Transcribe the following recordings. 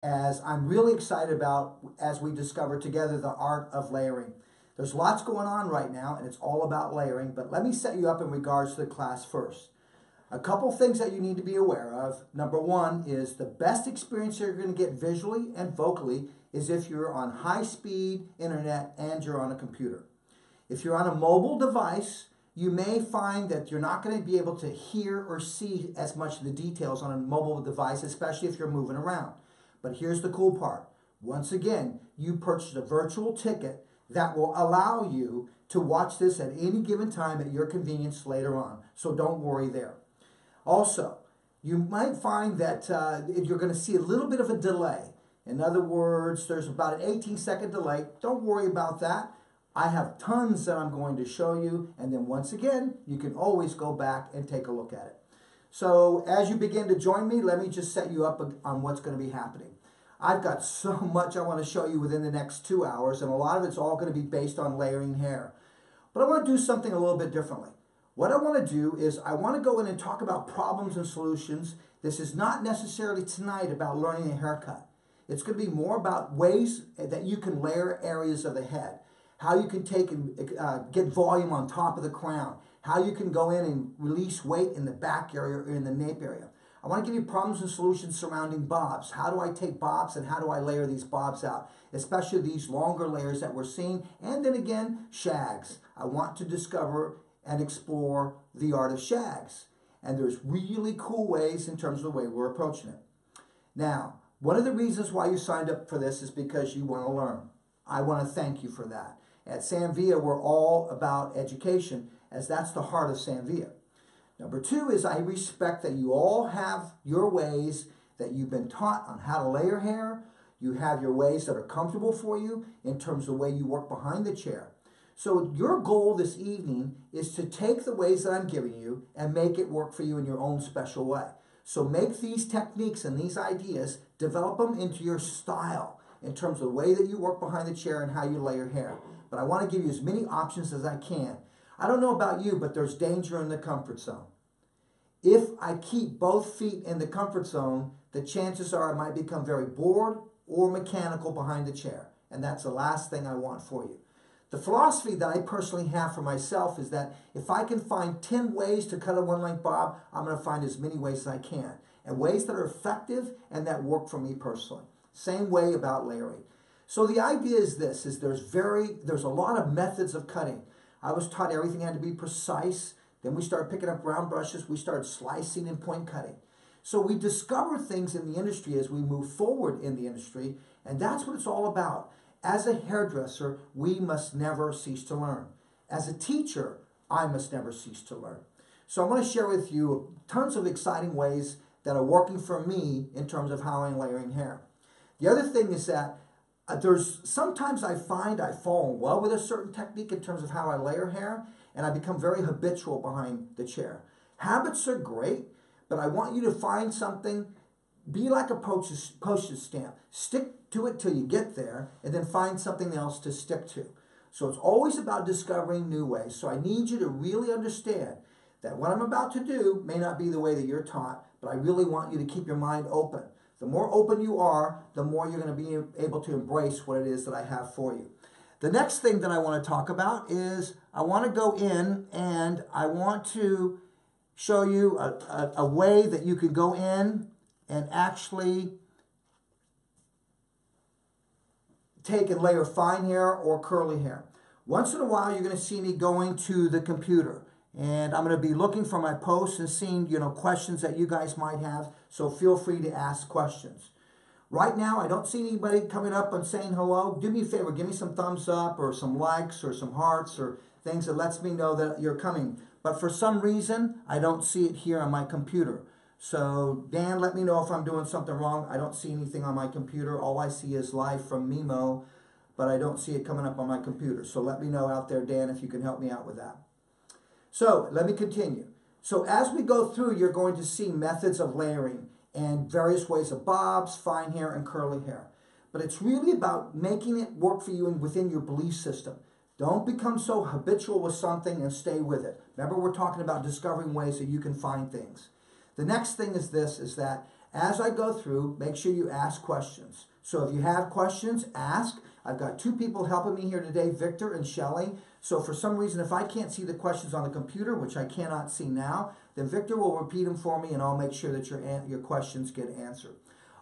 as I'm really excited about as we discover together the art of layering. There's lots going on right now and it's all about layering, but let me set you up in regards to the class first. A couple things that you need to be aware of. Number one is the best experience you're going to get visually and vocally is if you're on high-speed internet and you're on a computer. If you're on a mobile device, you may find that you're not going to be able to hear or see as much of the details on a mobile device, especially if you're moving around. But here's the cool part. Once again, you purchased a virtual ticket that will allow you to watch this at any given time at your convenience later on. So don't worry there. Also, you might find that you're going to see a little bit of a delay. In other words, there's about an 18-second delay. Don't worry about that. I have tons that I'm going to show you, and then once again, you can always go back and take a look at it. So as you begin to join me, let me just set you up on what's going to be happening. I've got so much I want to show you within the next 2 hours, and a lot of it's all going to be based on layering hair. But I want to do something a little bit differently. What I want to do is I want to go in and talk about problems and solutions. This is not necessarily tonight about learning a haircut. It's going to be more about ways that you can layer areas of the head, how you can take and get volume on top of the crown, how you can go in and release weight in the back area or in the nape area. I want to give you problems and solutions surrounding bobs. How do I take bobs and how do I layer these bobs out, especially these longer layers that we're seeing, and then again, shags. I want to discover and explore the art of shags. And there's really cool ways in terms of the way we're approaching it. Now, one of the reasons why you signed up for this is because you want to learn. I want to thank you for that. At Sanvia, we're all about education, as that's the heart of Sanvia. Number two is I respect that you all have your ways that you've been taught on how to layer hair. You have your ways that are comfortable for you in terms of the way you work behind the chair. So your goal this evening is to take the ways that I'm giving you and make it work for you in your own special way. So make these techniques and these ideas, develop them into your style in terms of the way that you work behind the chair and how you lay your hair. But I want to give you as many options as I can. I don't know about you, but there's danger in the comfort zone. If I keep both feet in the comfort zone, the chances are I might become very bored or mechanical behind the chair. And that's the last thing I want for you. The philosophy that I personally have for myself is that if I can find 10 ways to cut a one-length bob, I'm going to find as many ways as I can. And ways that are effective and that work for me personally. Same way about layering. So the idea is this, there's a lot of methods of cutting. I was taught everything had to be precise. Then we started picking up round brushes. We started slicing and point cutting. So we discover things in the industry as we move forward in the industry. And that's what it's all about. As a hairdresser, we must never cease to learn. As a teacher, I must never cease to learn. So I want to share with you tons of exciting ways that are working for me in terms of how I'm layering hair. The other thing is that sometimes I find I fall in love with a certain technique in terms of how I layer hair, and I become very habitual behind the chair. Habits are great, but I want you to find something, be like a postage stamp. Stick to it till you get there, and then find something else to stick to. So it's always about discovering new ways. So I need you to really understand that what I'm about to do may not be the way that you're taught, but I really want you to keep your mind open. The more open you are, the more you're going to be able to embrace what it is that I have for you. The next thing that I want to talk about is I want to go in and I want to show you a way that you can go in and actually take and layer fine hair or curly hair. Once in a while, you're going to see me going to the computer. And I'm going to be looking for my posts and seeing, questions that you guys might have. So feel free to ask questions. Right now, I don't see anybody coming up and saying hello. Do me a favor, give me some thumbs up or some likes or some hearts or things that lets me know that you're coming. But for some reason, I don't see it here on my computer. So Dan, let me know if I'm doing something wrong. I don't see anything on my computer. All I see is live from Mimo, but I don't see it coming up on my computer. So let me know out there, Dan, if you can help me out with that. So let me continue. So as we go through, you're going to see methods of layering and various ways of bobs, fine hair, and curly hair. But it's really about making it work for you and within your belief system. Don't become so habitual with something and stay with it. Remember, we're talking about discovering ways that you can find things. The next thing is this, is that As I go through, make sure you ask questions. So if you have questions, ask. I've got two people helping me here today, Victor and Shelley. So for some reason, if I can't see the questions on the computer, which I cannot see now, then Victor will repeat them for me and I'll make sure that your questions get answered.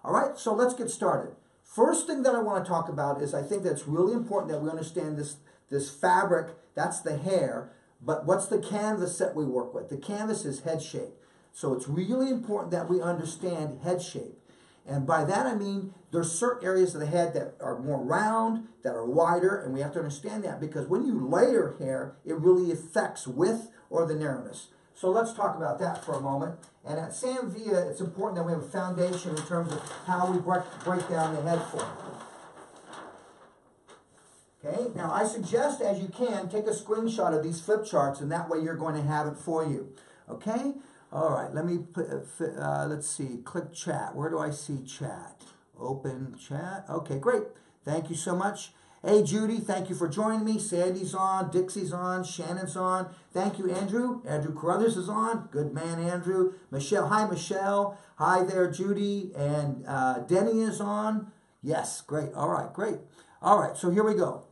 All right, so let's get started. First thing that I want to talk about is I think that's really important that we understand this fabric, that's the hair, but what's the canvas that we work with? The canvas is head shape. So it's really important that we understand head shape. And by that I mean there's certain areas of the head that are more round, that are wider, and we have to understand that because when you layer hair, it really affects width or the narrowness. So let's talk about that for a moment. And at Sam Villa, it's important that we have a foundation in terms of how we break down the head form. Okay, now I suggest as you can, take a screenshot of these flip charts and that way you're going to have it for you. Okay? All right, let me put, let's see, click chat. Where do I see chat? Open chat. Okay, great. Thank you so much. Hey, Judy, thank you for joining me. Sandy's on, Dixie's on, Shannon's on. Thank you, Andrew. Andrew Carruthers is on. Good man, Andrew. Michelle, hi, Michelle. Hi there, Judy. And Denny is on. Yes, great. All right, great. All right, so here we go.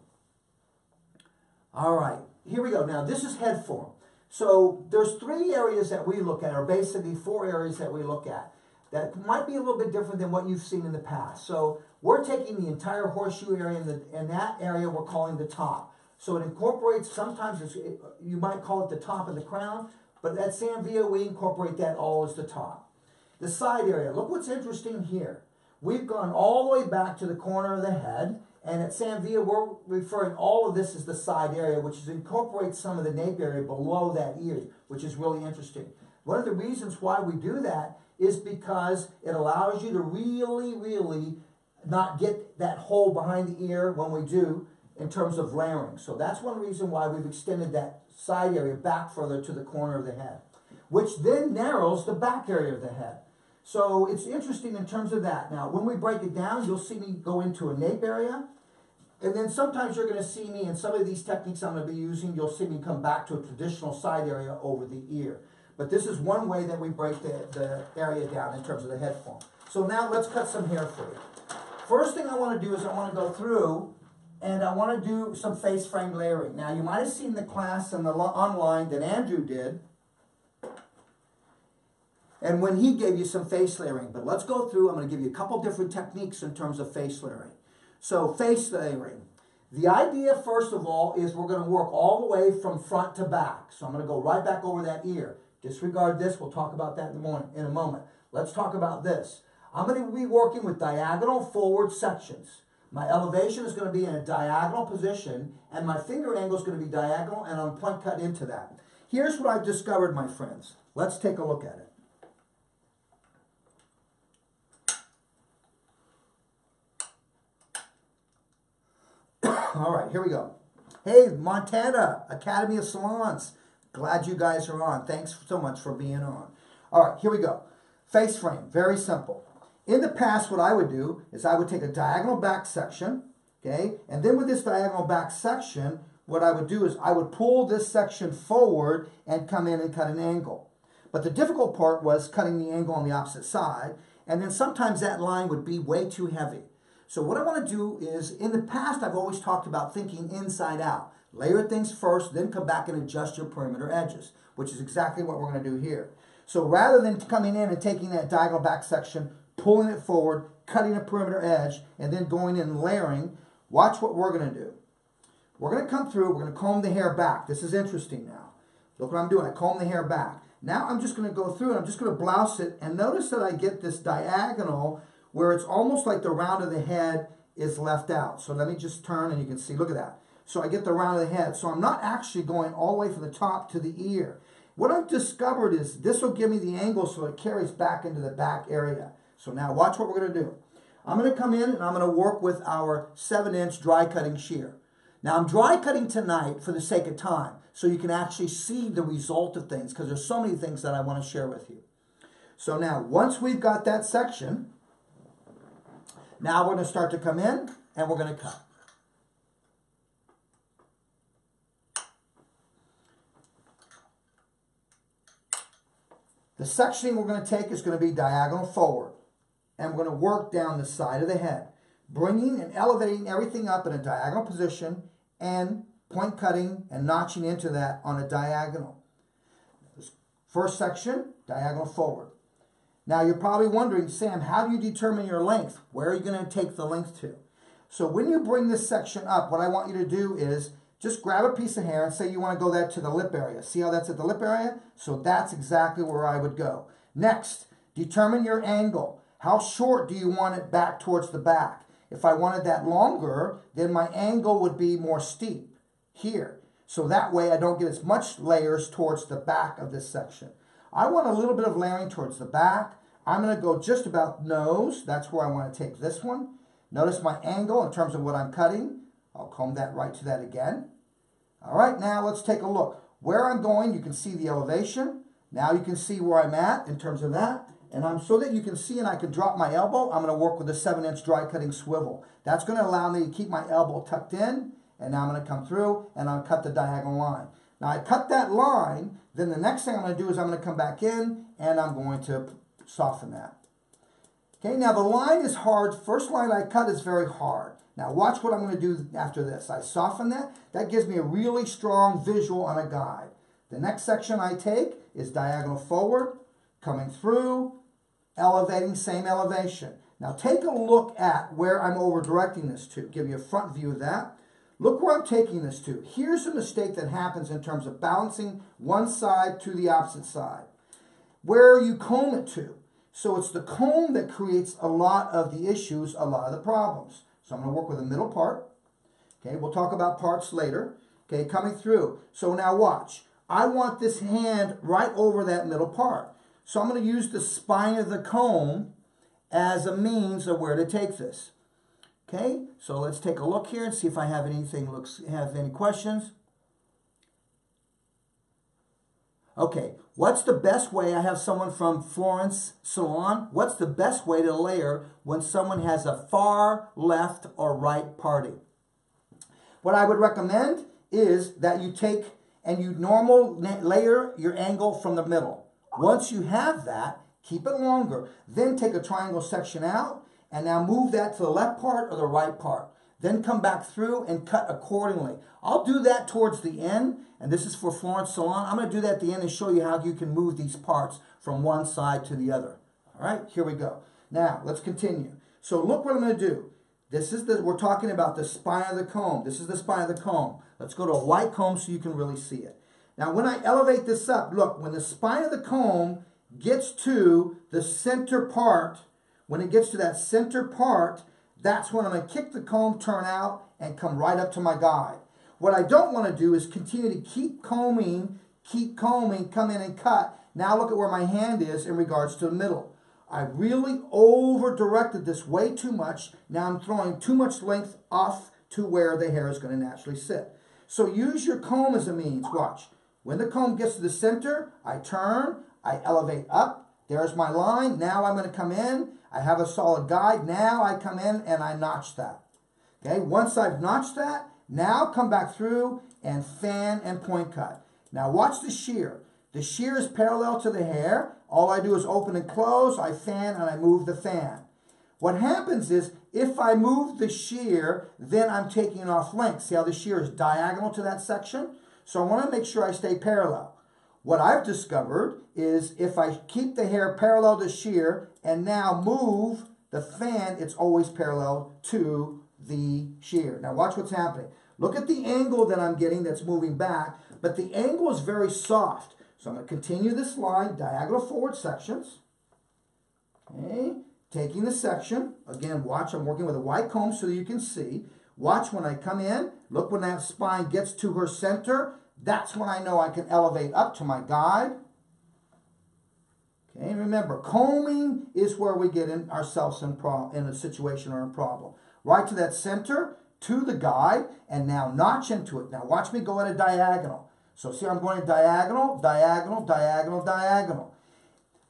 All right, here we go. Now, this is head form. So there's three areas that we look at, or basically four areas that we look at that might be a little bit different than what you've seen in the past. So we're taking the entire horseshoe area, and that area we're calling the top. So it incorporates, sometimes you might call it the top of the crown, but at Sam Villa we incorporate that all as the top. The side area, look what's interesting here. We've gone all the way back to the corner of the head, and at Sam Villa, we're referring all of this as the side area, which incorporates some of the nape area below that ear, which is really interesting. One of the reasons why we do that is because it allows you to really not get that hole behind the ear when we do in terms of layering. So that's one reason why we've extended that side area back further to the corner of the head, which then narrows the back area of the head. So it's interesting in terms of that. Now, when we break it down, you'll see me go into a nape area. And then sometimes you're going to see me, in some of these techniques I'm going to be using, you'll see me come back to a traditional side area over the ear. But this is one way that we break the area down in terms of the head form. So now let's cut some hair for you. First thing I want to do is I want to go through and I want to do some face frame layering. Now you might have seen the class and the online that Andrew did. And when he gave you some face layering. But let's go through, I'm going to give you a couple different techniques in terms of face layering. So face layering. The idea, first of all, is we're going to work all the way from front to back. So I'm going to go right back over that ear. Disregard this. We'll talk about that in a moment. Let's talk about this. I'm going to be working with diagonal forward sections. My elevation is going to be in a diagonal position, and my finger angle is going to be diagonal, and I'm point cut into that. Here's what I've discovered, my friends. Let's take a look at it. All right, here we go. Hey, Montana, Academy of Salons. Glad you guys are on. Thanks so much for being on. All right, here we go. Face frame, very simple. In the past, what I would do is I would take a diagonal back section, okay? And then with this diagonal back section, what I would do is I would pull this section forward and come in and cut an angle. But the difficult part was cutting the angle on the opposite side, and then sometimes that line would be way too heavy. So what I want to do is, in the past, I've always talked about thinking inside out. Layer things first, then come back and adjust your perimeter edges, which is exactly what we're going to do here. So rather than coming in and taking that diagonal back section, pulling it forward, cutting a perimeter edge, and then going in and layering, watch what we're going to do. We're going to come through, we're going to comb the hair back. This is interesting now. Look what I'm doing. I comb the hair back. Now I'm just going to go through and I'm just going to blouse it, and notice that I get this diagonal where it's almost like the round of the head is left out. So let me just turn and you can see, look at that. So I get the round of the head. So I'm not actually going all the way from the top to the ear. What I've discovered is this will give me the angle so it carries back into the back area. So now watch what we're going to do. I'm going to come in and I'm going to work with our 7-inch dry cutting shear. Now I'm dry cutting tonight for the sake of time so you can actually see the result of things because there's so many things that I want to share with you. So now once we've got that section, now we're going to start to come in and we're going to cut. The sectioning we're going to take is going to be diagonal forward. and we're going to work down the side of the head, bringing and elevating everything up in a diagonal position and point cutting and notching into that on a diagonal. First section, diagonal forward. Now you're probably wondering, Sam, how do you determine your length? Where are you going to take the length to? So when you bring this section up, what I want you to do is just grab a piece of hair and say you want to go that to the lip area. See how that's at the lip area? So that's exactly where I would go. Next, determine your angle. How short do you want it back towards the back? If I wanted that longer, then my angle would be more steep here. So that way I don't get as much layers towards the back of this section. I want a little bit of layering towards the back. I'm going to go just about nose. That's where I want to take this one. Notice my angle in terms of what I'm cutting. I'll comb that right to that again. All right, now let's take a look. Where I'm going, you can see the elevation. Now you can see where I'm at in terms of that. And so that you can see and I can drop my elbow, I'm going to work with a 7-inch dry cutting swivel. That's going to allow me to keep my elbow tucked in. And now I'm going to come through and I'll cut the diagonal line. Now I cut that line, then the next thing I'm going to do is I'm going to come back in and I'm going to soften that. Okay, now the line is hard. First line I cut is very hard. Now watch what I'm going to do after this. I soften that. That gives me a really strong visual on a guide. The next section I take is diagonal forward, coming through, elevating, same elevation. Now take a look at where I'm over directing this to. Give you a front view of that. Look where I'm taking this to. Here's a mistake that happens in terms of balancing one side to the opposite side. Where you comb it to. So it's the comb that creates a lot of the issues, a lot of the problems. So I'm going to work with the middle part. Okay, we'll talk about parts later. Okay, coming through. So now watch. I want this hand right over that middle part. So I'm going to use the spine of the comb as a means of where to take this. Okay, so let's take a look here and see if I have any questions. Okay, what's the best way? I have someone from Florence Salon. What's the best way to layer when someone has a far left or right parting? What I would recommend is that you take and you layer your angle from the middle. Once you have that, keep it longer. Then take a triangle section out and now move that to the left part or the right part. Then come back through and cut accordingly. I'll do that towards the end, and this is for Florence Salon. I'm going to do that at the end and show you how you can move these parts from one side to the other. All right, here we go. Now, let's continue. So look what I'm going to do. We're talking about the spine of the comb. This is the spine of the comb. Let's go to a white comb so you can really see it. Now, when I elevate this up, look, when the spine of the comb gets to the center part, when it gets to that center part, that's when I'm going to kick the comb, turn out, and come right up to my guide. What I don't want to do is continue to keep combing, come in and cut. Now look at where my hand is in regards to the middle. I really over-directed this way too much. Now I'm throwing too much length off to where the hair is going to naturally sit. So use your comb as a means. Watch. When the comb gets to the center, I turn, I elevate up. There's my line. Now I'm going to come in. I have a solid guide. Now I come in and I notch that. Okay, once I've notched that, now come back through and fan and point cut. Now watch the shear. The shear is parallel to the hair. All I do is open and close. I fan and I move the fan. What happens is if I move the shear, then I'm taking off length. See how the shear is diagonal to that section? So I want to make sure I stay parallel. What I've discovered is if I keep the hair parallel to shear and now move the fan, it's always parallel to the shear. Now watch what's happening. Look at the angle that I'm getting that's moving back, but the angle is very soft. So I'm going to continue this line, diagonal forward sections. Okay, taking the section. Again, watch, I'm working with a white comb so that you can see. Watch when I come in. Look when that spine gets to her center. That's when I know I can elevate up to my guide. Okay, remember, combing is where we get ourselves in a situation or a problem. Right to that center, to the guide, and now notch into it. Now watch me go at a diagonal. So see, I'm going diagonal, diagonal, diagonal, diagonal.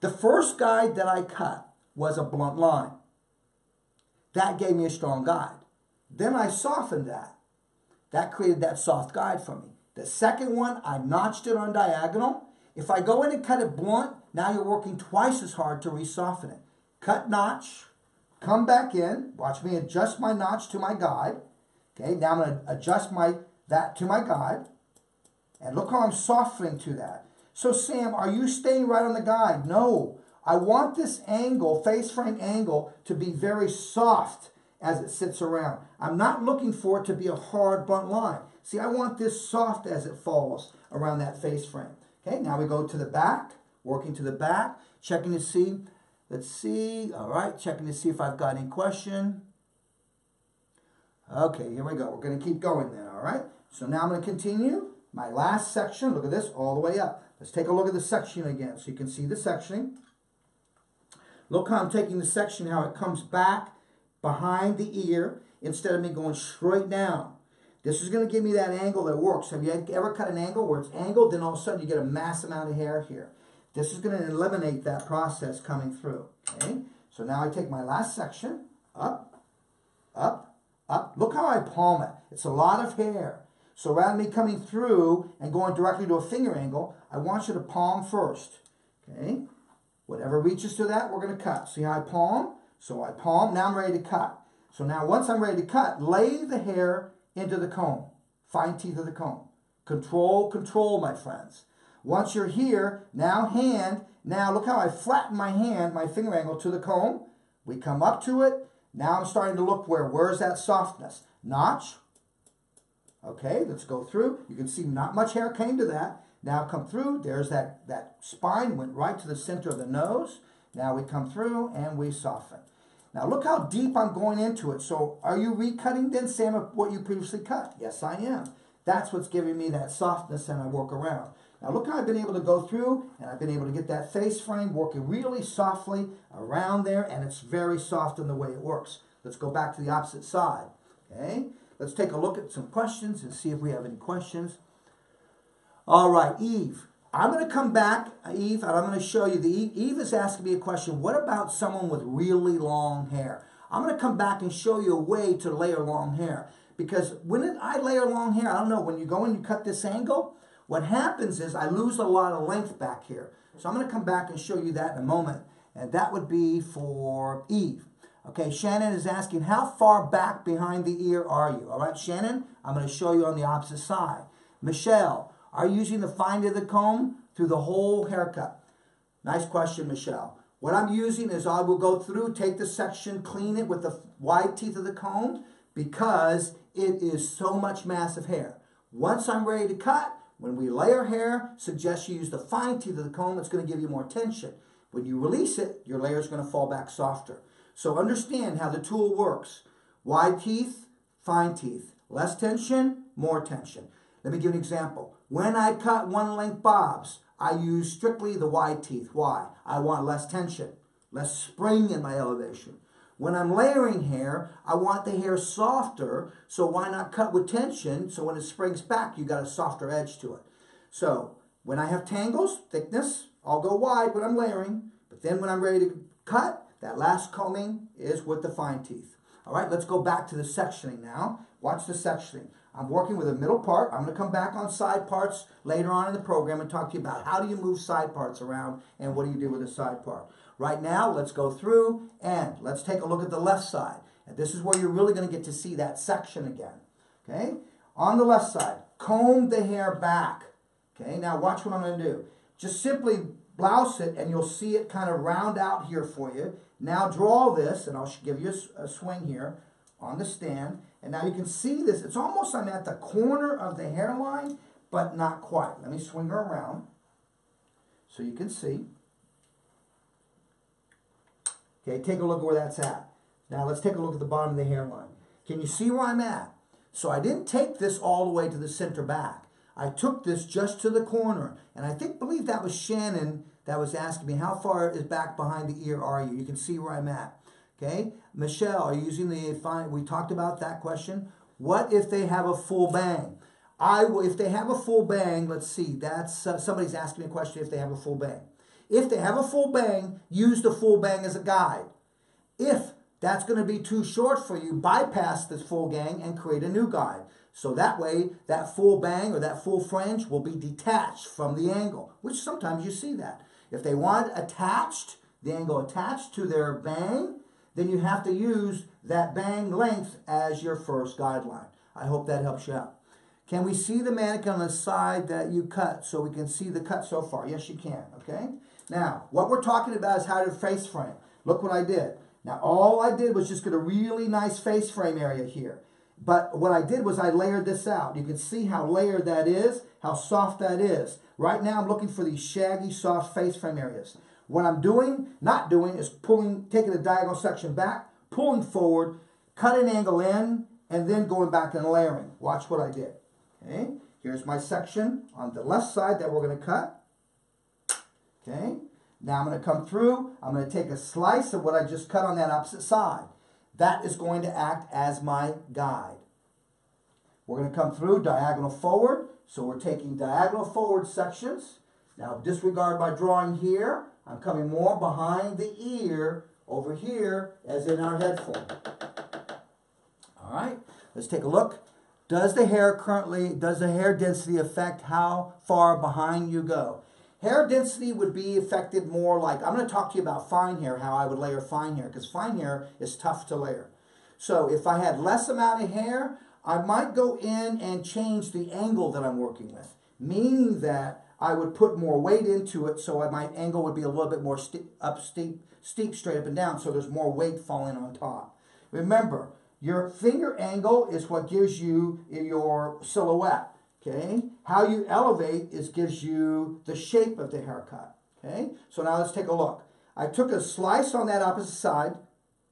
The first guide that I cut was a blunt line. That gave me a strong guide. Then I softened that. That created that soft guide for me. The second one, I notched it on diagonal. If I go in and cut it blunt, now you're working twice as hard to re-soften it. Cut, notch, come back in, watch me adjust my notch to my guide. Okay, now I'm going to adjust that to my guide. And look how I'm softening to that. So Sam, are you staying right on the guide? No. I want this angle, face frame angle, to be very soft as it sits around. I'm not looking for it to be a hard, blunt line. See, I want this soft as it falls around that face frame. Okay, now we go to the back, working to the back, checking to see. Let's see. All right, checking to see if I've got any question. Okay, here we go. We're going to keep going then, all right? So now I'm going to continue. My last section, look at this, all the way up. Let's take a look at the section again so you can see the sectioning. Look how I'm taking the section, how it comes back behind the ear instead of me going straight down. This is going to give me that angle that works. Have you ever cut an angle where it's angled, then all of a sudden you get a mass amount of hair here? This is going to eliminate that process coming through. Okay? So now I take my last section, up, up, up. Look how I palm it. It's a lot of hair. So rather than me coming through and going directly to a finger angle, I want you to palm first. Okay? Whatever reaches to that, we're going to cut. See how I palm? So I palm. Now I'm ready to cut. So now once I'm ready to cut, lay the hair into the comb. Fine teeth of the comb. Control, control, my friends. Once you're here, now hand. Now look how I flatten my hand, my finger angle to the comb. We come up to it. Now I'm starting to look where's that softness? Notch. Okay, let's go through. You can see not much hair came to that. Now come through. There's that spine went right to the center of the nose. Now we come through and we soften. Now look how deep I'm going into it. So are you recutting then, Sam, of what you previously cut? Yes, I am. That's what's giving me that softness and I work around. Now look how I've been able to go through and I've been able to get that face frame working really softly around there, and it's very soft in the way it works. Let's go back to the opposite side. Okay? Let's take a look at some questions and see if we have any questions. All right, Eve. I'm going to come back, Eve, and I'm going to show you. Eve is asking me a question. What about someone with really long hair? I'm going to come back and show you a way to layer long hair. Because when I layer long hair, I don't know, when you go and you cut this angle, what happens is I lose a lot of length back here. So I'm going to come back and show you that in a moment. And that would be for Eve. Okay, Shannon is asking, how far back behind the ear are you? All right, Shannon, I'm going to show you on the opposite side. Michelle, are you using the fine tip of the comb through the whole haircut? Nice question, Michelle. What I'm using is I will go through, take the section, clean it with the wide teeth of the comb because it is so much massive hair. Once I'm ready to cut, when we layer hair, suggest you use the fine teeth of the comb. It's going to give you more tension. When you release it, your layer is going to fall back softer. So understand how the tool works. Wide teeth, fine teeth. Less tension, more tension. Let me give you an example. When I cut one length bobs, I use strictly the wide teeth. Why? I want less tension, less spring in my elevation. When I'm layering hair, I want the hair softer, so why not cut with tension so when it springs back, you got a softer edge to it. So when I have tangles, thickness, I'll go wide when I'm layering, but then when I'm ready to cut, that last combing is with the fine teeth. All right, let's go back to the sectioning now. Watch the sectioning. I'm working with a middle part. I'm going to come back on side parts later on in the program and talk to you about how do you move side parts around and what do you do with a side part. Right now, let's go through and let's take a look at the left side. And this is where you're really going to get to see that section again. Okay? On the left side, comb the hair back. Okay? Now watch what I'm going to do. Just simply blouse it and you'll see it kind of round out here for you. Now draw this, and I'll give you a swing here on the stand. And now you can see this. It's almost I'm at the corner of the hairline, but not quite. Let me swing her around so you can see. Okay, take a look at where that's at. Now let's take a look at the bottom of the hairline. Can you see where I'm at? So I didn't take this all the way to the center back. I took this just to the corner. And I believe that was Shannon that was asking me, how far is back behind the ear are you? You can see where I'm at. Okay, Michelle, are you using the fine? We talked about that question. What if they have a full bang? If they have a full bang, let's see, that's somebody's asking me a question if they have a full bang. If they have a full bang, use the full bang as a guide. If that's going to be too short for you, bypass this full gang and create a new guide. So that way, that full bang or that full fringe will be detached from the angle, which sometimes you see that. If they want attached, the angle attached to their bang, then you have to use that bang length as your first guideline. I hope that helps you out. Can we see the mannequin on the side that you cut so we can see the cut so far? Yes, you can, okay? Now, what we're talking about is how to face frame. Look what I did. Now, all I did was just get a really nice face frame area here. But what I did was I layered this out. You can see how layered that is, how soft that is. Right now, I'm looking for these shaggy, soft face frame areas. What I'm not doing, is taking the diagonal section back, pulling forward, cut an angle in, and then going back and layering. Watch what I did. Okay, here's my section on the left side that we're going to cut. Okay, now I'm going to come through. I'm going to take a slice of what I just cut on that opposite side. That is going to act as my guide. We're going to come through diagonal forward. So we're taking diagonal forward sections. Now disregard my drawing here. I'm coming more behind the ear over here as in our head form. All right, let's take a look. Does the hair density affect how far behind you go? Hair density would be affected more like, I'm going to talk to you about fine hair, how I would layer fine hair, because fine hair is tough to layer. So if I had less amount of hair, I might go in and change the angle that I'm working with, meaning that I would put more weight into it so my angle would be a little bit more steep, straight up and down, so there's more weight falling on top. Remember, your finger angle is what gives you your silhouette, okay? How you elevate gives you the shape of the haircut, okay? So now let's take a look. I took a slice on that opposite side.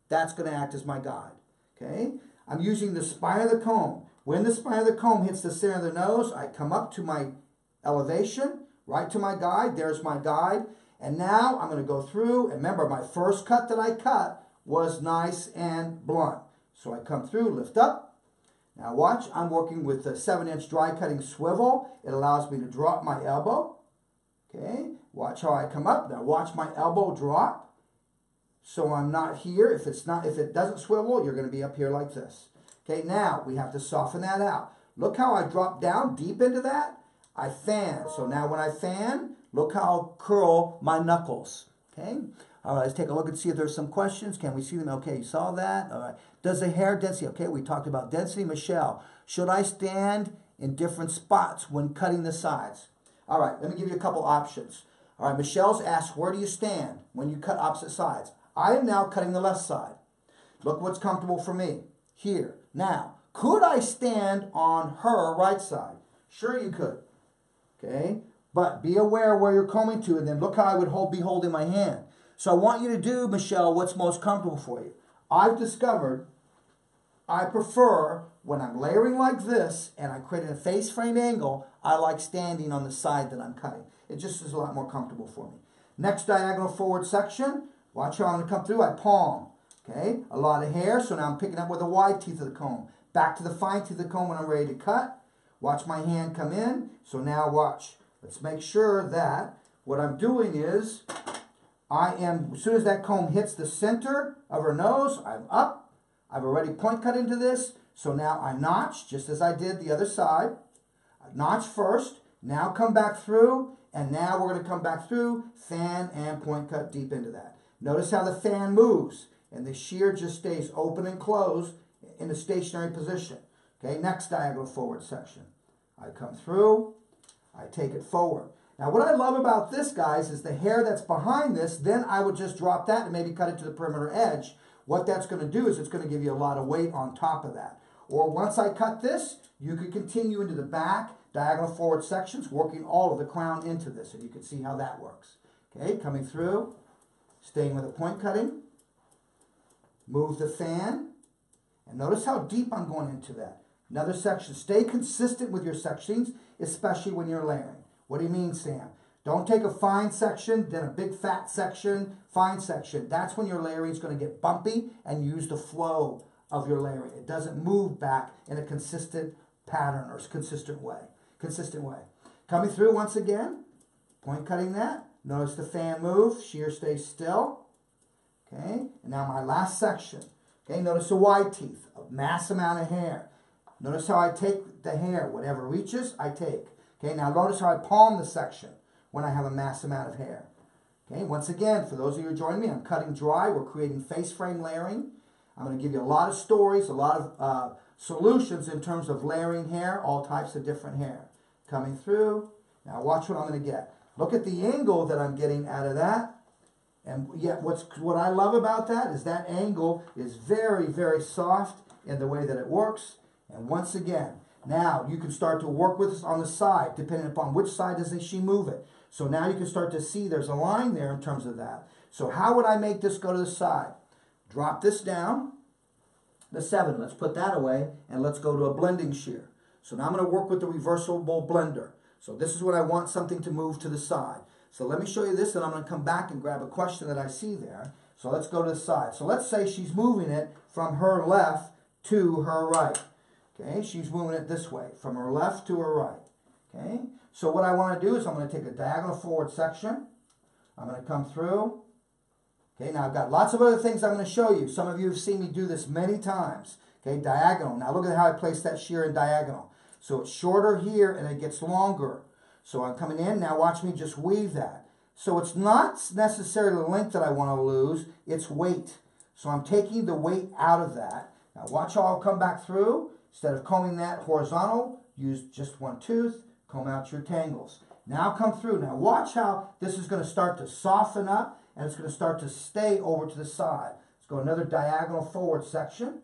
That's going to act as my guide, okay? I'm using the spine of the comb. When the spine of the comb hits the center of the nose, I come up to my elevation, right to my guide. There's my guide. And now I'm going to go through. And remember, my first cut that I cut was nice and blunt. So I come through, lift up. Now watch, I'm working with a 7-inch dry cutting swivel. It allows me to drop my elbow. Okay, watch how I come up. Now watch my elbow drop. So I'm not here. If it doesn't swivel, you're going to be up here like this. Okay, now we have to soften that out. Look how I drop down deep into that. I fan. So now when I fan, look how I'll curl my knuckles. Okay. All right, let's take a look and see if there's some questions. Can we see them? Okay, you saw that. All right. Does the hair density, okay, we talked about density. Michelle, should I stand in different spots when cutting the sides? All right, let me give you a couple options. All right, Michelle's asked, where do you stand when you cut opposite sides? I am now cutting the left side. Look what's comfortable for me. Here. Now, could I stand on her right side? Sure you could. Okay? But be aware where you're combing to, and then look how I would be holding my hand. So I want you to do, Michelle, what's most comfortable for you. I've discovered I prefer, when I'm layering like this and I'm creating a face frame angle, I like standing on the side that I'm cutting. It just is a lot more comfortable for me. Next diagonal forward section, watch how I'm going to come through. I palm. Okay, a lot of hair, so now I'm picking up with the wide teeth of the comb. Back to the fine teeth of the comb when I'm ready to cut. Watch my hand come in. So now watch. Let's make sure that what I'm doing is as soon as that comb hits the center of her nose, I'm up. I've already point cut into this. So now I notch, just as I did the other side. I notch first, now come back through, and now we're going to come back through, fan and point cut deep into that. Notice how the fan moves, and the shear just stays open and closed in a stationary position. Okay, next diagonal forward section. I come through, I take it forward. Now what I love about this, guys, is the hair that's behind this, then I would just drop that and maybe cut it to the perimeter edge. What that's going to do is it's going to give you a lot of weight on top of that. Or once I cut this, you could continue into the back, diagonal forward sections, working all of the crown into this, and you can see how that works. Okay, coming through, staying with the point cutting, move the fan, and notice how deep I'm going into that. Another section. Stay consistent with your sections, especially when you're layering. What do you mean, Sam? Don't take a fine section, then a big fat section, fine section. That's when your layering is going to get bumpy, and use the flow of your layering. It doesn't move back in a consistent pattern or consistent way. Coming through once again, point cutting that. Notice the fan move, shear stays still. Okay, and now my last section. Okay, notice the wide teeth, a mass amount of hair. Notice how I take the hair, whatever reaches, I take. Okay, now notice how I palm the section when I have a mass amount of hair. Okay, once again, for those of you who are joining me, I'm cutting dry. We're creating face frame layering. I'm going to give you a lot of stories, a lot of solutions in terms of layering hair, all types of different hair. Coming through. Now watch what I'm going to get. Look at the angle that I'm getting out of that. And yet what I love about that is that angle is very, very soft in the way that it works. And once again, now you can start to work with this on the side, depending upon which side does she move it. So now you can start to see there's a line there in terms of that. So how would I make this go to the side? Drop this down, the 7. Let's put that away, and let's go to a blending shear. So now I'm going to work with the reversible blender. So this is when I want something to move to the side. So let me show you this, and I'm going to come back and grab a question that I see there. So let's go to the side. So let's say she's moving it from her left to her right. Okay, she's moving it this way, from her left to her right. Okay, so what I want to do is I'm going to take a diagonal forward section. I'm going to come through. Okay, now I've got lots of other things I'm going to show you. Some of you have seen me do this many times. Okay, diagonal. Now look at how I place that shear in diagonal. So it's shorter here and it gets longer. So I'm coming in. Now watch me just weave that. So it's not necessarily the length that I want to lose. It's weight. So I'm taking the weight out of that. Now watch how I'll come back through. Instead of combing that horizontal, use just one tooth. Comb out your tangles. Now come through. Now watch how this is going to start to soften up and it's going to start to stay over to the side. Let's go another diagonal forward section.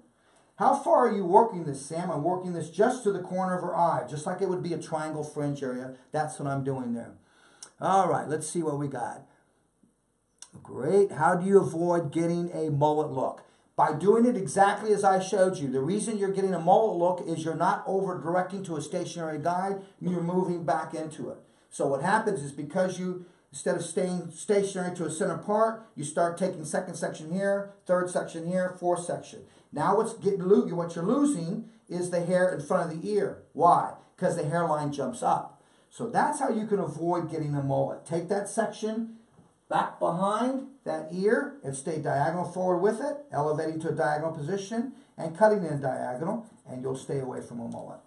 How far are you working this, Sam? I'm working this just to the corner of her eye, just like it would be a triangle fringe area. That's what I'm doing there. All right, let's see what we got. Great. How do you avoid getting a mullet look? By doing it exactly as I showed you. The reason you're getting a mullet look is you're not over-directing to a stationary guide, you're moving back into it. So what happens is because you, instead of staying stationary to a center part, you start taking second section here, third section here, fourth section. Now what you're losing is the hair in front of the ear. Why? Because the hairline jumps up. So that's how you can avoid getting a mullet. Take that section back behind that ear and stay diagonal forward with it, elevating to a diagonal position and cutting in diagonal, and you'll stay away from a mullet.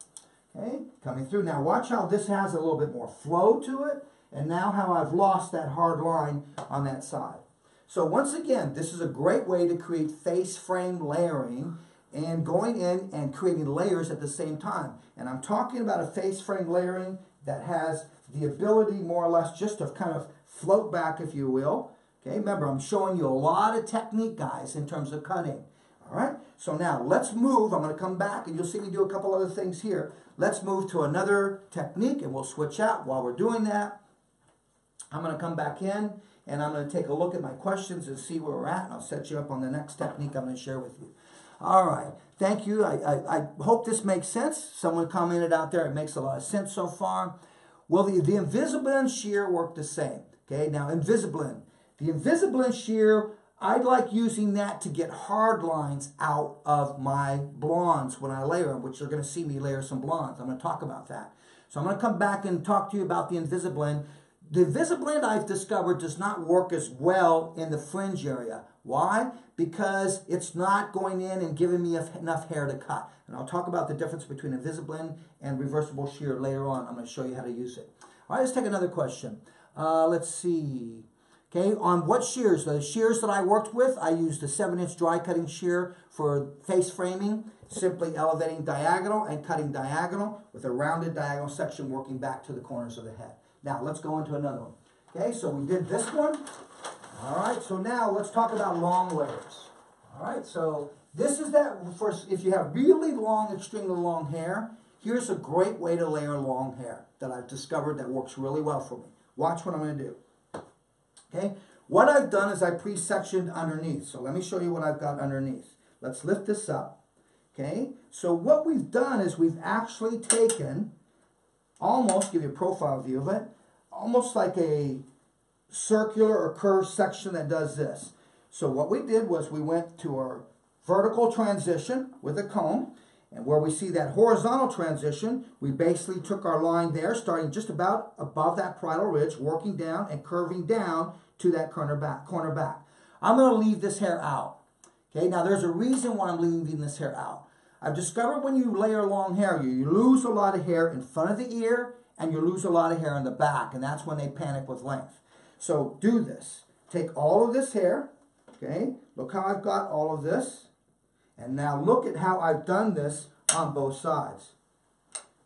Okay, coming through. Now watch how this has a little bit more flow to it, and now how I've lost that hard line on that side. So once again, this is a great way to create face frame layering and going in and creating layers at the same time. And I'm talking about a face frame layering that has the ability more or less just to kind of float back, if you will. Okay, remember, I'm showing you a lot of technique, guys, in terms of cutting. All right, so now let's move. I'm going to come back, and you'll see me do a couple other things here. Let's move to another technique, and we'll switch out. While we're doing that, I'm going to come back in, and I'm going to take a look at my questions and see where we're at, and I'll set you up on the next technique I'm going to share with you. All right, thank you. I hope this makes sense. Someone commented out there, it makes a lot of sense so far. Well, the Invisalign shear worked the same. Okay, now Invisalign. The Invisalign shear, I like using that to get hard lines out of my blondes when I layer them, which you're going to see me layer some blondes. I'm going to talk about that. So I'm going to come back and talk to you about the Invisalign. The Invisalign, I've discovered, does not work as well in the fringe area. Why? Because it's not going in and giving me enough hair to cut. And I'll talk about the difference between Invisalign and reversible shear later on. I'm going to show you how to use it. All right, let's take another question. Let's see. Okay, on what shears? The shears that I worked with, I used a 7-inch dry cutting shear for face framing, simply elevating diagonal and cutting diagonal with a rounded diagonal section working back to the corners of the head. Now, let's go into another one. Okay, so we did this one. All right, so now let's talk about long layers. All right, so this is that first, if you have really long, extremely long hair, here's a great way to layer long hair that I've discovered that works really well for me. Watch what I'm going to do. Okay, what I've done is I pre-sectioned underneath. So let me show you what I've got underneath. Let's lift this up. Okay, so what we've done is we've actually taken, almost, give you a profile view of it, almost like a circular or curved section that does this. So what we did was we went to our vertical transition with a comb, and where we see that horizontal transition, we basically took our line there, starting just about above that parietal ridge, working down and curving down to that corner back. I'm going to leave this hair out. Okay, now there's a reason why I'm leaving this hair out. I've discovered when you layer long hair, you lose a lot of hair in front of the ear, and you lose a lot of hair in the back, and that's when they panic with length. So do this. Take all of this hair, okay? Look how I've got all of this. And now look at how I've done this on both sides.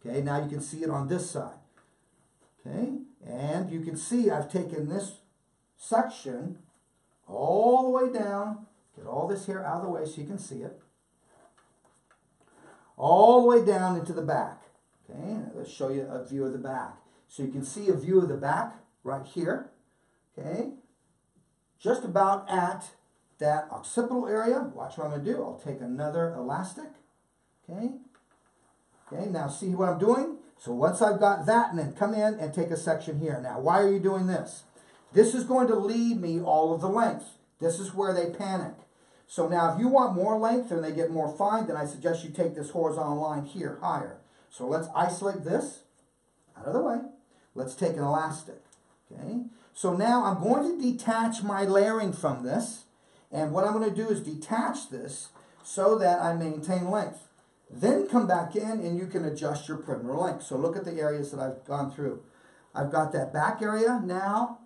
Okay, now you can see it on this side. Okay, and you can see I've taken this section all the way down. Get all this hair out of the way so you can see it. All the way down into the back. Okay, let's show you a view of the back. So you can see a view of the back right here. Okay, just about at that occipital area. Watch what I'm going to do. I'll take another elastic. Okay. Okay, now see what I'm doing? So once I've got that, and then come in and take a section here. Now, why are you doing this? This is going to leave me all of the length. This is where they panic. So now if you want more length and they get more fine, then I suggest you take this horizontal line here higher. So let's isolate this out of the way. Let's take an elastic. Okay. So now I'm going to detach my layering from this. And what I'm going to do is detach this so that I maintain length. Then come back in and you can adjust your perimeter length. So look at the areas that I've gone through. I've got that back area now.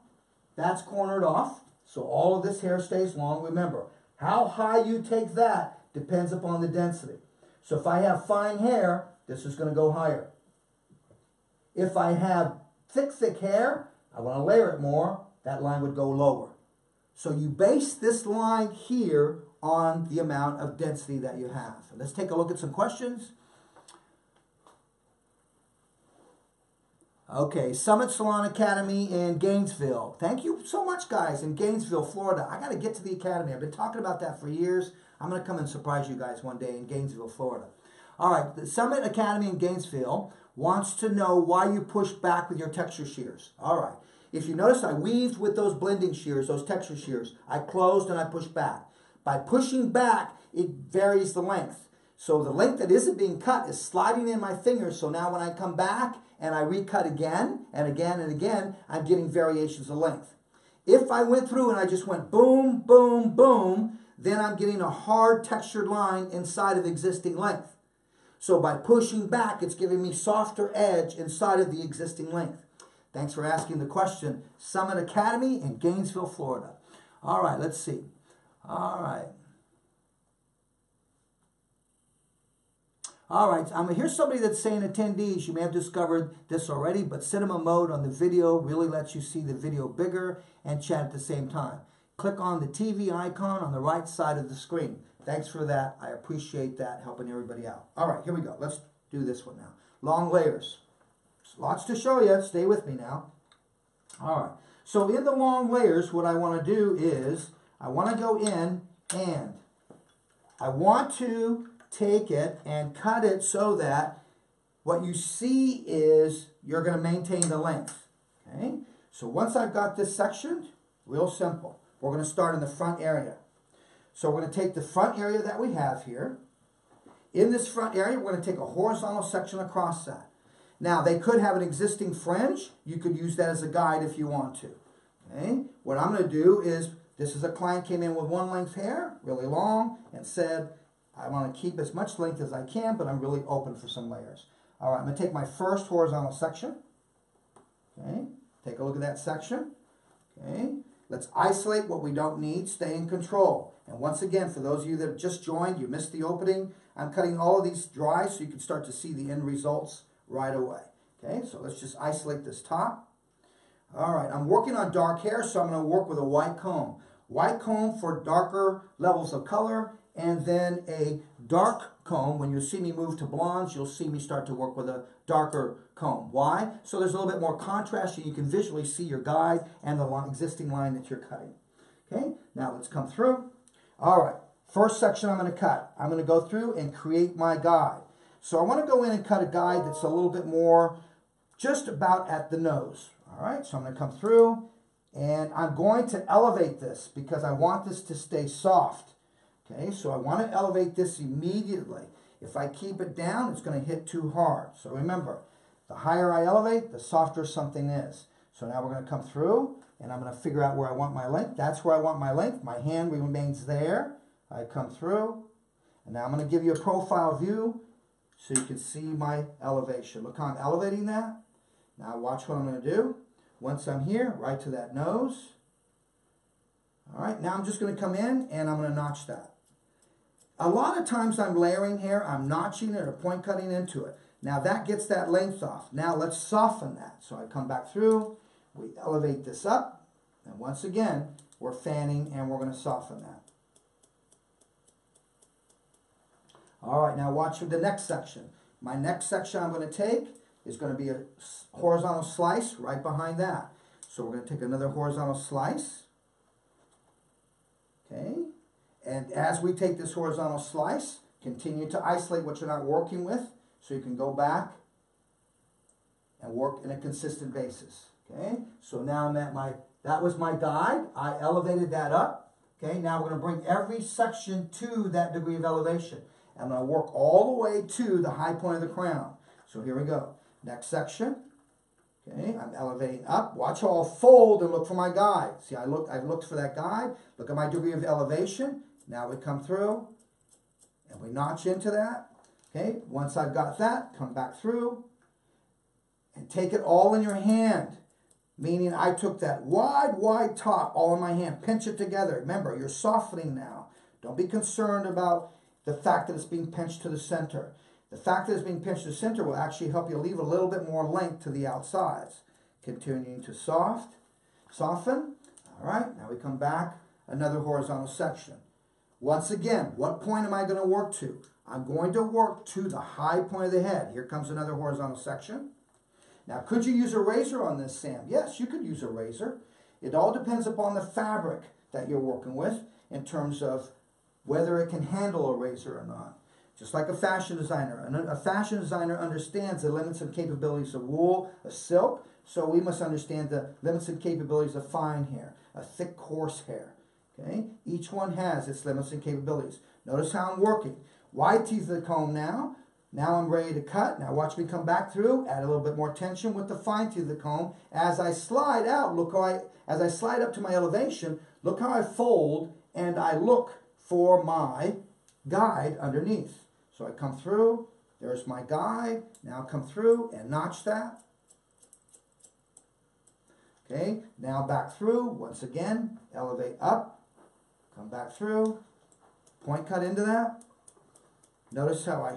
That's cornered off. So all of this hair stays long. Remember, how high you take that depends upon the density. So if I have fine hair, this is going to go higher. If I have thick hair, I want to layer it more, that line would go lower. So you base this line here on the amount of density that you have. Let's take a look at some questions. Okay, Summit Salon Academy in Gainesville. Thank you so much, guys, in Gainesville, Florida. I got to get to the academy. I've been talking about that for years. I'm going to come and surprise you guys one day in Gainesville, Florida. All right, the Summit Academy in Gainesville wants to know why you push back with your texture shears. All right. If you notice, I weaved with those blending shears, those texture shears. I closed and I pushed back. By pushing back, it varies the length. So the length that isn't being cut is sliding in my fingers. So now when I come back and I recut again and again and again, I'm getting variations of length. If I went through and I just went boom, boom, boom, then I'm getting a hard textured line inside of existing length. So by pushing back, it's giving me softer edge inside of the existing length. Thanks for asking the question. Summit Academy in Gainesville, Florida. All right, let's see. All right. All right, here's somebody that's saying attendees, you may have discovered this already, but cinema mode on the video really lets you see the video bigger and chat at the same time. Click on the TV icon on the right side of the screen. Thanks for that. I appreciate that, helping everybody out. All right, here we go. Let's do this one now. Long layers. Lots to show you. Stay with me now. All right. So in the long layers, what I want to do is I want to go in and I want to take it and cut it so that what you see is you're going to maintain the length. Okay. So once I've got this section, real simple. We're going to start in the front area. So we're going to take the front area that we have here. In this front area, we're going to take a horizontal section across that. Now, they could have an existing fringe. You could use that as a guide if you want to. Okay? What I'm going to do is, this is a client came in with one length hair, really long, and said, I want to keep as much length as I can, but I'm really open for some layers. All right, I'm going to take my first horizontal section. Okay? Take a look at that section. Okay? Let's isolate what we don't need. Stay in control. And once again, for those of you that have just joined, you missed the opening, I'm cutting all of these dry so you can start to see the end results right away. Okay, so let's just isolate this top. All right, I'm working on dark hair, so I'm going to work with a white comb. White comb for darker levels of color, and then a dark comb. When you see me move to blondes, you'll see me start to work with a darker comb. Why? So there's a little bit more contrast, so you can visually see your guide and the existing line that you're cutting. Okay, now let's come through. All right, first section I'm going to cut. I'm going to go through and create my guide. So I want to go in and cut a guide that's a little bit more just about at the nose. All right, so I'm going to come through and I'm going to elevate this because I want this to stay soft. Okay, so I want to elevate this immediately. If I keep it down, it's going to hit too hard. So remember, the higher I elevate, the softer something is. So now we're going to come through and I'm going to figure out where I want my length. That's where I want my length. My hand remains there. I come through and now I'm going to give you a profile view so you can see my elevation. Look how I'm elevating that. Now watch what I'm going to do. Once I'm here, right to that nose. All right, now I'm just going to come in and I'm going to notch that. A lot of times I'm layering here, I'm notching it or point cutting into it. Now that gets that length off. Now let's soften that. So I come back through, we elevate this up, and once again, we're fanning and we're going to soften that. All right, now watch for the next section. My next section I'm going to take is going to be a horizontal slice right behind that. So we're going to take another horizontal slice. Okay, and as we take this horizontal slice, continue to isolate what you're not working with so you can go back and work in a consistent basis. Okay, so now I'm at that was my guide. I elevated that up. Okay, now we're going to bring every section to that degree of elevation. I'm going to work all the way to the high point of the crown. So here we go. Next section. Okay, I'm elevating up. Watch how I'll fold and look for my guide. See, I looked for that guide. Look at my degree of elevation. Now we come through and we notch into that. Okay, once I've got that, come back through and take it all in your hand. Meaning I took that wide top all in my hand. Pinch it together. Remember, you're softening now. Don't be concerned about the fact that it's being pinched to the center. The fact that it's being pinched to the center will actually help you leave a little bit more length to the outsides. Continuing to soften. All right, now we come back, another horizontal section. Once again, what point am I going to work to? I'm going to work to the high point of the head. Here comes another horizontal section. Now, could you use a razor on this, Sam? Yes, you could use a razor. It all depends upon the fabric that you're working with in terms of whether it can handle a razor or not. Just like a fashion designer. A fashion designer understands the limits and capabilities of wool, of silk, so we must understand the limits and capabilities of fine hair, a thick, coarse hair. Okay? Each one has its limits and capabilities. Notice how I'm working. Wide teeth of the comb now. Now I'm ready to cut. Now watch me come back through, add a little bit more tension with the fine teeth of the comb. As I slide out, as I slide up to my elevation, look how I fold and I look for my guide underneath. So I come through, there's my guide, now come through and notch that. Okay, now back through, once again, elevate up, come back through, point cut into that. Notice how I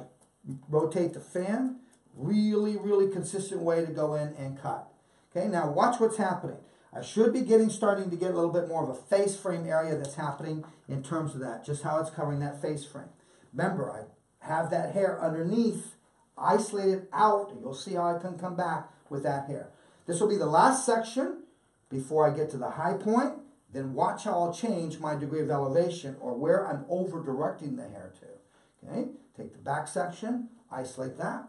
rotate the fan, really consistent way to go in and cut. Okay, now watch what's happening. I should be starting to get a little bit more of a face frame area that's happening in terms of that, just how it's covering that face frame. Remember, I have that hair underneath, isolated out, and you'll see how I can come back with that hair. This will be the last section before I get to the high point. Then watch how I'll change my degree of elevation or where I'm over-directing the hair to. Okay, take the back section, isolate that.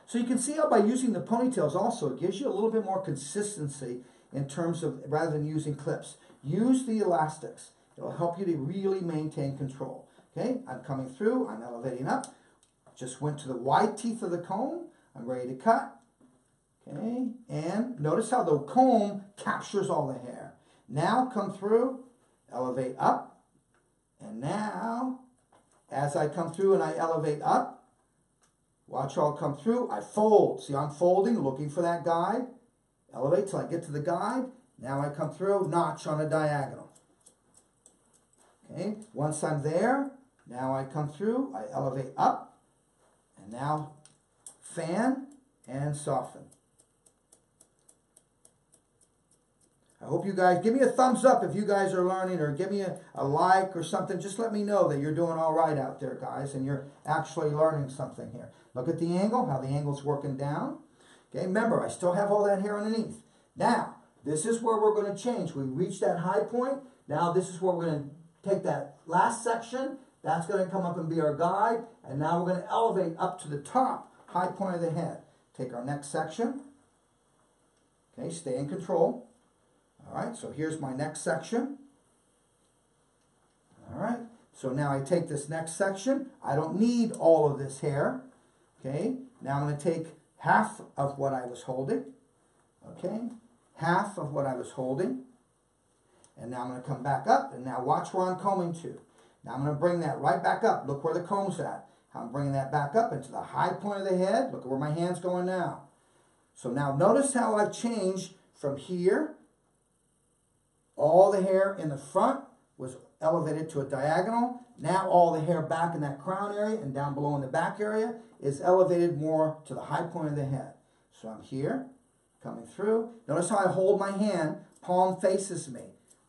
So you can see how by using the ponytails also, it gives you a little bit more consistency in terms of, rather than using clips. Use the elastics. It will help you to really maintain control. Okay, I'm coming through, I'm elevating up. Just went to the wide teeth of the comb. I'm ready to cut. Okay, and notice how the comb captures all the hair. Now come through, elevate up. And now, as I come through and I elevate up, watch how I'll come through, I fold. See, I'm folding, looking for that guide. Elevate till I get to the guide. Now I come through, notch on a diagonal. Okay, once I'm there, now I come through, I elevate up, and now fan and soften. I hope you guys, give me a thumbs up if you guys are learning, or give me a like or something. Just let me know that you're doing all right out there, guys, and you're actually learning something here. Look at the angle, how the angle's working down. Okay, remember, I still have all that hair underneath. Now, this is where we're going to change. We reached that high point. Now this is where we're going to take that last section. That's going to come up and be our guide. And now we're going to elevate up to the top, high point of the head. Take our next section. Okay, stay in control. All right, so here's my next section. All right, so now I take this next section. I don't need all of this hair. Okay, now I'm going to take half of what I was holding. Okay, half of what I was holding. And now I'm going to come back up, and now watch where I'm combing to. Now I'm going to bring that right back up. Look where the comb's at. I'm bringing that back up into the high point of the head. Look at where my hand's going now. So now notice how I've changed from here. All the hair in the front was elevated to a diagonal. Now all the hair back in that crown area and down below in the back area is elevated more to the high point of the head. So I'm here, coming through. Notice how I hold my hand, palm faces me.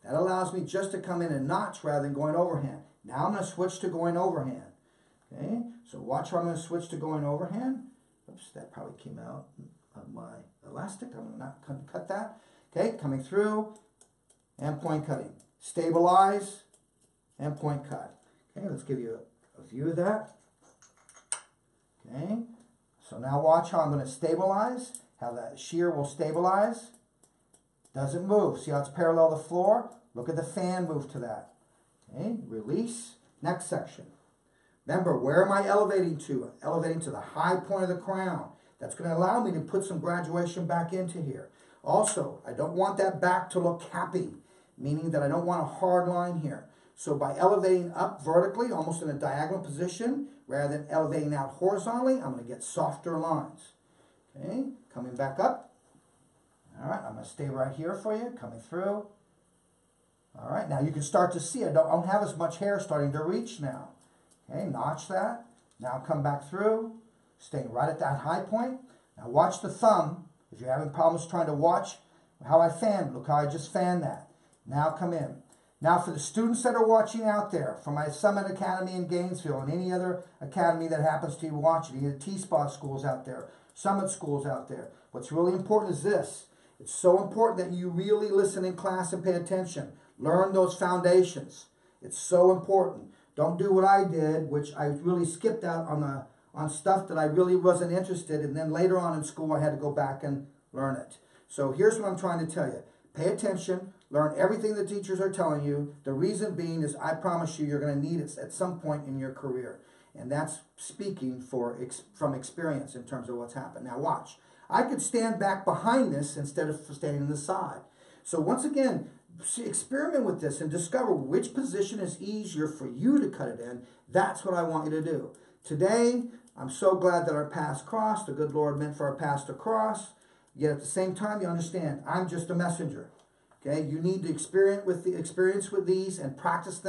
That allows me just to come in a notch rather than going overhand. Now I'm going to switch to going overhand. Okay, so watch how I'm going to switch to going overhand. Oops, that probably came out of my elastic. I'm going to not cut that. Okay, coming through and point cutting. Stabilize and point cut. Okay, let's give you a view of that. Okay, so now watch how I'm going to stabilize, how that shear will stabilize. Doesn't move. See how it's parallel to the floor? Look at the fan move to that. Okay, release. Next section. Remember, where am I elevating to? Elevating to the high point of the crown. That's going to allow me to put some graduation back into here. Also, I don't want that back to look happy, meaning that I don't want a hard line here. So by elevating up vertically, almost in a diagonal position, rather than elevating out horizontally, I'm going to get softer lines. Okay, coming back up. All right, I'm going to stay right here for you, coming through. All right, now you can start to see I don't have as much hair starting to reach now. Okay, notch that. Now come back through, staying right at that high point. Now watch the thumb. If you're having problems trying to watch how I fan, look how I just fanned that. Now come in. Now for the students that are watching out there, from my Summit Academy in Gainesville and any other academy that happens to be watching, any of the T-Spot schools out there, Summit schools out there, what's really important is this. It's so important that you really listen in class and pay attention. Learn those foundations. It's so important. Don't do what I did, which I really skipped out on stuff that I really wasn't interested in. And then later on in school, I had to go back and learn it. So here's what I'm trying to tell you. Pay attention. Learn everything the teachers are telling you. The reason being is I promise you, you're going to need it at some point in your career. And that's speaking from experience in terms of what's happened. Now watch. I could stand back behind this instead of standing on the side. So once again, experiment with this and discover which position is easier for you to cut it in. That's what I want you to do. Today, I'm so glad that our paths crossed. The good Lord meant for our paths to cross. Yet at the same time, you understand, I'm just a messenger. Okay, you need to experience with these and practice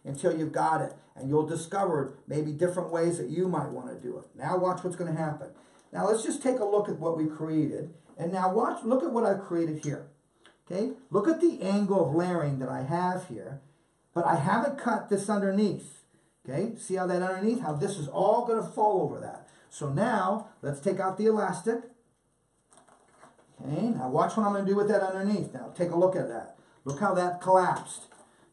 until you've got it. And you'll discover maybe different ways that you might want to do it. Now watch what's going to happen. Now let's just take a look at what we created. And now look at what I've created here. Okay, look at the angle of layering that I have here, but I haven't cut this underneath. Okay, see how that underneath, how this is all going to fall over that. So now, let's take out the elastic. Okay, now watch what I'm going to do with that underneath. Now take a look at that. Look how that collapsed.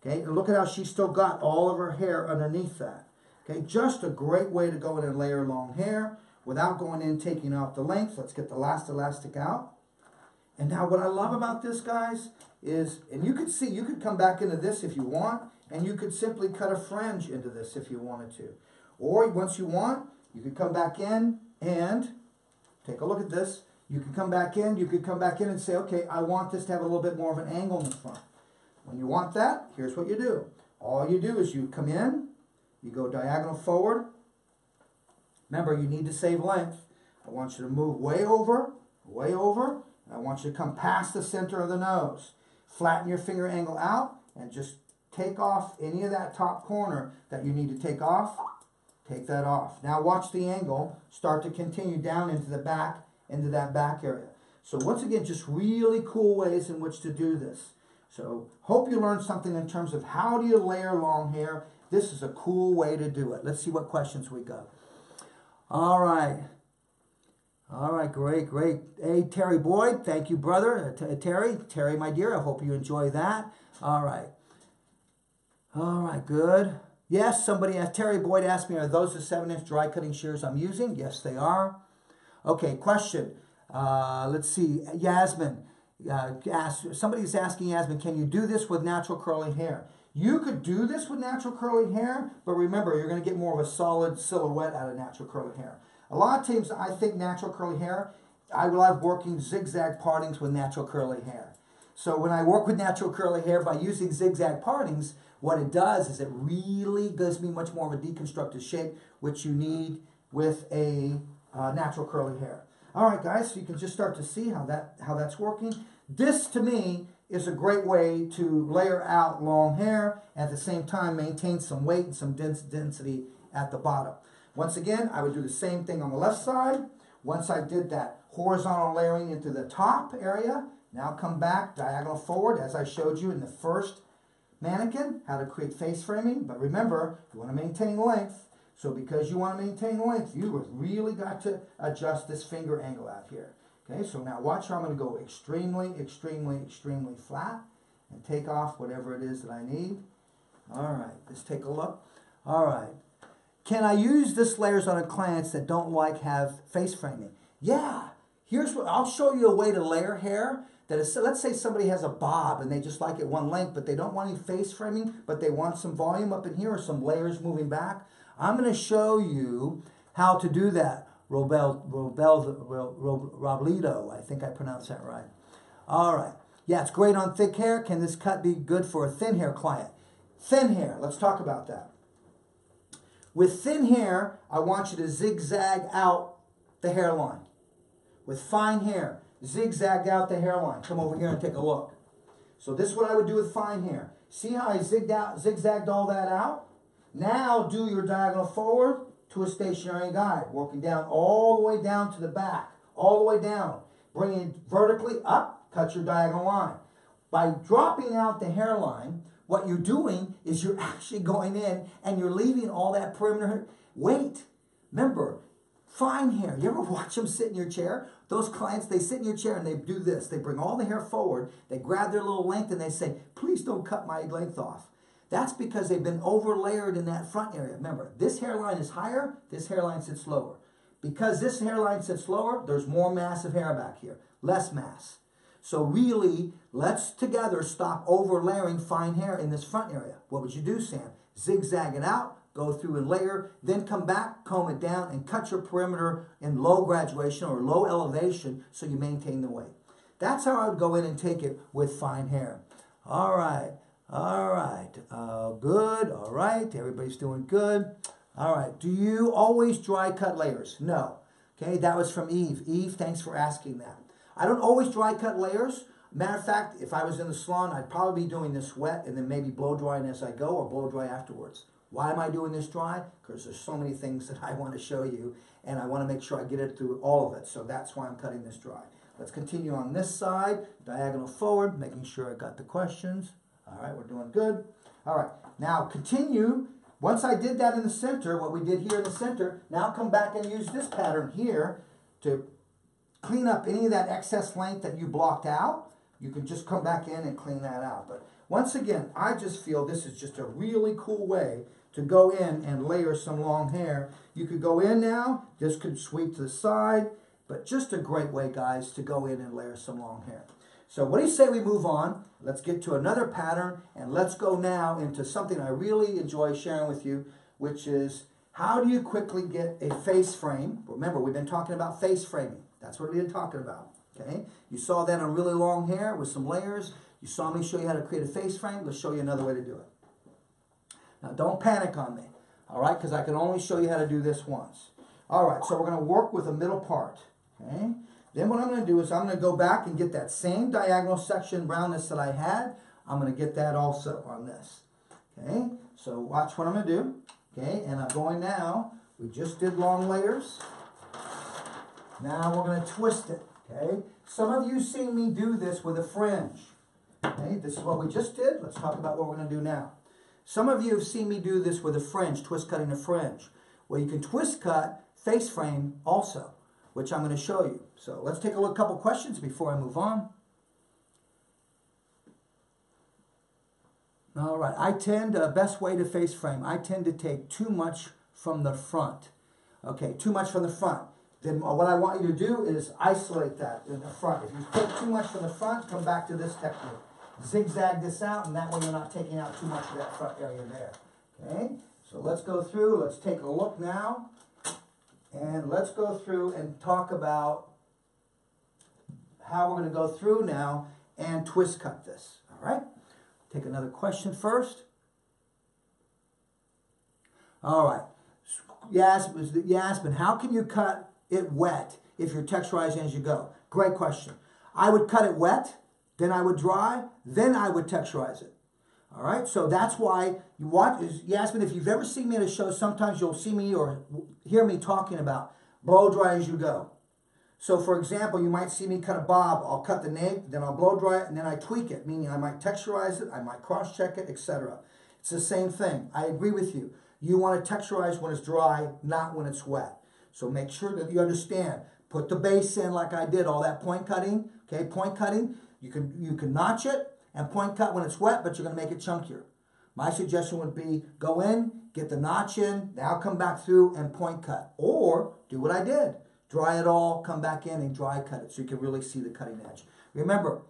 Okay, and look at how she's still got all of her hair underneath that. Okay, just a great way to go in and layer long hair without going in and taking off the length. Let's get the last elastic out. And now what I love about this, guys, is, and you could see, you could come back into this if you want, and you could simply cut a fringe into this if you wanted to. Or once you want, you could come back in and take a look at this. You could come back in, and say, okay, I want this to have a little bit more of an angle in the front. When you want that, here's what you do. All you do is you come in, you go diagonal forward. Remember, you need to save length. I want you to move way over, and I want you to come past the center of the nose. Flatten your finger angle out and just take off any of that top corner that you need to take off. Take that off. Now watch the angle start to continue down into the back, into that back area. So once again, just really cool ways in which to do this. So hope you learned something in terms of how do you layer long hair. This is a cool way to do it. Let's see what questions we got. All right. All right, great. Hey, Terry Boyd, thank you, brother. Terry, my dear, I hope you enjoy that. All right, good. Yes, somebody asked, Terry Boyd asked me, are those the 7-inch dry cutting shears I'm using? Yes, they are. Okay, question. Let's see, Yasmin. Somebody's asking Yasmin, can you do this with natural curly hair? You could do this with natural curly hair, but remember, you're going to get more of a solid silhouette out of natural curly hair. A lot of times, I think natural curly hair, I love working zigzag partings with natural curly hair. So when I work with natural curly hair by using zigzag partings, what it does is it really gives me much more of a deconstructed shape, which you need with a natural curly hair. All right, guys, so you can just start to see how that's working. This, to me, is a great way to layer out long hair, at the same time maintain some weight and some density at the bottom. Once again, I would do the same thing on the left side. Once I did that horizontal layering into the top area, now come back diagonal forward as I showed you in the first mannequin, how to create face framing. But remember, you want to maintain length. So because you want to maintain length, you have really got to adjust this finger angle out here. Okay, so now watch how I'm going to go extremely, extremely, extremely flat and take off whatever it is that I need. All right, let's take a look. All right. Can I use this layers on clients that don't like have face framing? Yeah. Here's what I'll show you a way to layer hair that is, let's say somebody has a bob and they just like it one length, but they don't want any face framing, but they want some volume up in here or some layers moving back. I'm going to show you how to do that. Robledo, I think I pronounced that right. All right. Yeah, it's great on thick hair. Can this cut be good for a thin hair client? Thin hair, let's talk about that. With thin hair, I want you to zigzag out the hairline. With fine hair, zigzag out the hairline. Come over here and take a look. So this is what I would do with fine hair. See how I zigzagged all that out? Now do your diagonal forward to a stationary guide, working down all the way down to the back, all the way down. Bring it vertically up, cut your diagonal line. By dropping out the hairline, what you're doing is you're actually going in and you're leaving all that perimeter weight. Remember, fine hair. You ever watch them sit in your chair? Those clients, they sit in your chair and they do this. They bring all the hair forward, they grab their little length and they say, please don't cut my length off. That's because they've been over-layered in that front area. Remember, this hairline is higher, this hairline sits lower. Because this hairline sits lower, there's more mass of hair back here, less mass. So really, let's together stop over-layering fine hair in this front area. What would you do, Sam? Zigzag it out, go through and layer, then come back, comb it down, and cut your perimeter in low graduation or low elevation so you maintain the weight. That's how I would go in and take it with fine hair. All right. All right, good, all right, everybody's doing good. All right, do you always dry cut layers? No. Okay, that was from Eve. Eve, thanks for asking that. I don't always dry cut layers. Matter of fact, if I was in the salon, I'd probably be doing this wet and then maybe blow drying as I go or blow dry afterwards. Why am I doing this dry? Because there's so many things that I want to show you and I want to make sure I get it through all of it. So that's why I'm cutting this dry. Let's continue on this side, diagonal forward, making sure I got the questions. All right, we're doing good. All right, now continue. Once I did that in the center, what we did here in the center, now come back and use this pattern here to clean up any of that excess length that you blocked out. You can just come back in and clean that out. But once again, I just feel this is just a really cool way to go in and layer some long hair. You could go in now, this could sweep to the side, but just a great way, guys, to go in and layer some long hair. So what do you say we move on? Let's get to another pattern, and let's go now into something I really enjoy sharing with you, which is how do you quickly get a face frame? Remember, we've been talking about face framing. That's what we've been talking about, okay? You saw that on really long hair with some layers. You saw me show you how to create a face frame. Let's show you another way to do it. Now, don't panic on me, all right, because I can only show you how to do this once. All right, so we're going to work with a middle part, okay? Then what I'm going to do is I'm going to go back and get that same diagonal section roundness that I had. I'm going to get that also on this. Okay, so watch what I'm going to do. Okay, and I'm going now. We just did long layers. Now we're going to twist it. Okay, some of you seen me do this with a fringe. Okay, this is what we just did. Let's talk about what we're going to do now. Some of you have seen me do this with a fringe, twist cutting a fringe. Well, you can twist cut face frame also, which I'm going to show you. So let's take a look, couple questions before I move on. All right, best way to face frame, I tend to take too much from the front. Okay, too much from the front. Then what I want you to do is isolate that in the front. If you take too much from the front, come back to this technique. Zigzag this out, and that way you're not taking out too much of that front area there. Okay, so let's go through, let's take a look now. And let's go through and talk about how we're going to go through now and twist cut this. All right? Take another question first. All right. Yasmin, how can you cut it wet if you're texturizing as you go? Great question. I would cut it wet, then I would dry, then I would texturize it. All right, so that's why you watch. You asked me if you've ever seen me at a show. Sometimes you'll see me or hear me talking about blow dry as you go. So, for example, you might see me cut a bob. I'll cut the nape, then I'll blow dry it, and then I tweak it, meaning I might texturize it, I might cross-check it, etc. It's the same thing. I agree with you. You want to texturize when it's dry, not when it's wet. So make sure that you understand. Put the base in like I did, all that point cutting. Okay, point cutting. You can notch it and point cut when it's wet, but you're going to make it chunkier. My suggestion would be go in, get the notch in, now come back through and point cut. Or do what I did. Dry it all, come back in and dry cut it so you can really see the cutting edge. Remember,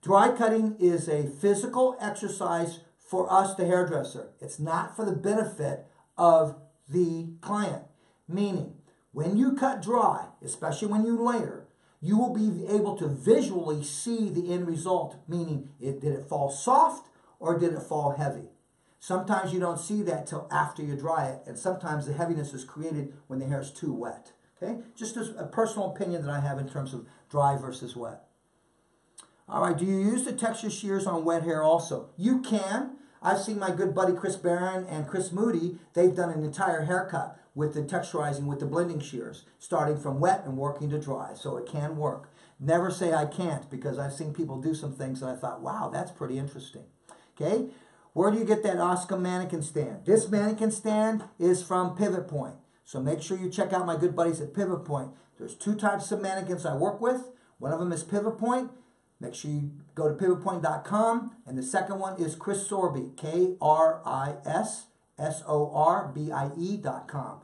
dry cutting is a physical exercise for us, the hairdresser. It's not for the benefit of the client. Meaning, when you cut dry, especially when you layer, you will be able to visually see the end result. Meaning, did it fall soft or did it fall heavy? Sometimes you don't see that till after you dry it, and sometimes the heaviness is created when the hair is too wet. Okay, just as a personal opinion that I have in terms of dry versus wet. All right, do you use the texture shears on wet hair also? You can. I've seen my good buddy Chris Barron and Chris Moody. They've done an entire haircut with the texturizing with the blending shears, starting from wet and working to dry. So it can work. Never say I can't, because I've seen people do some things and I thought, wow, that's pretty interesting. Okay, where do you get that Oscom mannequin stand? This mannequin stand is from Pivot Point. So make sure you check out my good buddies at Pivot Point. There's two types of mannequins I work with. One of them is Pivot Point. Make sure you go to pivotpoint.com. And the second one is Chris Sorbie, KRISSORBIE.com.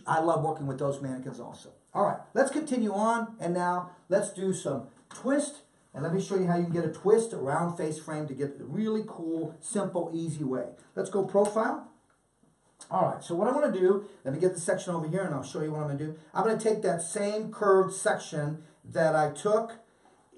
I love working with those mannequins also. All right, let's continue on. And now let's do some twist. And let me show you how you can get a twist around face frame to get a really cool, simple, easy way. Let's go profile. All right, so what I'm going to do, let me get the section over here and I'll show you what I'm going to do. I'm going to take that same curved section that I took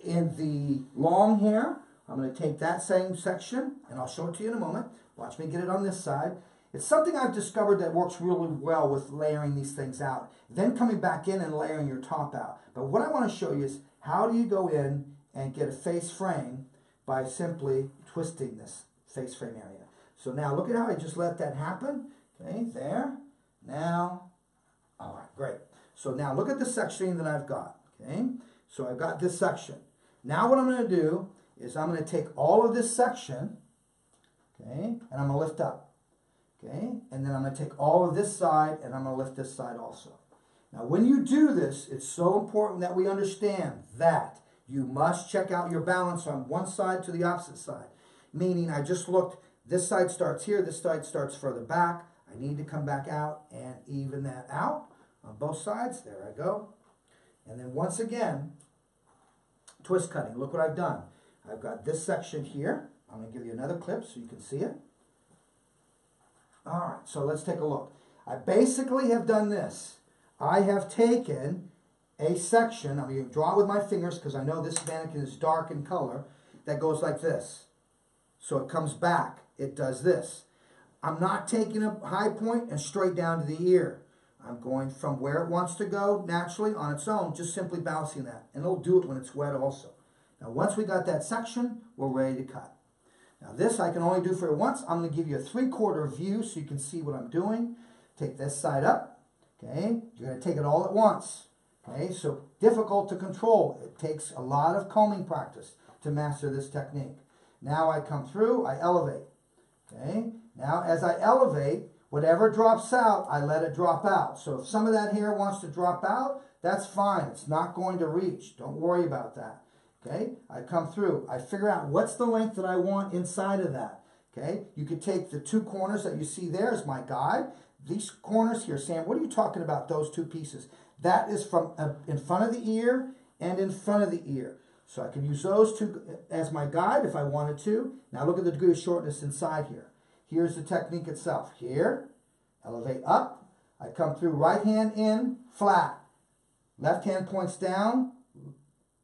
in the long hair. I'm going to take that same section and I'll show it to you in a moment. Watch me get it on this side. It's something I've discovered that works really well with layering these things out. Then coming back in and layering your top out. But what I want to show you is how do you go in and get a face frame by simply twisting this face frame area. So now look at how I just let that happen. Okay, there. Now, all right, great. So now look at the section that I've got. Okay, so I've got this section. Now what I'm going to do is I'm going to take all of this section, okay, and I'm going to lift up. Okay, and then I'm going to take all of this side and I'm going to lift this side also. Now when you do this, it's so important that we understand that you must check out your balance on one side to the opposite side. Meaning I just looked, this side starts here, this side starts further back. I need to come back out and even that out on both sides. There I go. And then once again, twist cutting. Look what I've done. I've got this section here. I'm going to give you another clip so you can see it. All right, so let's take a look. I basically have done this. I have taken a section, I'm going to draw it with my fingers because I know this mannequin is dark in color, that goes like this. So it comes back. It does this. I'm not taking a high point and straight down to the ear. I'm going from where it wants to go naturally on its own, just simply bouncing that. And it'll do it when it's wet also. Now once we got that section, we're ready to cut. Now this I can only do for once. I'm going to give you a 3/4 view so you can see what I'm doing. Take this side up. Okay, you're going to take it all at once. Okay, so difficult to control. It takes a lot of combing practice to master this technique. Now I come through, I elevate. Okay, now as I elevate, whatever drops out, I let it drop out. So if some of that hair wants to drop out, that's fine. It's not going to reach. Don't worry about that. Okay, I come through. I figure out what's the length that I want inside of that. Okay, you could take the two corners that you see there as my guide. These corners here, Sam, what are you talking about, those two pieces? That is from in front of the ear and in front of the ear. So I can use those two as my guide if I wanted to. Now look at the degree of shortness inside here. Here's the technique itself. Here, elevate up. I come through right hand in, flat. Left hand points down.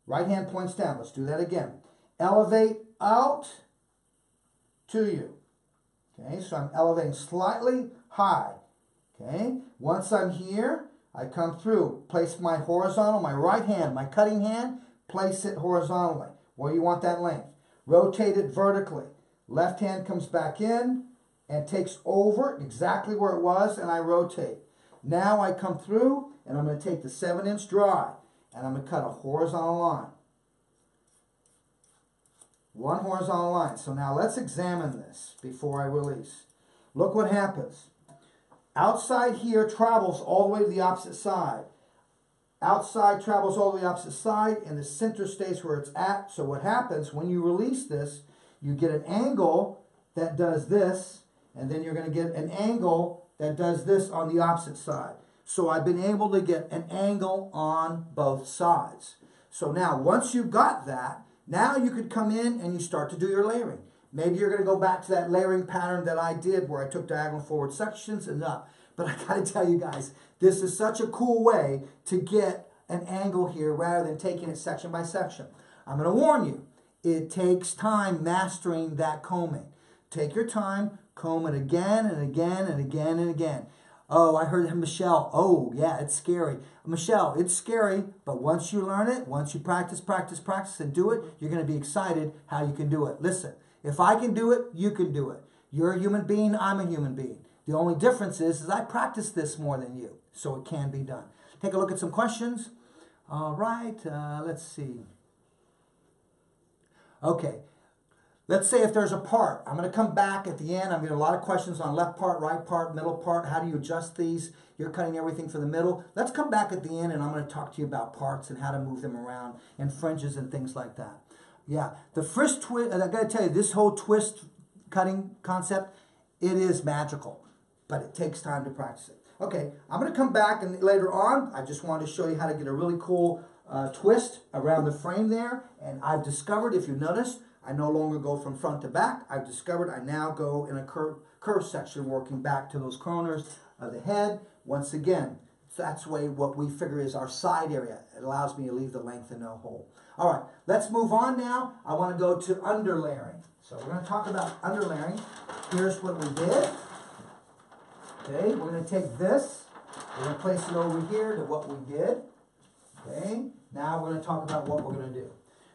Right hand points down. Let's do that again. Elevate out to you. Okay, so I'm elevating slightly high. Okay, once I'm here, I come through, place my horizontal, my right hand, my cutting hand, place it horizontally where you want that length. Rotate it vertically. Left hand comes back in and takes over exactly where it was, and I rotate. Now I come through and I'm going to take the 7-inch dry and I'm going to cut a horizontal line. One horizontal line. So now let's examine this before I release. Look what happens. Outside here travels all the way to the opposite side. Outside travels all the way opposite side, and the center stays where it's at. So what happens when you release this, you get an angle that does this, and then you're going to get an angle that does this on the opposite side. So I've been able to get an angle on both sides. So now once you've got that, now you could come in and you start to do your layering. Maybe you're going to go back to that layering pattern that I did where I took diagonal forward sections and up. But I got to tell you guys, this is such a cool way to get an angle here rather than taking it section by section. I'm going to warn you, it takes time mastering that combing. Take your time, comb it again and again and again and again. Oh, I heard Michelle. Oh, yeah, it's scary. Michelle, it's scary, but once you learn it, once you practice and do it, you're going to be excited how you can do it. Listen, if I can do it, you can do it. You're a human being, I'm a human being. The only difference is I practice this more than you, so it can be done. Take a look at some questions. All right, let's see. Okay, let's say if there's a part. I'm going to come back at the end. I'm getting a lot of questions on left part, right part, middle part. How do you adjust these? You're cutting everything for the middle. Let's come back at the end, and I'm going to talk to you about parts and how to move them around and fringes and things like that. Yeah, the first twist, and I got to tell you, this whole twist cutting concept, it is magical, but it takes time to practice it. Okay, I'm going to come back and later on, I just wanted to show you how to get a really cool twist around the frame there. And I've discovered, if you notice, I no longer go from front to back. I've discovered I now go in a curve section working back to those corners of the head. Once again, that's what we figure is our side area. It allows me to leave the length and no hole. All right, let's move on now. I want to go to underlayering. So we're going to talk about underlayering. Here's what we did. Okay, we're going to take this, we're going to place it over here to what we did. Okay, now we're going to talk about what we're going to do.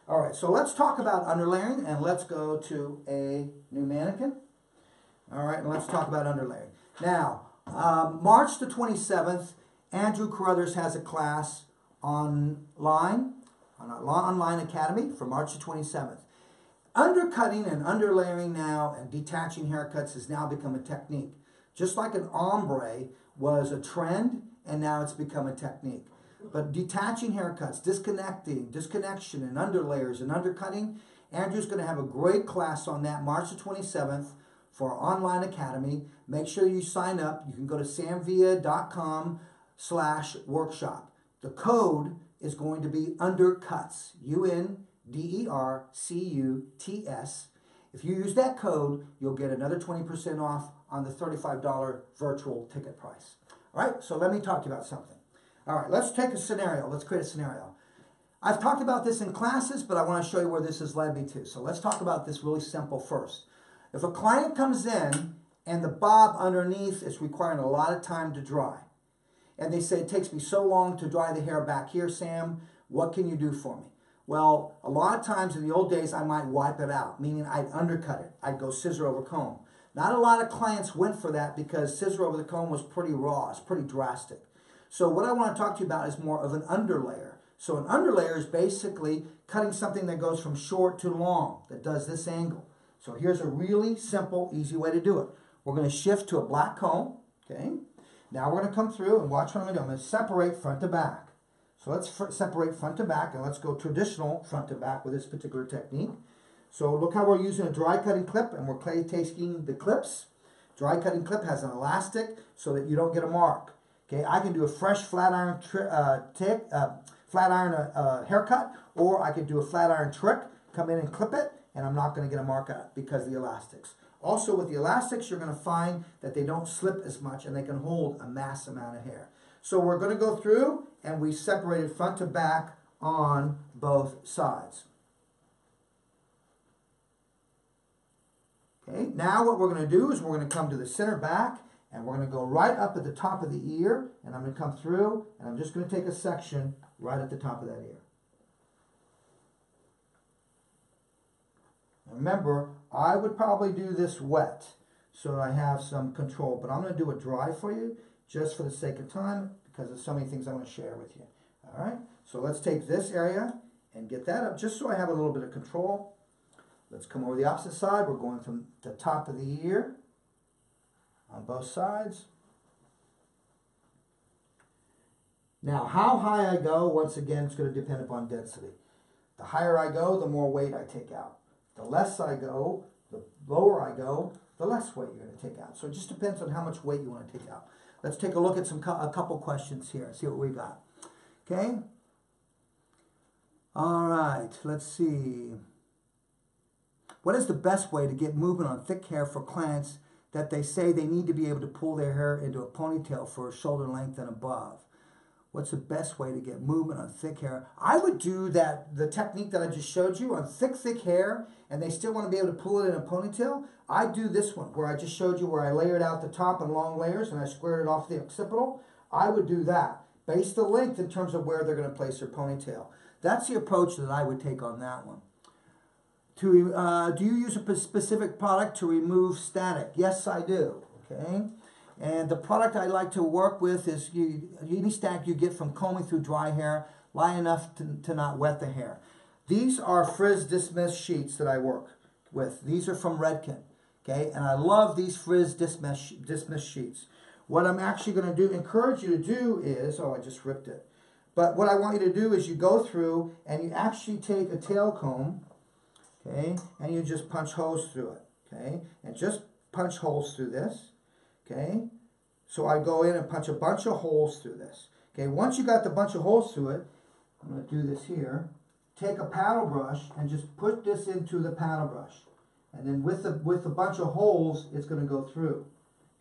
All right, so let's talk about underlayering, and let's go to a new mannequin. All right, and let's talk about underlayering. Now, March the 27th, Andrew Carruthers has a class online, on our online academy for March the 27th. Undercutting and underlayering now and detaching haircuts has now become a technique. Just like an ombre was a trend, and now it's become a technique. But detaching haircuts, disconnection, and underlayers and undercutting, Andrew's going to have a great class on that March the 27th for our online academy. Make sure you sign up. You can go to samvia.com/workshop. The code is going to be undercuts, UNDERCUTS. If you use that code, you'll get another 20% off on the $35 virtual ticket price. All right, so let me talk to you about something. All right, let's take a scenario. Let's create a scenario. I've talked about this in classes, but I want to show you where this has led me to. So let's talk about this really simple first. If a client comes in and the bob underneath is requiring a lot of time to dry, and they say, it takes me so long to dry the hair back here, Sam, what can you do for me? Well, a lot of times in the old days, I might wipe it out, meaning I'd undercut it. I'd go scissor over comb. Not a lot of clients went for that because scissor over the comb was pretty raw. It's pretty drastic. So what I want to talk to you about is more of an underlayer. So an underlayer is basically cutting something that goes from short to long, that does this angle. So here's a really simple, easy way to do it. We're going to shift to a black comb, okay? Now we're going to come through and watch what I'm going to do. I'm going to separate front to back. So let's separate front to back, and let's go traditional front to back with this particular technique. So look how we're using a dry cutting clip, and we're taking the clips. Dry cutting clip has an elastic so that you don't get a mark. Okay, I can do a fresh flat iron haircut, or I could do a flat iron trick, come in and clip it, and I'm not going to get a mark on it because of the elastics. Also with the elastics, you're going to find that they don't slip as much and they can hold a mass amount of hair. So we're going to go through and we separated front to back on both sides. Okay, now what we're going to do is we're going to come to the center back And we're going to go right up at the top of the ear, and I'm going to come through, and I'm just going to take a section right at the top of that ear. Remember, I would probably do this wet so I have some control, but I'm going to do it dry for you just for the sake of time because there's so many things I want to share with you. All right, so let's take this area and get that up just so I have a little bit of control. Let's come over the opposite side. We're going from the top of the ear on both sides. Now, how high I go, once again, it's going to depend upon density. The higher I go, the more weight I take out. The less I go, the lower I go, the less weight you're going to take out. So it just depends on how much weight you want to take out. Let's take a look at a couple questions here. See what we got. Okay? All right, let's see. What is the best way to get movement on thick hair for clients that they say they need to be able to pull their hair into a ponytail for shoulder length and above? What's the best way to get movement on thick hair? I would do the technique that I just showed you on thick hair, and they still want to be able to pull it in a ponytail. I do this one where I just showed you where I layered out the top in long layers and I squared it off the occipital. I would do that. Base the length in terms of where they're going to place their ponytail. That's the approach that I would take on that one. Do you use a specific product to remove static? Yes, I do. Okay. And the product I like to work with is any static you get from combing through dry hair, light enough to not wet the hair. These are Frizz Dismiss sheets that I work with. These are from Redken. Okay, and I love these Frizz Dismiss sheets. What I'm actually going to encourage you to do is, oh, I just ripped it. But what I want you to do is you go through and you actually take a tail comb, okay, and you just punch holes through it, okay, and just punch holes through this, okay. So I go in and punch a bunch of holes through this, okay. Once you got the bunch of holes through it, I'm going to do this here. Take a paddle brush and just put this into the paddle brush, and then with a bunch of holes, it's going to go through,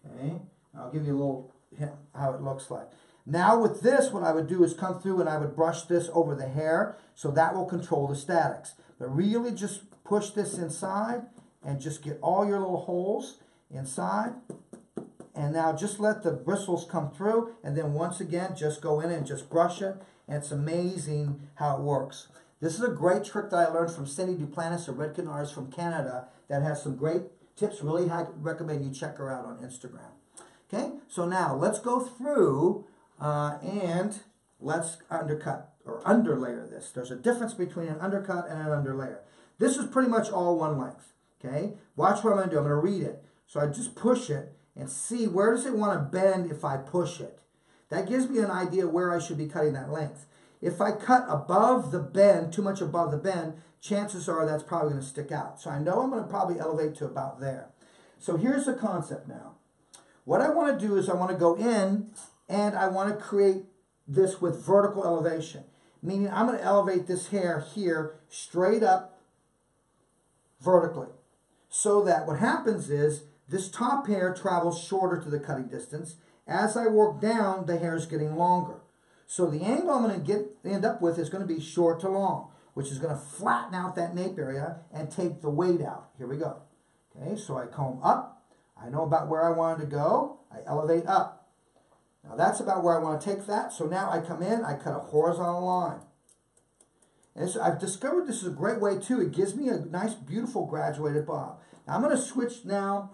okay. I'll give you a little hint how it looks like. Now with this, what I would do is come through and I would brush this over the hair, so that will control the statics. But really just push this inside and just get all your little holes inside. And now just let the bristles come through, and then once again, just go in and just brush it, and it's amazing how it works. This is a great trick that I learned from Cindy Duplantis, a Redken artist from Canada, that has some great tips. Really recommend you check her out on Instagram. Okay, so now let's go through and let's undercut or underlayer this. There's a difference between an undercut and an underlayer. This is pretty much all one length. Okay, watch what I'm going to do. I'm going to read it. So I just push it and see where does it want to bend if I push it. That gives me an idea where I should be cutting that length. If I cut above the bend, too much above the bend, chances are that's probably going to stick out. So I know I'm going to probably elevate to about there. So here's the concept now. What I want to do is I want to go in and I want to create this with vertical elevation. Meaning I'm going to elevate this hair here straight up vertically. So that what happens is this top hair travels shorter to the cutting distance. As I work down, the hair is getting longer. So the angle I'm going to end up with is going to be short to long, which is going to flatten out that nape area and take the weight out. Here we go. Okay, so I comb up. I know about where I wanted to go. I elevate up. Now that's about where I want to take that. So now I come in, I cut a horizontal line. And so I've discovered this is a great way too. It gives me a nice, beautiful graduated bob. Now I'm going to switch now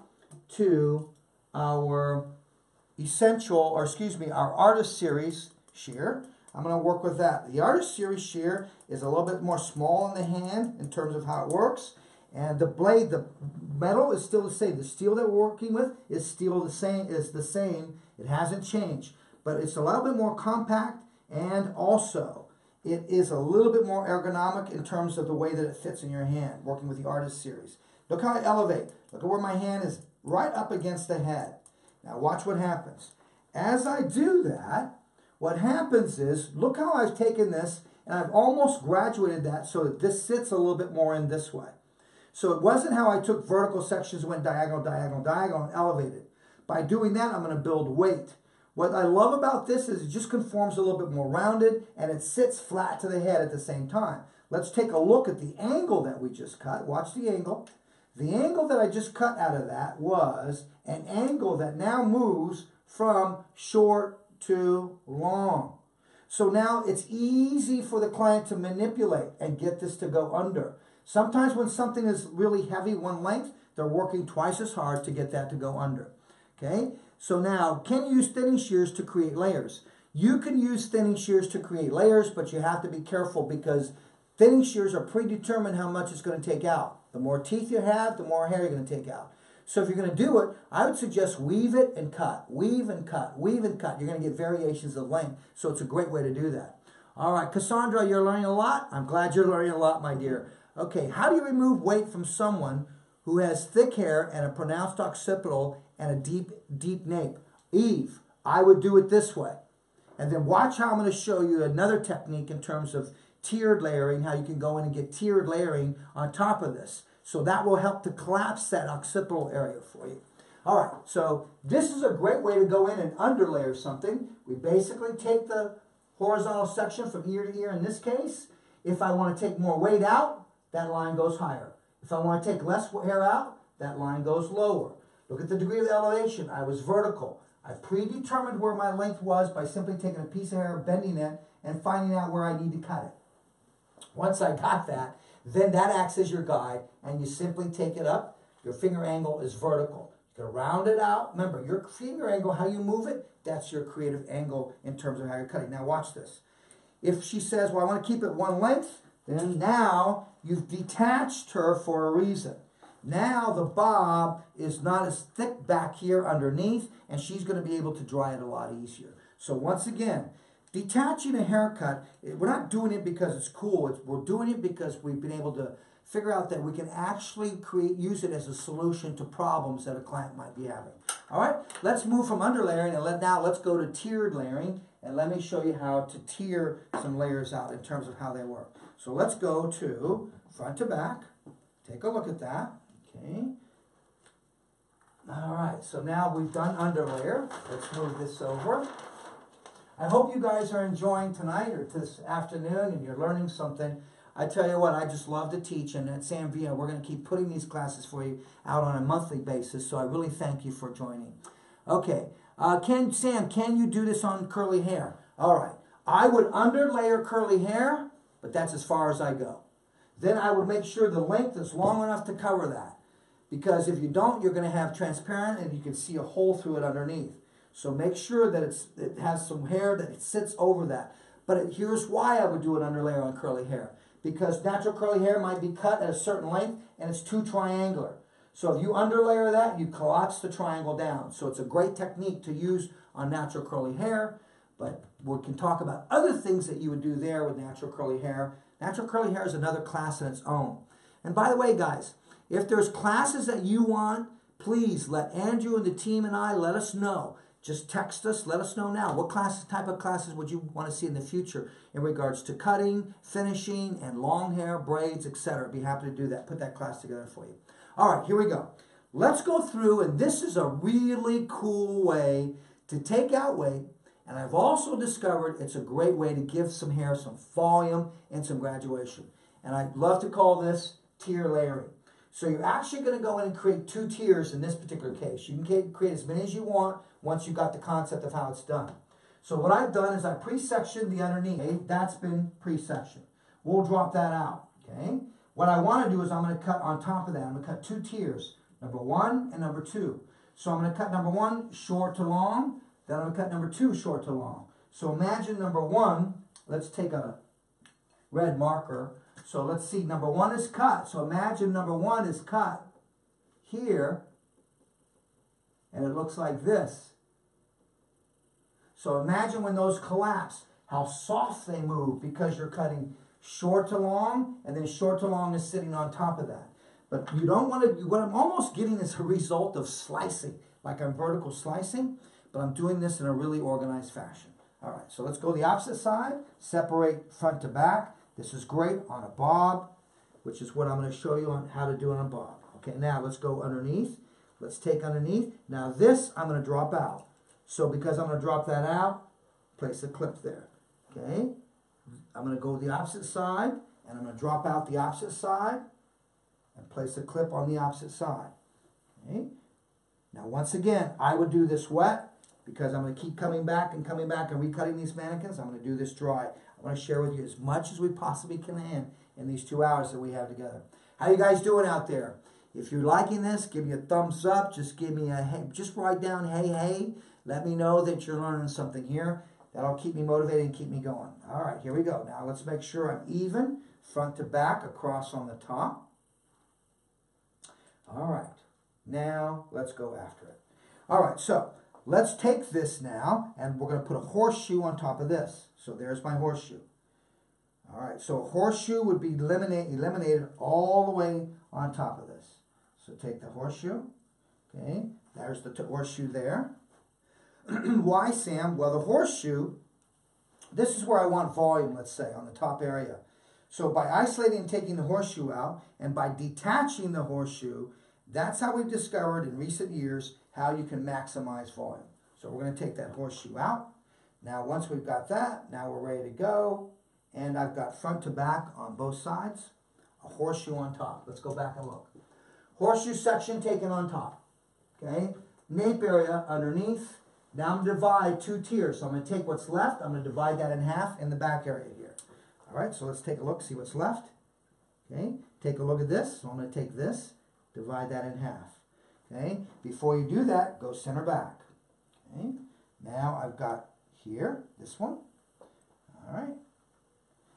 to our our Artist Series shear. I'm going to work with that. The Artist Series shear is a little bit more small in the hand in terms of how it works. And the blade, the metal is still the same. The steel that we're working with is still the same. It hasn't changed. But it's a little bit more compact, and also it is a little bit more ergonomic in terms of the way that it fits in your hand, working with the Artist Series. Look how I elevate. Look at where my hand is right up against the head. Now watch what happens. As I do that, what happens is, look how I've taken this and I've almost graduated that so that this sits a little bit more in this way. So it wasn't how I took vertical sections and went diagonal, diagonal, diagonal, and elevated. By doing that, I'm going to build weight. What I love about this is it just conforms a little bit more rounded, and it sits flat to the head at the same time. Let's take a look at the angle that we just cut. Watch the angle. The angle that I just cut out of that was an angle that now moves from short to long. So now it's easy for the client to manipulate and get this to go under. Sometimes when something is really heavy, one length, they're working twice as hard to get that to go under. Okay? So now, can you use thinning shears to create layers? You can use thinning shears to create layers, but you have to be careful because thinning shears are predetermined how much it's going to take out. The more teeth you have, the more hair you're going to take out. So if you're going to do it, I would suggest weave it and cut. Weave and cut. Weave and cut. You're going to get variations of length. So it's a great way to do that. All right, Cassandra, you're learning a lot. I'm glad you're learning a lot, my dear. Okay, how do you remove weight from someone who has thick hair and a pronounced occipital and a deep nape? Eve, I would do it this way. And then watch how I'm going to show you another technique in terms of tiered layering, how you can go in and get tiered layering on top of this. So that will help to collapse that occipital area for you. All right, so this is a great way to go in and underlayer something. We basically take the horizontal section from ear to ear in this case. If I want to take more weight out, that line goes higher. If I want to take less hair out, that line goes lower. Look at the degree of elevation. I was vertical. I predetermined where my length was by simply taking a piece of hair, bending it, and finding out where I need to cut it. Once I got that, then that acts as your guide, and you simply take it up. Your finger angle is vertical. You can round it out. Remember, your finger angle, how you move it, that's your creative angle in terms of how you're cutting. Now watch this. If she says, well, I want to keep it one length, then now you've detached her for a reason. Now the bob is not as thick back here underneath, and she's going to be able to dry it a lot easier. So once again, detaching a haircut, we're not doing it because it's cool. We're doing it because we've been able to figure out that we can actually use it as a solution to problems that a client might be having. All right, let's move from underlayering, and now let's go to tiered layering, and let me show you how to tier some layers out in terms of how they work. So let's go to front to back. Take a look at that. Okay. All right, so now we've done underlayer. Let's move this over. I hope you guys are enjoying tonight or this afternoon and you're learning something. I tell you what, I just love to teach, and at Sam Villa, we're going to keep putting these classes for you out on a monthly basis, so I really thank you for joining. Okay, Sam, can you do this on curly hair? All right, I would underlayer curly hair, but that's as far as I go. Then I would make sure the length is long enough to cover that, because if you don't, you're going to have transparent and you can see a hole through it underneath. So make sure that it has some hair that it sits over that. But here's why I would do an underlayer on curly hair. Because natural curly hair might be cut at a certain length and it's too triangular. So if you underlayer that, you collapse the triangle down. So it's a great technique to use on natural curly hair. But we can talk about other things that you would do there with natural curly hair. Natural curly hair is another class in its own. And by the way, guys, if there's classes that you want, please let Andrew and the team and I let us know. Just text us, let us know now. What type of classes would you want to see in the future in regards to cutting, finishing, and long hair, braids, etc. Be happy to do that. Put that class together for you. All right, here we go. Let's go through, and this is a really cool way to take out weight. And I've also discovered it's a great way to give some hair some volume and some graduation. And I love to call this tier layering. So you're actually going to go in and create 2 tiers in this particular case. You can create as many as you want once you've got the concept of how it's done. So what I've done is I pre-sectioned the underneath. That's been pre-sectioned. We'll drop that out, okay? What I want to do is I'm going to cut on top of that. I'm going to cut 2 tiers, number 1 and number 2. So I'm going to cut number 1 short to long, then I'm going to cut number 2 short to long. So imagine number 1, let's take a red marker. So let's see, number 1 is cut. So imagine number 1 is cut here, and it looks like this. So imagine when those collapse, how soft they move because you're cutting short to long, and then short to long is sitting on top of that. But you don't want to, what I'm almost getting is a result of slicing, like I'm vertical slicing, but I'm doing this in a really organized fashion. All right, so let's go the opposite side, separate front to back. This is great on a bob, which is what I'm going to show you on how to do on a bob. Okay, now let's go underneath. Let's take underneath. Now this I'm going to drop out. So because I'm going to drop that out, place a clip there. Okay, I'm going to go the opposite side, and I'm going to drop out the opposite side. and place a clip on the opposite side. Okay? Now once again, I would do this wet because I'm going to keep coming back and recutting these mannequins. I'm going to do this dry. I want to share with you as much as we possibly can in these 2 hours that we have together. How you guys doing out there? If you're liking this, give me a thumbs up. Just give me a hey. Just write down hey, hey. Let me know that you're learning something here. That'll keep me motivated and keep me going. All right, here we go. Now let's make sure I'm even, front to back, across on the top. All right, now let's go after it. All right, so let's take this now, and we're going to put a horseshoe on top of this. So there's my horseshoe. All right, so a horseshoe would be eliminated all the way on top of this. So take the horseshoe. Okay, there's the horseshoe there. Why, Sam? Well, the horseshoe, this is where I want volume, let's say, on the top area. So by isolating and taking the horseshoe out, and by detaching the horseshoe, that's how we've discovered in recent years how you can maximize volume. So we're going to take that horseshoe out. Now, once we've got that, now we're ready to go. And I've got front to back on both sides, a horseshoe on top. Let's go back and look. Horseshoe section taken on top. Okay? Nape area underneath. Now I'm going to divide 2 tiers. So I'm going to take what's left. I'm going to divide that in half in the back area here. All right, so let's take a look, see what's left. Okay, take a look at this. So I'm going to take this, divide that in half. Okay, before you do that, go center back. Okay, now I've got here, this one. All right,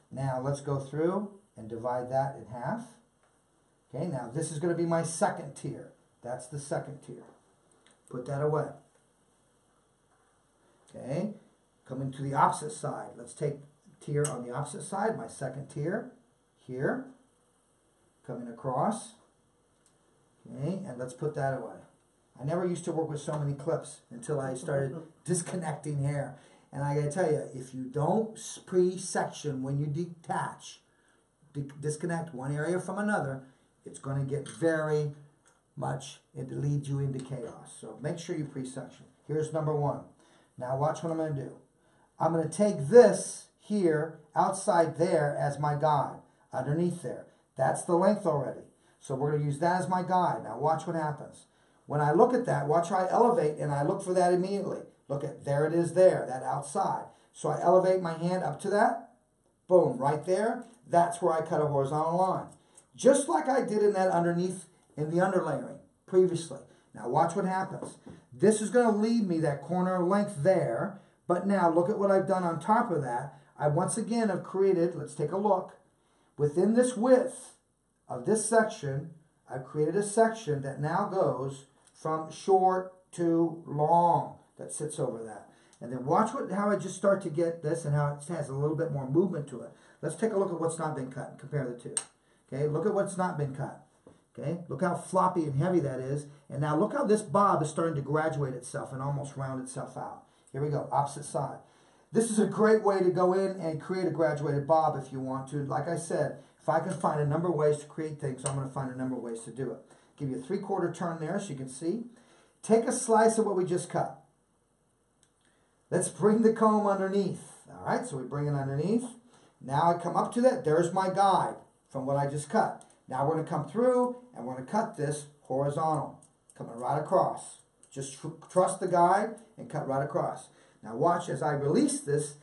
now let's go through and divide that in half. Okay, now this is going to be my second tier. That's the second tier. Put that away. Okay, coming to the opposite side. Let's take tier on the opposite side, my second tier, here, coming across. Okay, and let's put that away. I never used to work with so many clips until I started disconnecting hair. And I gotta tell you, if you don't pre-section when you detach, disconnect one area from another, it's gonna get very much, it leads you into chaos. So make sure you pre-section. Here's number 1. Now watch what I'm going to do. I'm going to take this here, outside there, as my guide, underneath there. That's the length already. So we're going to use that as my guide. Now watch what happens. When I look at that, watch how I elevate, and I look for that immediately. Look at, there it is there, that outside. So I elevate my hand up to that. Boom, right there. That's where I cut a horizontal line. Just like I did in that underneath, in the underlayering previously. Now watch what happens. This is going to leave me that corner length there, but now look at what I've done on top of that. I once again have created, let's take a look, within this width of this section, I've created a section that now goes from short to long, that sits over that. And then watch how I just start to get this and how it has a little bit more movement to it. Let's take a look at what's not been cut and compare the two. Okay, look at what's not been cut. Okay, look how floppy and heavy that is. And now look how this bob is starting to graduate itself and almost round itself out. Here we go, opposite side. This is a great way to go in and create a graduated bob if you want to. Like I said, if I can find a number of ways to create things, I'm going to find a number of ways to do it. Give you a 3/4 turn there so you can see. Take a slice of what we just cut. Let's bring the comb underneath. All right, so we bring it underneath. Now I come up to that. There's my guide from what I just cut. Now we're going to come through and we're going to cut this horizontal, coming right across. Just trust the guide and cut right across. Now watch as I release this.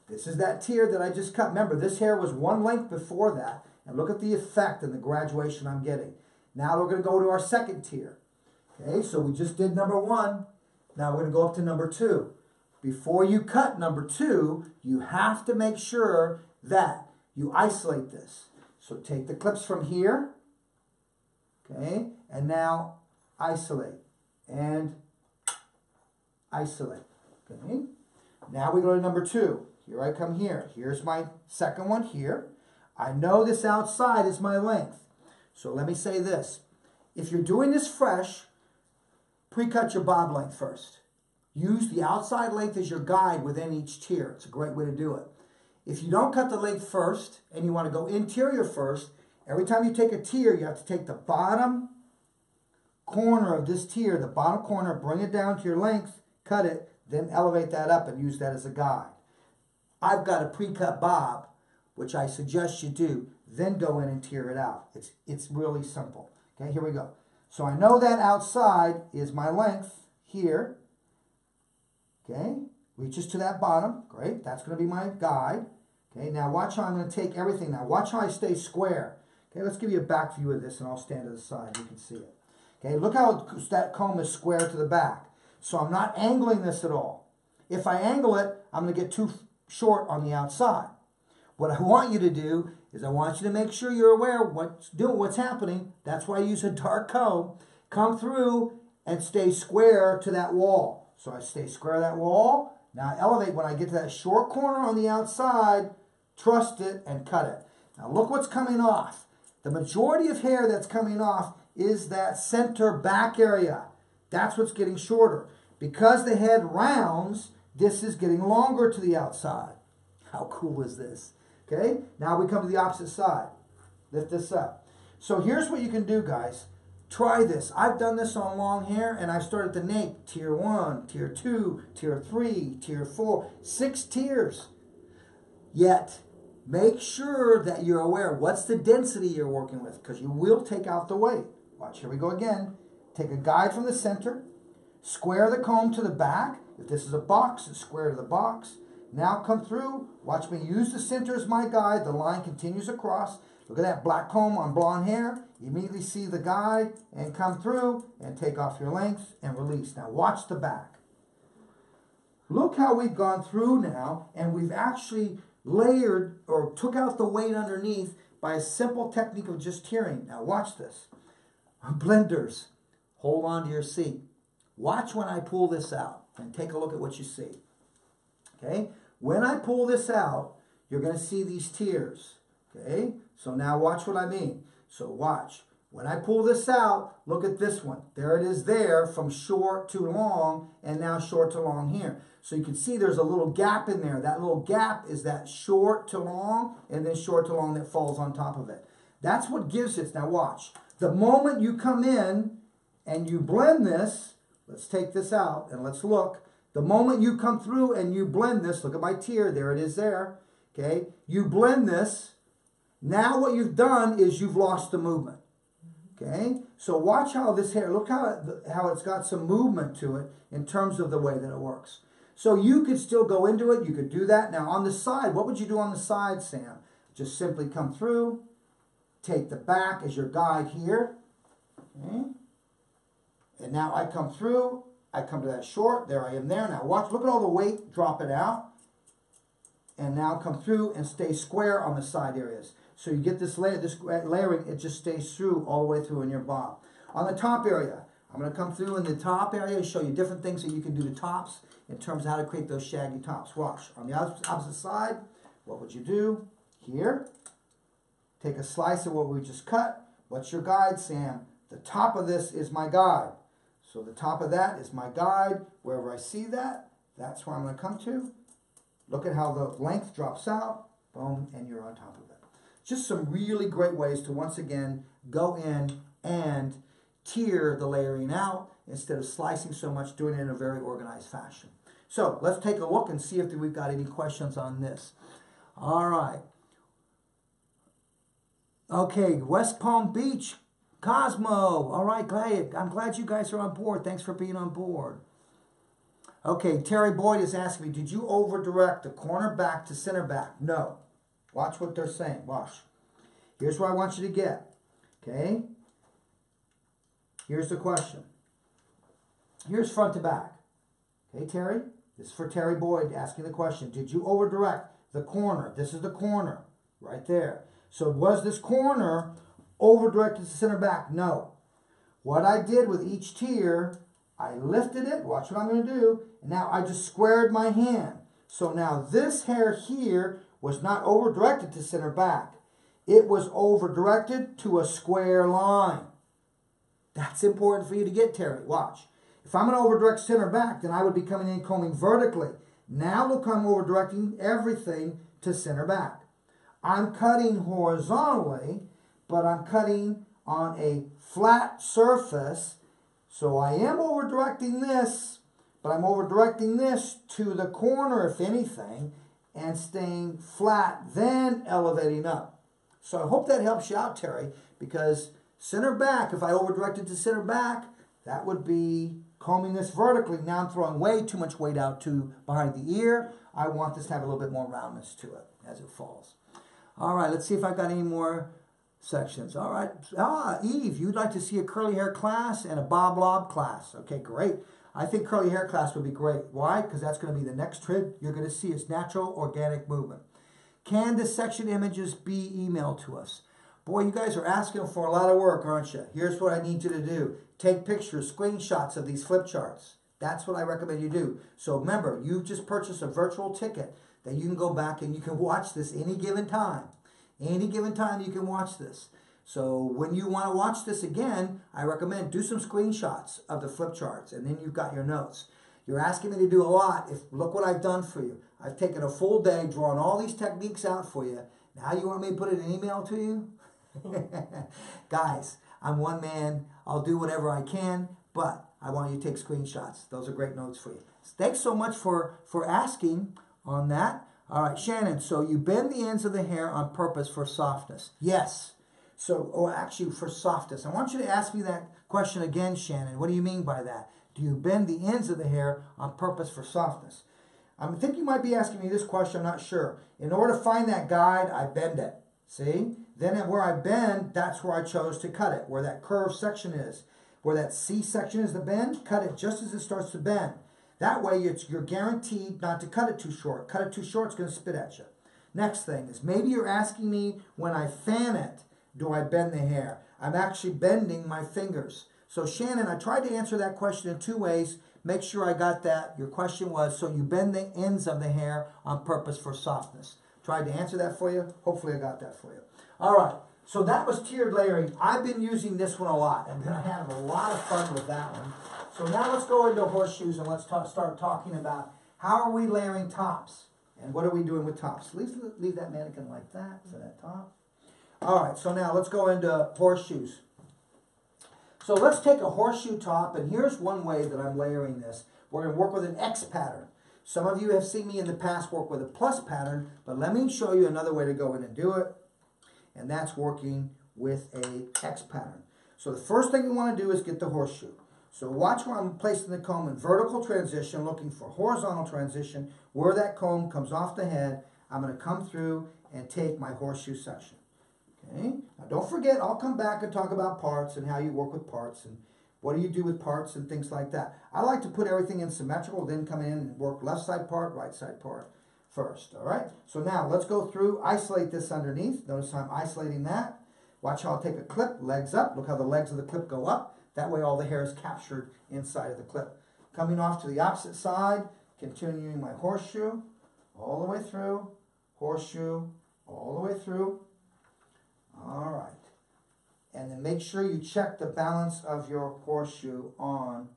This is that tier that I just cut. Remember, this hair was one length before that. And look at the effect and the graduation I'm getting. Now we're going to go to our second tier. Okay, so we just did number 1. Now we're going to go up to number 2. Before you cut number 2, you have to make sure that you isolate this. So take the clips from here, okay, and now isolate, and isolate, okay. Now we go to number 2. Here I come here. Here's my second one here. I know this outside is my length. So let me say this. If you're doing this fresh, pre-cut your bob length first. Use the outside length as your guide within each tier. It's a great way to do it. If you don't cut the length first and you want to go interior first, every time you take a tier, you have to take the bottom corner of this tier, the bottom corner, bring it down to your length, cut it, then elevate that up and use that as a guide. I've got a pre-cut bob which I suggest you do, then go in and tear it out. It's really simple. Okay, here we go. So I know that outside is my length here. Okay, reaches to that bottom. Great, that's going to be my guide. Okay, now watch how I'm going to take everything. Now watch how I stay square. Okay, let's give you a back view of this and I'll stand to the side. You can see it. Okay, look how that comb is square to the back. So I'm not angling this at all. If I angle it, I'm going to get too short on the outside. What I want you to do is I want you to make sure you're aware of what's happening. That's why I use a dark comb. Come through and stay square to that wall. So I stay square to that wall. Now I elevate when I get to that short corner on the outside, trust it and cut it. Now look what's coming off. The majority of hair that's coming off is that center back area. That's what's getting shorter. Because the head rounds, this is getting longer to the outside. How cool is this? Okay, now we come to the opposite side. Lift this up. So here's what you can do, guys. Try this. I've done this on long hair, and I've started the nape. Tier 1, Tier 2, Tier 3, Tier 4, 6 tiers. Yet, make sure that you're aware. What's the density you're working with? Because you will take out the weight. Watch, here we go again. Take a guide from the center. Square the comb to the back. If this is a box, it's square to the box. Now come through. Watch me use the center as my guide. The line continues across. Look at that black comb on blonde hair. You immediately see the guide and come through and take off your length and release. Now watch the back. Look how we've gone through now and we've actually layered or took out the weight underneath by a simple technique of just tearing. Now watch this. Blenders, hold on to your seat. Watch when I pull this out and take a look at what you see. Okay, when I pull this out, you're going to see these tiers. Okay, so now watch what I mean. So watch. When I pull this out, look at this one. There it is there from short to long and now short to long here. So you can see there's a little gap in there. That little gap is that short to long and then short to long that falls on top of it. That's what gives it. Now watch. The moment you come in and you blend this, let's take this out and let's look. The moment you come through and you blend this, look at my tier, there it is there, okay? You blend this, now what you've done is you've lost the movement, okay? So watch how this hair, look how it's got some movement to it in terms of the way that it works. So you could still go into it, you could do that. Now on the side, what would you do on the side, Sam? Just simply come through, take the back as your guide here, okay? And now I come through, I come to that short, there I am there. Now watch, look at all the weight, drop it out. And now come through and stay square on the side areas. So you get this layer, this layering, it just stays through all the way through in your bob. On the top area, I'm going to come through in the top area and show you different things that you can do to tops in terms of how to create those shaggy tops. Watch, on the opposite side, what would you do? Here, take a slice of what we just cut. What's your guide, Sam? The top of this is my guide. So the top of that is my guide. Wherever I see that, that's where I'm going to come to. Look at how the length drops out. Boom, and you're on top of it. Just some really great ways to, once again, go in and tier the layering out instead of slicing so much, doing it in a very organized fashion. So let's take a look and see if we've got any questions on this. All right. Okay, West Palm Beach. Cosmo, all right, I'm glad you guys are on board. Thanks for being on board. Okay, Terry Boyd is asking me, did you over-direct the corner back to center back? No. Watch what they're saying. Watch. Here's what I want you to get. Okay? Here's the question. Here's front to back. Okay, Terry? This is for Terry Boyd asking the question. Did you over-direct the corner? This is the corner right there. So was this corner over-directed to center back? No. What I did with each tier, I lifted it. Watch what I'm going to do. And now I just squared my hand. So now this hair here was not over-directed to center back. It was over-directed to a square line. That's important for you to get, Terry. Watch. If I'm going to over-direct center back, then I would be coming in combing vertically. Now look, I'm over-directing everything to center back. I'm cutting horizontally, but I'm cutting on a flat surface. So I am over-directing this, but I'm over-directing this to the corner, if anything, and staying flat, then elevating up. So I hope that helps you out, Terry, because center back, if I over-directed to center back, that would be combing this vertically. Now I'm throwing way too much weight out to behind the ear. I want this to have a little bit more roundness to it as it falls. All right, let's see if I got any more sections. All right. Eve, you'd like to see a curly hair class and a bob lob class. Okay, great. I think curly hair class would be great. Why? Because that's going to be the next trend you're going to see is natural organic movement. Can the section images be emailed to us? Boy, you guys are asking for a lot of work, aren't you? Here's what I need you to do. Take pictures, screenshots of these flip charts. That's what I recommend you do. So remember, you've just purchased a virtual ticket that you can go back and you can watch this any given time. Any given time you can watch this. So when you want to watch this again, I recommend do some screenshots of the flip charts and then you've got your notes. You're asking me to do a lot. Look what I've done for you. I've taken a full day, drawn all these techniques out for you. Now you want me to put it in an email to you? Guys, I'm one man. I'll do whatever I can, but I want you to take screenshots. Those are great notes for you. Thanks so much for asking on that. All right, Shannon, so you bend the ends of the hair on purpose for softness. Yes. So, actually for softness. I want you to ask me that question again, Shannon. What do you mean by that? Do you bend the ends of the hair on purpose for softness? I think you might be asking me this question, I'm not sure. In order to find that guide, I bend it. See? Then where I bend, that's where I chose to cut it, where that curved section is. Where that C section is the bend, cut it just as it starts to bend. That way you're guaranteed not to cut it too short. Cut it too short, it's going to spit at you. Next thing is maybe you're asking me when I fan it, do I bend the hair? I'm actually bending my fingers. So Shannon, I tried to answer that question in two ways. Make sure I got that. Your question was, so you bend the ends of the hair on purpose for softness. Tried to answer that for you. Hopefully I got that for you. All right. So that was tiered layering. I've been using this one a lot. I'm going to have a lot of fun with that one. So now let's go into horseshoes and let's start talking about how are we layering tops and what are we doing with tops. Leave that mannequin like that for that top. All right, so now let's go into horseshoes. So let's take a horseshoe top, and here's one way that I'm layering this. We're going to work with an X pattern. Some of you have seen me in the past work with a plus pattern, but let me show you another way to go in and do it, and that's working with a X pattern. So the first thing we want to do is get the horseshoe. So watch where I'm placing the comb in vertical transition, looking for horizontal transition, where that comb comes off the head. I'm going to come through and take my horseshoe section. Okay. Now don't forget, I'll come back and talk about parts and how you work with parts and what do you do with parts and things like that. I like to put everything in symmetrical, then come in and work left side part, right side part first. All right. So now let's go through, isolate this underneath. Notice how I'm isolating that. Watch how I'll take a clip, legs up. Look how the legs of the clip go up. That way all the hair is captured inside of the clip. Coming off to the opposite side, continuing my horseshoe all the way through, horseshoe all the way through. All right. And then make sure you check the balance of your horseshoe on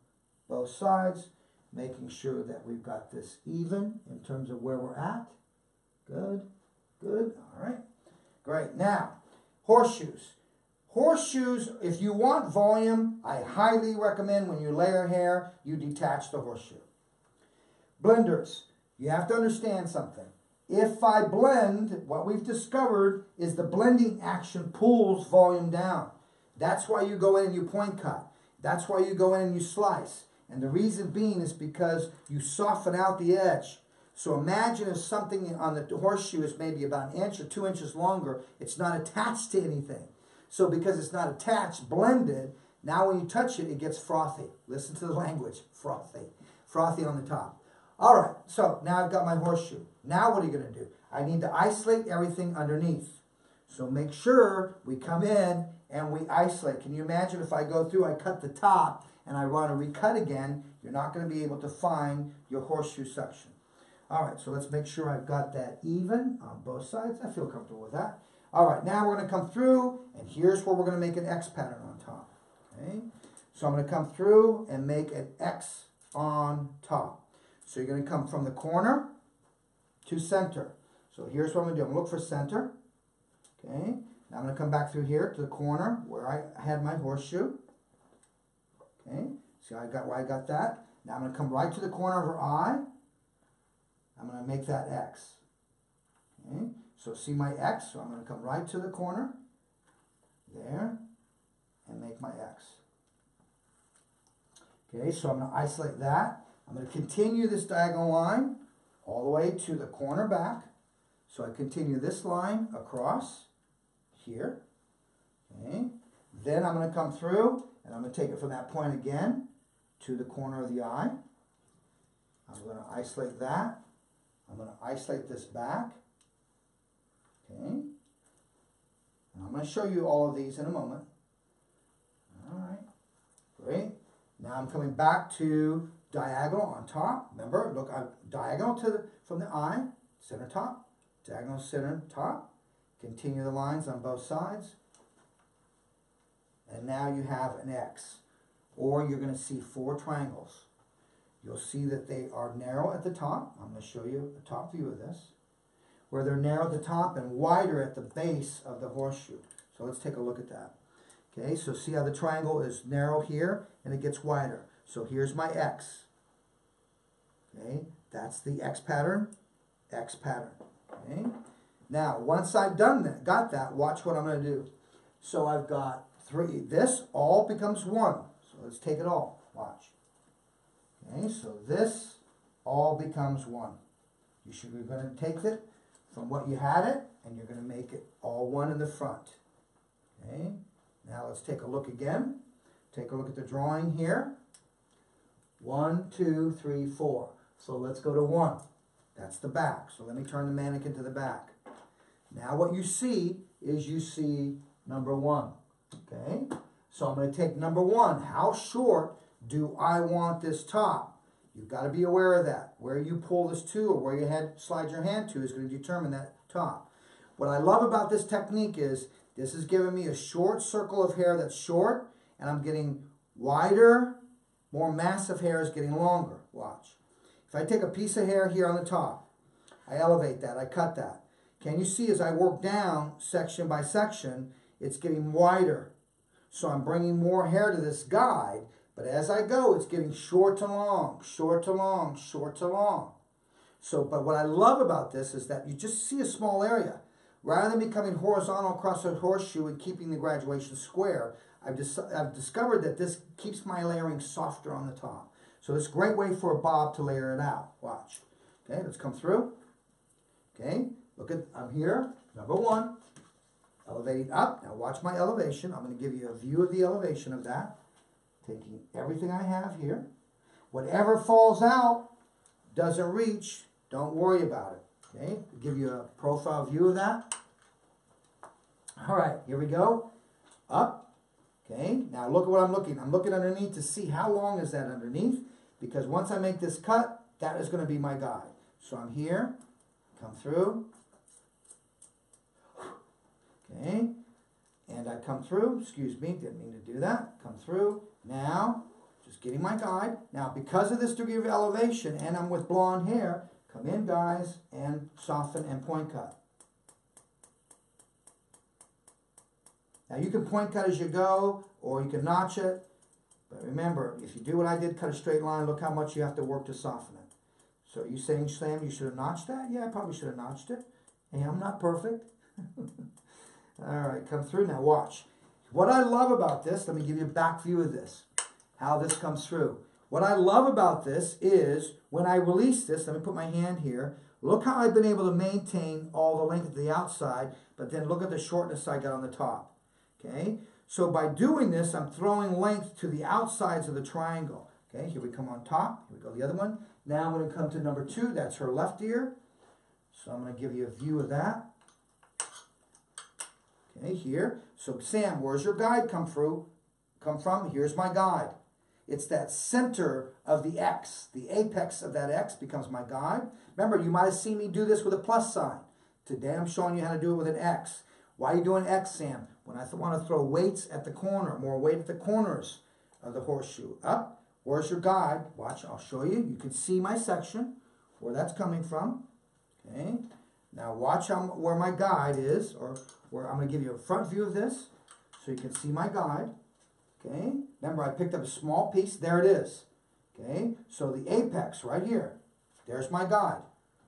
both sides, making sure that we've got this even in terms of where we're at. Good, good. All right. Great. Now, horseshoes. Horseshoes, if you want volume, I highly recommend when you layer hair, you detach the horseshoe. Blenders, you have to understand something. If I blend, what we've discovered is the blending action pulls volume down. That's why you go in and you point cut. That's why you go in and you slice. And the reason being is because you soften out the edge. So imagine if something on the horseshoe is maybe about 1 inch or 2 inches longer, it's not attached to anything. So because it's not attached, blended, now when you touch it, it gets frothy. Listen to the language, frothy. Frothy on the top. All right, so now I've got my horseshoe. Now what are you going to do? I need to isolate everything underneath. So make sure we come in and we isolate. Can you imagine if I go through, I cut the top, and I want to recut again, you're not going to be able to find your horseshoe section. All right, so let's make sure I've got that even on both sides. I feel comfortable with that. All right, now we're going to come through, and here's where we're going to make an X pattern on top. Okay, so I'm going to come through and make an X on top. So you're going to come from the corner to center. So here's what I'm going to do. I'm going to look for center. Okay. Now I'm going to come back through here to the corner where I had my horseshoe. Okay. See how I got why I got that? Now I'm going to come right to the corner of her eye. I'm going to make that X. Okay, so see my X, so I'm going to come right to the corner, there, and make my X. Okay, so I'm going to isolate that. I'm going to continue this diagonal line all the way to the corner back. So I continue this line across here. Okay, then I'm going to come through, and I'm going to take it from that point again to the corner of the eye. I'm going to isolate that. I'm going to isolate this back. Okay. And I'm going to show you all of these in a moment. All right. Great. Now I'm coming back to diagonal on top. Remember, look, I'm diagonal from the eye, center top, diagonal center top. Continue the lines on both sides. And now you have an X. Or you're going to see 4 triangles. You'll see that they are narrow at the top. I'm going to show you a top view of this. Where they're narrow at the top and wider at the base of the horseshoe. So let's take a look at that. Okay, so see how the triangle is narrow here and it gets wider. So here's my X. Okay, that's the X pattern, X pattern. Okay, now once I've done that, got that, watch what I'm going to do. So I've got 3, this all becomes 1. So let's take it all, watch. Okay, so this all becomes 1. You're going to take it from what you had it, and you're going to make it all 1 in the front. Okay, now let's take a look again. Take a look at the drawing here. 1, 2, 3, 4. So let's go to 1. That's the back. So let me turn the mannequin to the back. Now what you see is you see number 1. Okay, so I'm going to take number 1. How short do I want this top? You've got to be aware of that. Where you pull this to or where you slide your hand to is going to determine that top. What I love about this technique is this is giving me a short circle of hair that's short, and I'm getting wider, more massive hair is getting longer. Watch. If I take a piece of hair here on the top, I elevate that, I cut that. Can you see as I work down section by section, it's getting wider. So I'm bringing more hair to this guide. But as I go, it's getting short to long, short to long, short to long. So, but what I love about this is that you just see a small area. Rather than becoming horizontal across a horseshoe and keeping the graduation square, I've discovered that this keeps my layering softer on the top. So it's a great way for a bob to layer it out. Watch. Okay, let's come through. Okay, look at, I'm here, number 1, elevating up. Now watch my elevation. I'm going to give you a view of the elevation of that. Taking everything I have here. Whatever falls out, doesn't reach, don't worry about it. Okay, I'll give you a profile view of that. All right, here we go. Up. Okay, now look at what I'm looking. I'm looking underneath to see how long is that underneath. Because once I make this cut, that is going to be my guide. So I'm here, come through. Okay, and I come through, excuse me, didn't mean to do that. Come through. Now, just getting my guide. Now, because of this degree of elevation, and I'm with blonde hair, come in, guys, and soften and point cut. Now, you can point cut as you go, or you can notch it. But remember, if you do what I did, cut a straight line, look how much you have to work to soften it. So are you saying, Sam, you should have notched that? Yeah, I probably should have notched it. Hey, I'm not perfect. All right, come through now. Watch. What I love about this, let me give you a back view of this, how this comes through. What I love about this is when I release this, let me put my hand here, look how I've been able to maintain all the length of the outside, but then look at the shortness I got on the top. Okay, so by doing this, I'm throwing length to the outsides of the triangle. Okay, here we come on top, here we go the other one. Now I'm going to come to number 2, that's her left ear. So I'm going to give you a view of that. Okay, here. So Sam, where's your guide come from? Here's my guide. It's that center of the X. The apex of that X becomes my guide. Remember, you might have seen me do this with a plus sign. Today I'm showing you how to do it with an X. Why are you doing X, Sam? When I want to throw weights at the corner, more weight at the corners of the horseshoe. Up. Where's your guide? Watch, I'll show you. You can see my section, where that's coming from. Okay. Now watch where my guide is, or where I'm going to give you a front view of this, so you can see my guide. Okay. Remember, I picked up a small piece. There it is. Okay. So the apex right here. There's my guide.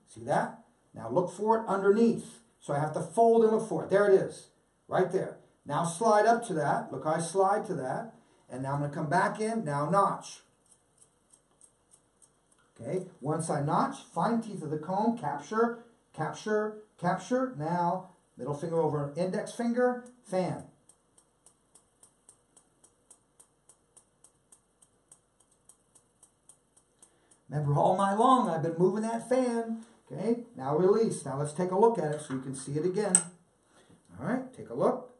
See that? Now look for it underneath. So I have to fold and look for it. There it is, right there. Now slide up to that. Look how I slide to that. And now I'm going to come back in. Now notch. Okay, once I notch, fine teeth of the comb, capture, capture, capture. Now, middle finger over index finger, fan. Remember, all night long I've been moving that fan. Okay, now release. Now let's take a look at it so you can see it again. All right, take a look.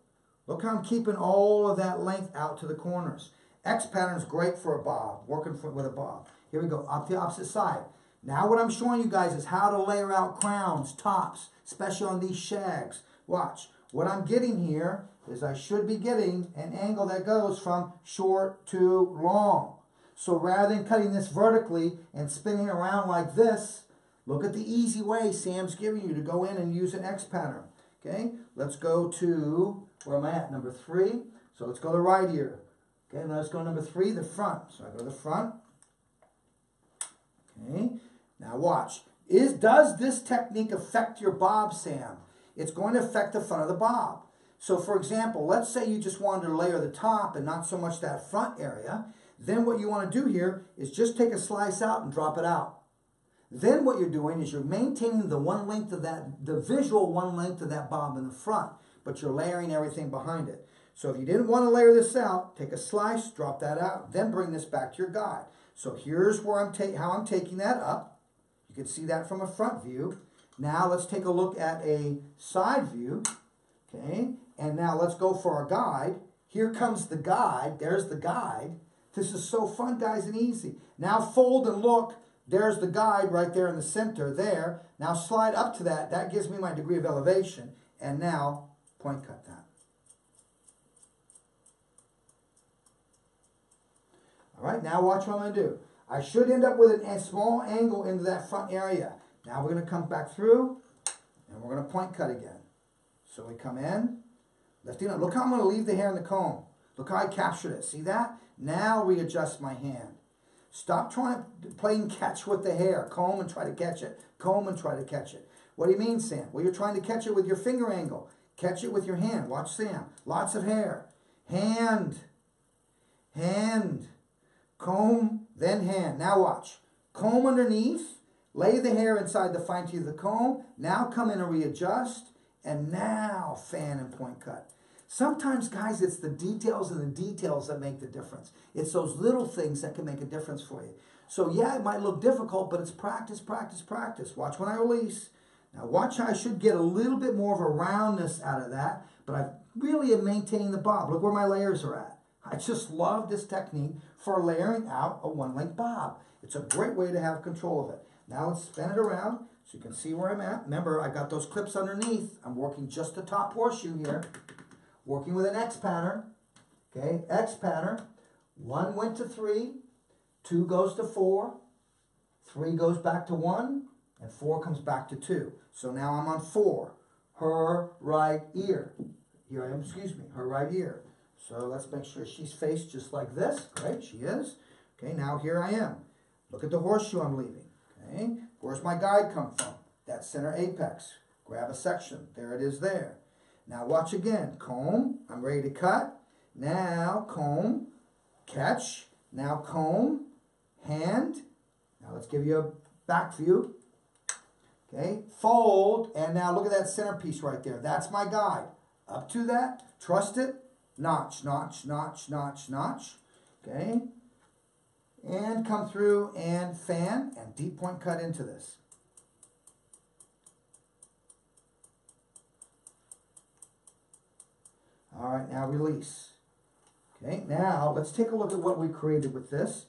Look how I'm keeping all of that length out to the corners. X pattern is great for a bob, working with a bob. Here we go, up the opposite side. Now what I'm showing you guys is how to layer out crowns, tops, especially on these shags. Watch. What I'm getting here is I should be getting an angle that goes from short to long. So rather than cutting this vertically and spinning around like this, look at the easy way Sam's giving you to go in and use an X pattern. Okay, let's go to, where am I at? Number 3. So let's go to the right ear. Okay, now let's go to number 3, the front. So I go to the front. Okay, now watch. Does this technique affect your bob, Sam? It's going to affect the front of the bob. So for example, let's say you just wanted to layer the top and not so much that front area. Then what you want to do here is just take a slice out and drop it out. Then what you're doing is you're maintaining the one length of that, the visual one length of that bob in the front, but you're layering everything behind it. So if you didn't want to layer this out, take a slice, drop that out, then bring this back to your guide. So here's where how I'm taking that up. You can see that from a front view. Now let's take a look at a side view. Okay, and now let's go for our guide. Here comes the guide. There's the guide. This is so fun, guys, and easy. Now fold and look. There's the guide right there in the center there. Now slide up to that. That gives me my degree of elevation. And now point cut that. All right, now watch what I'm going to do. I should end up with a small angle into that front area. Now we're going to come back through, and we're going to point cut again. So we come in, lifting up. Look how I'm going to leave the hair in the comb. Look how I captured it. See that? Now readjust my hand. Stop playing catch with the hair. Comb and try to catch it. Comb and try to catch it. What do you mean, Sam? Well, you're trying to catch it with your finger angle. Catch it with your hand. Watch Sam. Lots of hair. Hand. Hand. Comb, then hand. Now watch. Comb underneath. Lay the hair inside the fine teeth of the comb. Now come in and readjust. And now fan and point cut. Sometimes, guys, it's the details and the details that make the difference. It's those little things that can make a difference for you. So, yeah, it might look difficult, but it's practice, practice, practice. Watch when I release. Now, watch how I should get a little bit more of a roundness out of that, but I really am maintaining the bob. Look where my layers are at. I just love this technique for layering out a one-length bob. It's a great way to have control of it. Now, let's spin it around so you can see where I'm at. Remember, I got those clips underneath. I'm working just the top horseshoe here. Working with an X pattern, okay, X pattern. 1 went to 3, 2 goes to 4, 3 goes back to 1, and 4 comes back to 2. So now I'm on 4, her right ear. Here I am, excuse me, her right ear. So let's make sure she's faced just like this. Great, she is. Okay, now here I am. Look at the horseshoe I'm leaving. Okay, where's my guide come from? That center apex. Grab a section. There it is there. Now watch again. Comb. I'm ready to cut. Now comb. Catch. Now comb. Hand. Now let's give you a back view. Okay. Fold. And now look at that centerpiece right there. That's my guide. Up to that. Trust it. Notch, notch, notch, notch, notch. Okay. And come through and fan and deep point cut into this. All right, now release. Okay, now let's take a look at what we created with this.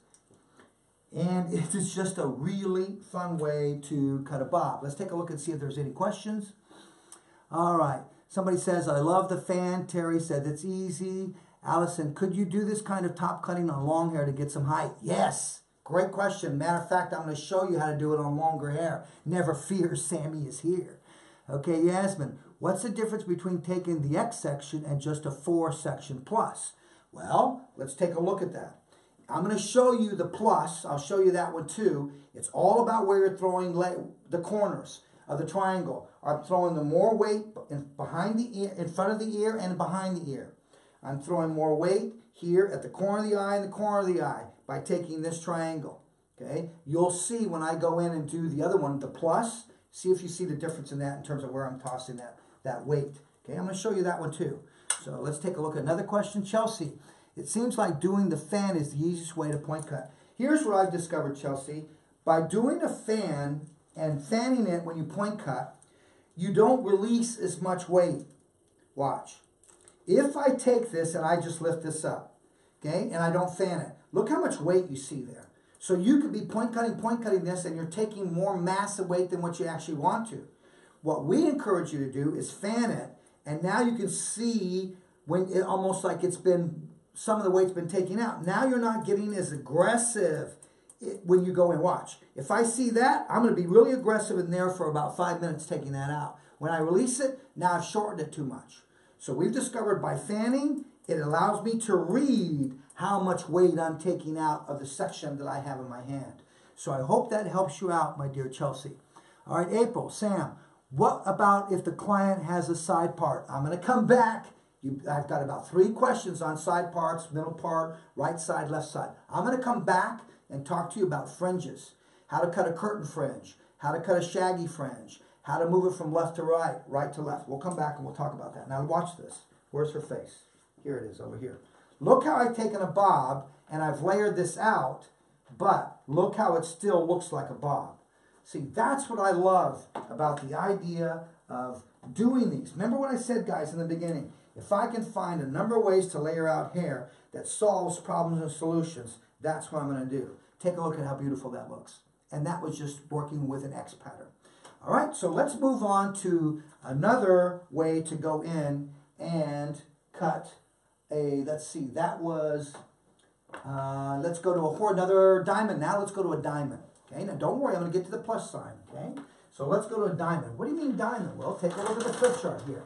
And it is just a really fun way to cut a bob. Let's take a look and see if there's any questions. All right, somebody says, I love the fan. Terry said, it's easy. Allison, could you do this kind of top cutting on long hair to get some height? Yes, great question. Matter of fact, I'm going to show you how to do it on longer hair. Never fear, Sammy is here. Okay, Yasmin, what's the difference between taking the X section and just a 4 section plus? Well, let's take a look at that. I'm going to show you the plus. I'll show you that one too. It's all about where you're throwing the corners. of the triangle. I'm throwing the more weight behind the ear, in front of the ear and behind the ear. I'm throwing more weight here at the corner of the eye and the corner of the eye by taking this triangle. Okay, you'll see when I go in and do the other one, the plus, see if you see the difference in that in terms of where I'm tossing that weight. Okay, I'm going to show you that one too. So let's take a look at another question. Chelsea, it seems like doing the fan is the easiest way to point cut. Here's what I've discovered, Chelsea. By doing a fan and fanning it when you point cut, you don't release as much weight. Watch. If I take this and I just lift this up, okay, and I don't fan it, look how much weight you see there. So you could be point cutting this, and you're taking more massive weight than what you actually want to. What we encourage you to do is fan it, and now you can see when it almost like it's been, some of the weight's been taken out. Now you're not getting as aggressive when you go and watch. If I see that, I'm going to be really aggressive in there for about 5 minutes taking that out. When I release it, now I've shortened it too much. So we've discovered by fanning, it allows me to read how much weight I'm taking out of the section that I have in my hand. So I hope that helps you out, my dear Chelsea. All right, April, Sam, what about if the client has a side part? I'm going to come back. I've got about 3 questions on side parts, middle part, right side, left side. I'm going to come back and talk to you about fringes, how to cut a curtain fringe, how to cut a shaggy fringe, how to move it from left to right, right to left. We'll come back and we'll talk about that. Now watch this. Where's her face? Here it is, over here. Look how I've taken a bob and I've layered this out, but look how it still looks like a bob. See, that's what I love about the idea of doing these. Remember what I said, guys, in the beginning. If I can find a number of ways to layer out hair that solves problems and solutions, that's what I'm going to do. Take a look at how beautiful that looks. And that was just working with an X pattern. All right, so let's move on to another way to go in and cut a, let's see, that was, let's go to another diamond. Now let's go to a diamond. Okay, now don't worry, I'm going to get to the plus sign. Okay, so let's go to a diamond. What do you mean diamond? Well, take a look at the flip chart here.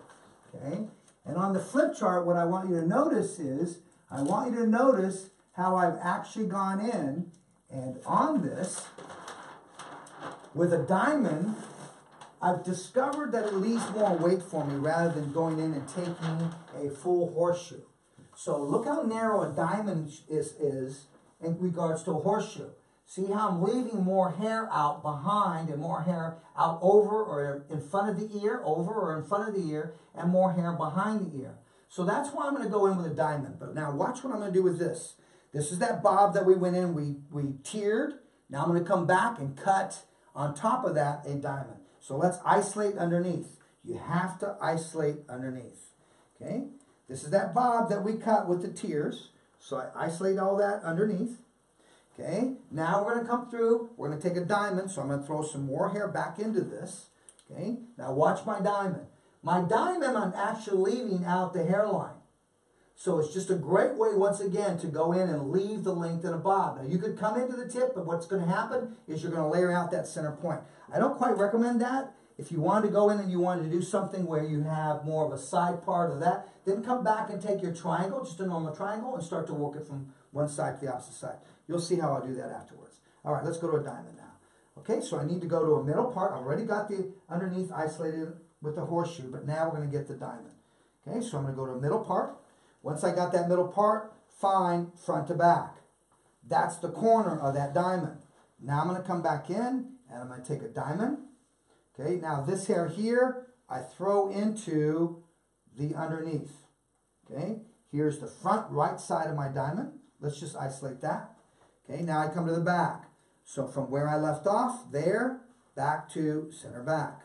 Okay, and on the flip chart, what I want you to notice is, I want you to notice how I've actually gone in and on this, with a diamond, I've discovered that it leaves more weight for me rather than going in and taking a full horseshoe. So look how narrow a diamond is in regards to a horseshoe. See how I'm leaving more hair out behind and more hair out over or in front of the ear, over or in front of the ear, and more hair behind the ear. So that's why I'm going to go in with a diamond. But now watch what I'm going to do with this. This is that bob that we went in, we tiered. Now I'm going to come back and cut on top of that a diamond. So let's isolate underneath. You have to isolate underneath. Okay? This is that bob that we cut with the tiers. So I isolate all that underneath. Okay? Now we're going to come through. We're going to take a diamond. So I'm going to throw some more hair back into this. Okay? Now watch my diamond. My diamond, I'm actually leaving out the hairline. So it's just a great way, once again, to go in and leave the length in a bob. Now, you could come into the tip, but what's going to happen is you're going to layer out that center point. I don't quite recommend that. If you wanted to go in and you wanted to do something where you have more of a side part of that, then come back and take your triangle, just a normal triangle, and start to work it from one side to the opposite side. You'll see how I do that afterwards. All right, let's go to a diamond now. Okay, so I need to go to a middle part. I've already got the underneath isolated with the horseshoe, but now we're going to get the diamond. Okay, so I'm going to go to a middle part. Once I got that middle part, find front to back. That's the corner of that diamond. Now I'm going to come back in and I'm going to take a diamond. Okay, now this hair here, I throw into the underneath. Okay, here's the front right side of my diamond. Let's just isolate that. Okay, now I come to the back. So from where I left off, there, back to center back.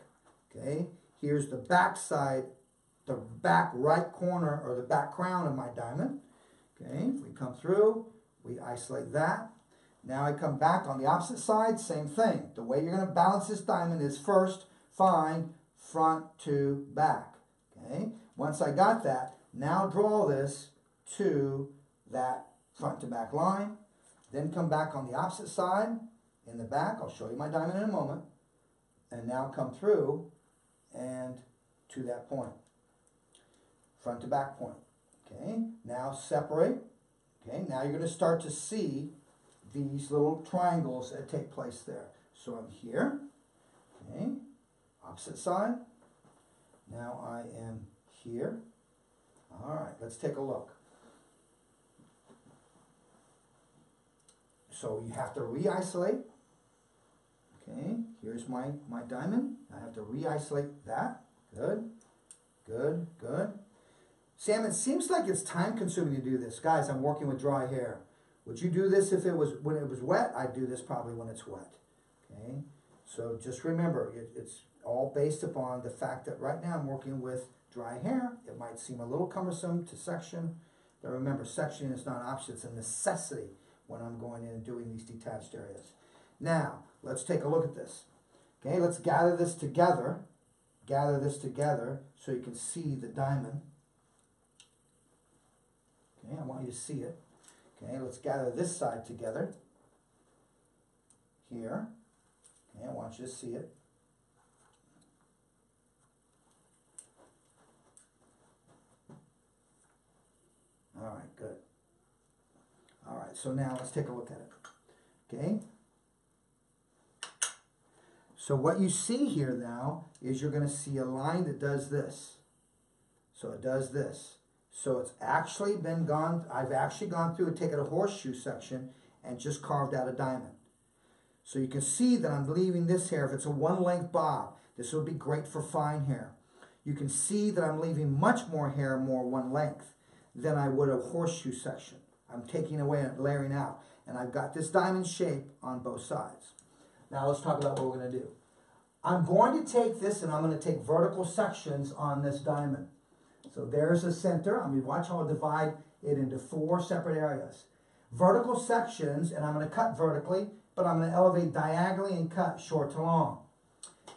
Okay, here's the back side, the back right corner or the back crown of my diamond. Okay, we come through, we isolate that. Now I come back on the opposite side, same thing. The way you're going to balance this diamond is first find front to back. Okay, once I got that, now draw this to that front to back line. Then come back on the opposite side in the back. I'll show you my diamond in a moment. And now come through and to that point. Front to back point. Okay, now separate. Okay, now you're going to start to see these little triangles that take place there. So I'm here. Okay, Opposite side. Now I am here. All right, let's take a look. So you have to re-isolate. Okay, here's my diamond. I have to re-isolate that. Good, good, good. Sam, it seems like it's time consuming to do this. Guys, I'm working with dry hair. Would you do this if it was when it was wet? I'd do this probably when it's wet. Okay, so just remember, it's all based upon the fact that right now I'm working with dry hair. It might seem a little cumbersome to section, but remember, sectioning is not an option. It's a necessity when I'm going in and doing these detached areas. Now, let's take a look at this. Okay, let's gather this together. Gather this together so you can see the diamond. Okay, I want you to see it. Okay, let's gather this side together. Here. Okay, I want you to see it. All right, good. All right, so now let's take a look at it. Okay? So what you see here now is you're going to see a line that does this. So it does this. So it's actually been I've actually gone through and taken a horseshoe section and just carved out a diamond. So you can see that I'm leaving this hair. If it's a one-length bob, this would be great for fine hair. You can see that I'm leaving much more hair, more one length, than I would a horseshoe section. I'm taking away and layering out. And I've got this diamond shape on both sides. Now let's talk about what we're going to do. I'm going to take this and I'm going to take vertical sections on this diamond. So there's the center. I mean, watch how I'll divide it into 4 separate areas. Vertical sections, and I'm going to cut vertically, but I'm going to elevate diagonally and cut short to long.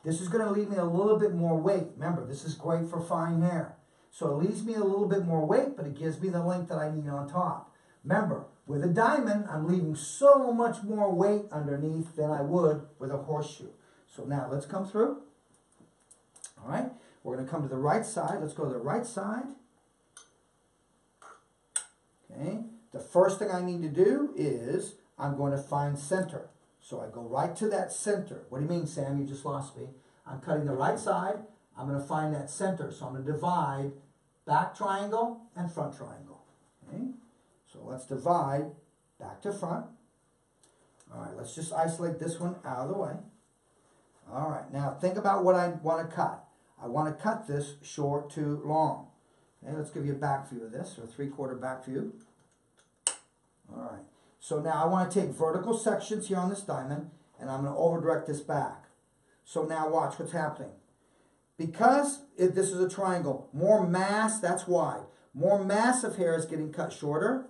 This is going to leave me a little bit more weight. Remember, this is great for fine hair. So it leaves me a little bit more weight, but it gives me the length that I need on top. Remember, with a diamond, I'm leaving so much more weight underneath than I would with a horseshoe. So now let's come through. All right, we're going to come to the right side. Let's go to the right side. Okay, the first thing I need to do is I'm going to find center. So I go right to that center. What do you mean, Sam? You just lost me. I'm cutting the right side. I'm going to find that center. So I'm going to divide back triangle and front triangle. Okay, so let's divide back to front. All right, let's just isolate this one out of the way. All right, now think about what I want to cut. I want to cut this short to long. Okay, let's give you a back view of this, or a 3/4 back view. All right, so now I want to take vertical sections here on this diamond, and I'm going to over direct this back. So now watch what's happening. Because this is a triangle, more mass, that's why. More mass of hair is getting cut shorter,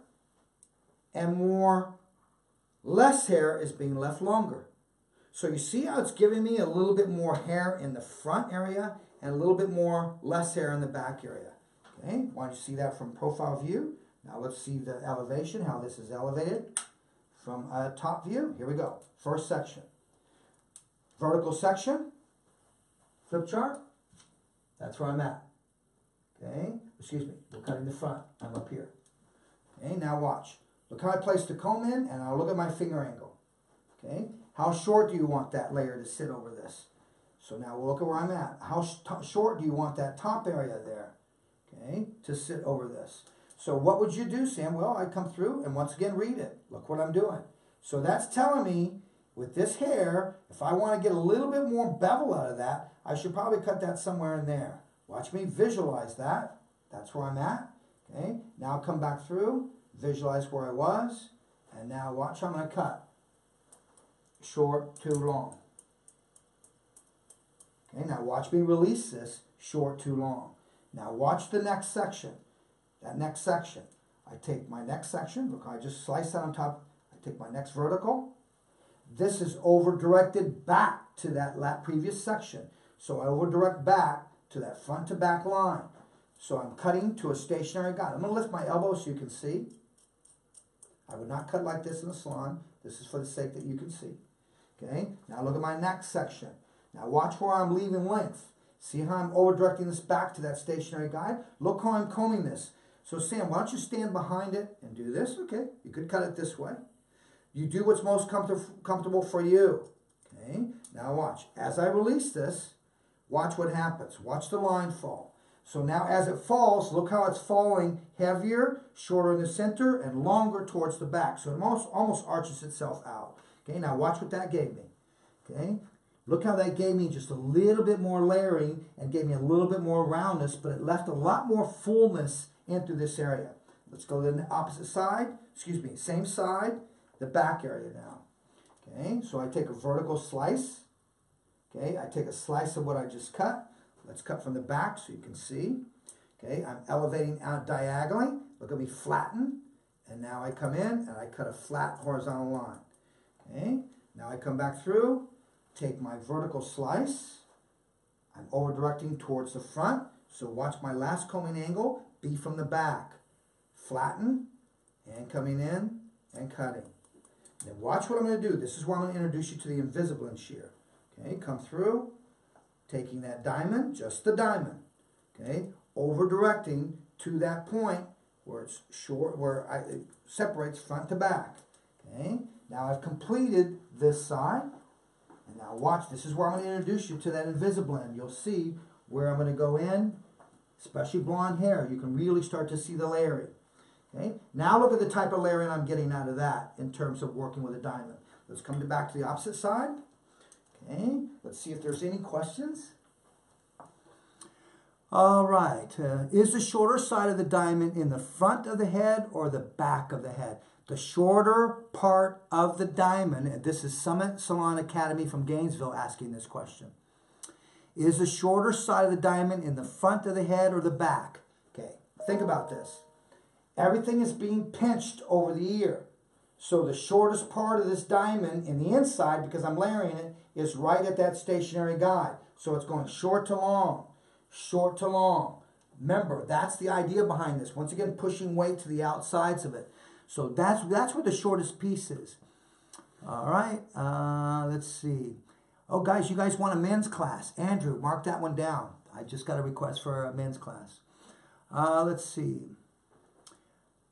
and less hair is being left longer. So you see how it's giving me a little bit more hair in the front area and a little bit more less hair in the back area. Okay, why don't you see that from profile view? Now let's see the elevation, how this is elevated from a top view. Here we go. First section. Vertical section. Flip chart. That's where I'm at. Okay, excuse me. We're cutting the front. I'm up here. Okay, now watch. Look how I place the comb in, and I'll look at my finger angle. Okay, how short do you want that layer to sit over this? So now we'll look at where I'm at. How short do you want that top area there, okay, to sit over this? So what would you do, Sam? Well, I come through and once again read it. Look what I'm doing. So that's telling me with this hair, if I want to get a little bit more bevel out of that, I should probably cut that somewhere in there. Watch me visualize that. That's where I'm at. Okay, now come back through, visualize where I was, and now watch how I'm going to cut. Short to long. Okay, now watch me release this short to long. Now watch the next section. That next section. I take my next section. Look, I just slice that on top. I take my next vertical. This is over directed back to that previous section. So I over direct back to that front to back line. So I'm cutting to a stationary guide. I'm going to lift my elbow so you can see. I would not cut like this in the salon. This is for the sake that you can see. Okay, now look at my next section. Now watch where I'm leaving length. See how I'm over directing this back to that stationary guide? Look how I'm combing this. So Sam, why don't you stand behind it and do this? Okay, you could cut it this way. You do what's most comfortable for you. Okay, now watch. As I release this, Watch what happens. Watch the line fall. So now as it falls, look how it's falling heavier, shorter in the center, and longer towards the back. So it almost arches itself out. Okay, now watch what that gave me. Okay, look how that gave me just a little bit more layering and gave me a little bit more roundness, but it left a lot more fullness into this area. Let's go to the opposite side, excuse me, same side, the back area now. Okay, so I take a vertical slice. Okay, I take a slice of what I just cut. Let's cut from the back so you can see. Okay, I'm elevating out diagonally. Look at me flatten. And now I come in and I cut a flat horizontal line. Okay, now I come back through, take my vertical slice. I'm over directing towards the front. So watch my last combing angle be from the back. Flatten and coming in and cutting. Then watch what I'm going to do. This is where I'm going to introduce you to the Invisalign shear. Okay, come through, taking that diamond, just the diamond, okay, over directing to that point where it's short, where it separates front to back. Okay, now I've completed this side, and now watch, this is where I'm going to introduce you to that Invisablend. You'll see where I'm going to go in, especially blonde hair. You can really start to see the layering. Okay, now look at the type of layering I'm getting out of that in terms of working with a diamond. Let's come back to the opposite side. Okay, let's see if there's any questions. All right, is the shorter side of the diamond in the front of the head or the back of the head? The shorter part of the diamond, and this is Summit Salon Academy from Gainesville asking this question. Is the shorter side of the diamond in the front of the head or the back? Okay, think about this. Everything is being pinched over the ear. So the shortest part of this diamond in the inside, because I'm layering it, is right at that stationary guide. So it's going short to long, short to long. Remember, that's the idea behind this. Once again, pushing weight to the outsides of it. So that's what the shortest piece is. All right, let's see. Oh, guys, you guys want a men's class. Andrew, mark that one down. I just got a request for a men's class. Let's see.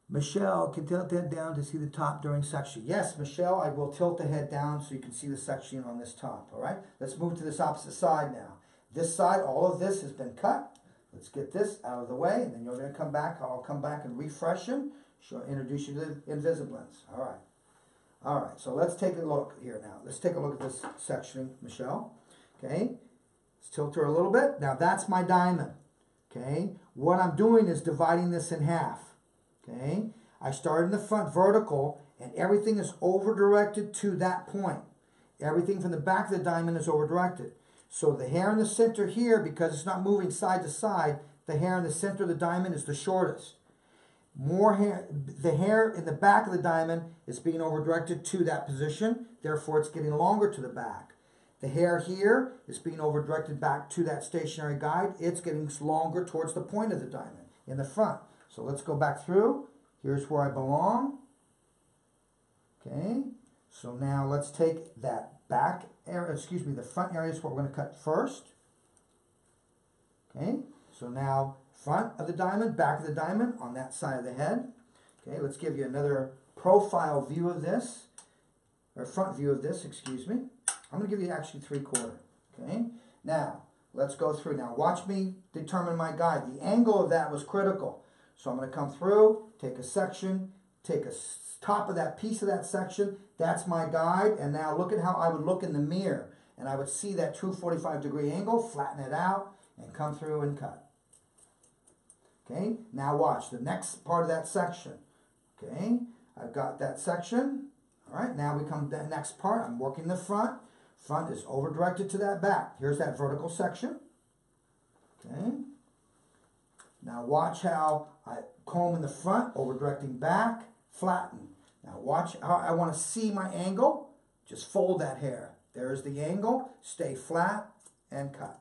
Michelle, can tilt the head down to see the top during section. Yes, Michelle, I will tilt the head down so you can see the section on this top, all right? Let's move to this opposite side now. This side, all of this has been cut. Let's get this out of the way, and then you're going to come back. I'll come back and refresh them. Introduce you to the Invisablends. All right. All right, so let's take a look here now. Let's take a look at this section, Michelle. Okay, let's tilt her a little bit. Now, that's my diamond. Okay, what I'm doing is dividing this in half. Okay, I started in the front vertical, and everything is over-directed to that point. Everything from the back of the diamond is over-directed. So the hair in the center here, because it's not moving side to side, the hair in the center of the diamond is the shortest. More hair, the hair in the back of the diamond is being over-directed to that position, therefore it's getting longer to the back. The hair here is being over-directed back to that stationary guide. It's getting longer towards the point of the diamond in the front. So let's go back through. Here's where I belong. Okay, so now let's take that back area, excuse me, the front area is what we're going to cut first. Okay, so now front of the diamond, back of the diamond on that side of the head. Okay, let's give you another profile view of this, or front view of this, excuse me. I'm going to give you actually 3/4. Okay, now let's go through. Now watch me determine my guide. The angle of that was critical. So I'm going to come through, take a section, take a top of that piece of that section. That's my guide. And now look at how I would look in the mirror. And I would see that true 45-degree angle, flatten it out, and come through and cut. Okay, now watch the next part of that section. Okay, I've got that section. All right, now we come to that next part. I'm working the front. Front is over-directed to that back. Here's that vertical section. Okay. Now watch how I comb in the front, over-directing back, flatten. Now watch how I want to see my angle. Just fold that hair. There's the angle. Stay flat and cut.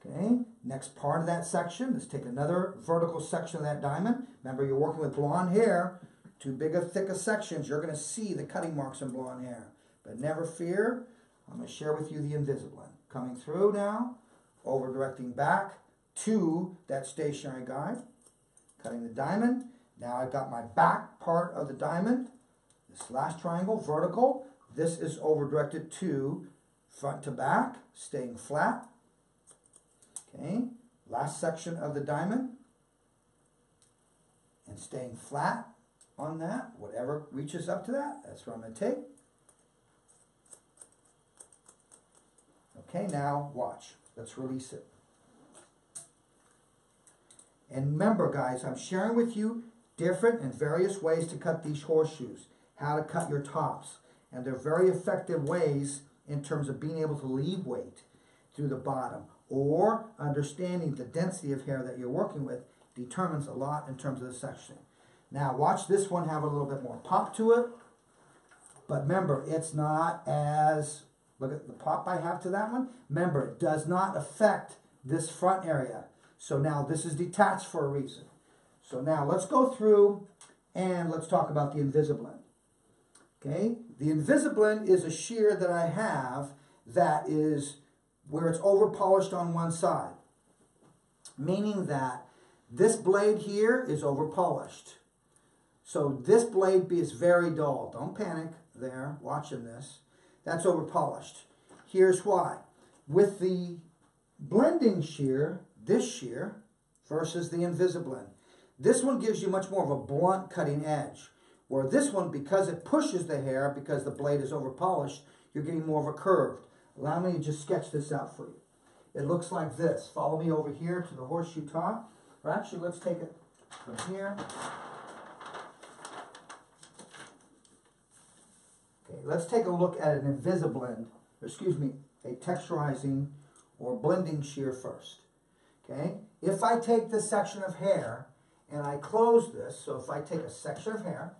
Okay, next part of that section. Let's take another vertical section of that diamond. Remember, you're working with blonde hair. Too big of thick of sections, you're going to see the cutting marks in blonde hair. But never fear, I'm going to share with you the Invisalign. Coming through now, over-directing back to that stationary guide, cutting the diamond. Now I've got my back part of the diamond, this last triangle, vertical. This is over-directed to front to back, staying flat. Okay, last section of the diamond, and staying flat on that, whatever reaches up to that, that's what I'm going to take. Okay, now watch. Let's release it. And remember, guys, I'm sharing with you different and various ways to cut these horseshoes, how to cut your tops. And they're very effective ways in terms of being able to leave weight through the bottom, or understanding the density of hair that you're working with determines a lot in terms of the sectioning. Now watch this one have a little bit more pop to it, but remember, it's not as, look at the pop I have to that one. Remember, it does not affect this front area. So now this is detached for a reason. So now let's go through and let's talk about the Invisablend. Okay, the Invisablend is a shear that I have that is where it's over polished on one side, meaning that this blade here is over polished. So this blade is very dull. Don't panic there, watching this. That's over polished. Here's why. With the blending shear, this shear versus the Invisablend, this one gives you much more of a blunt cutting edge. Where this one, because it pushes the hair, because the blade is over polished, you're getting more of a curved. Allow me to just sketch this out for you. It looks like this. Follow me over here to the horseshoe top. Or actually, let's take it from here. Okay, let's take a look at an Invisablend, or excuse me, a texturizing or blending shear first. Okay, if I take this section of hair and I close this, so if I take a section of hair,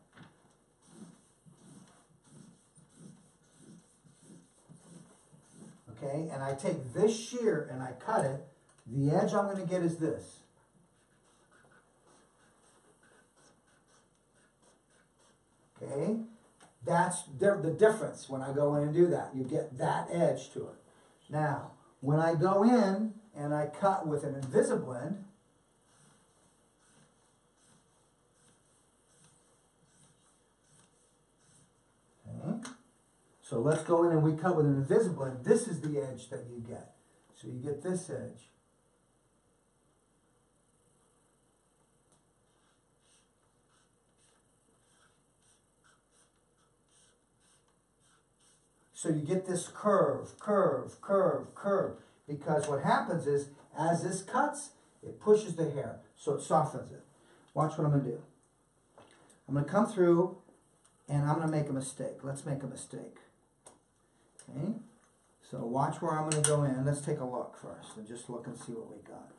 okay, and I take this shear and I cut it, the edge I'm going to get is this. Okay, that's the difference when I go in and do that. You get that edge to it. Now, when I go in and I cut with an Invisablend, okay, so let's go in and we cut with an Invisablend. This is the edge that you get. So you get this edge. So you get this curve, curve, curve, curve. Because what happens is, as this cuts, it pushes the hair, so it softens it. Watch what I'm going to do. I'm going to come through, and I'm going to make a mistake. Let's make a mistake. Okay? So watch where I'm going to go in. Let's take a look first, and just look and see what we got.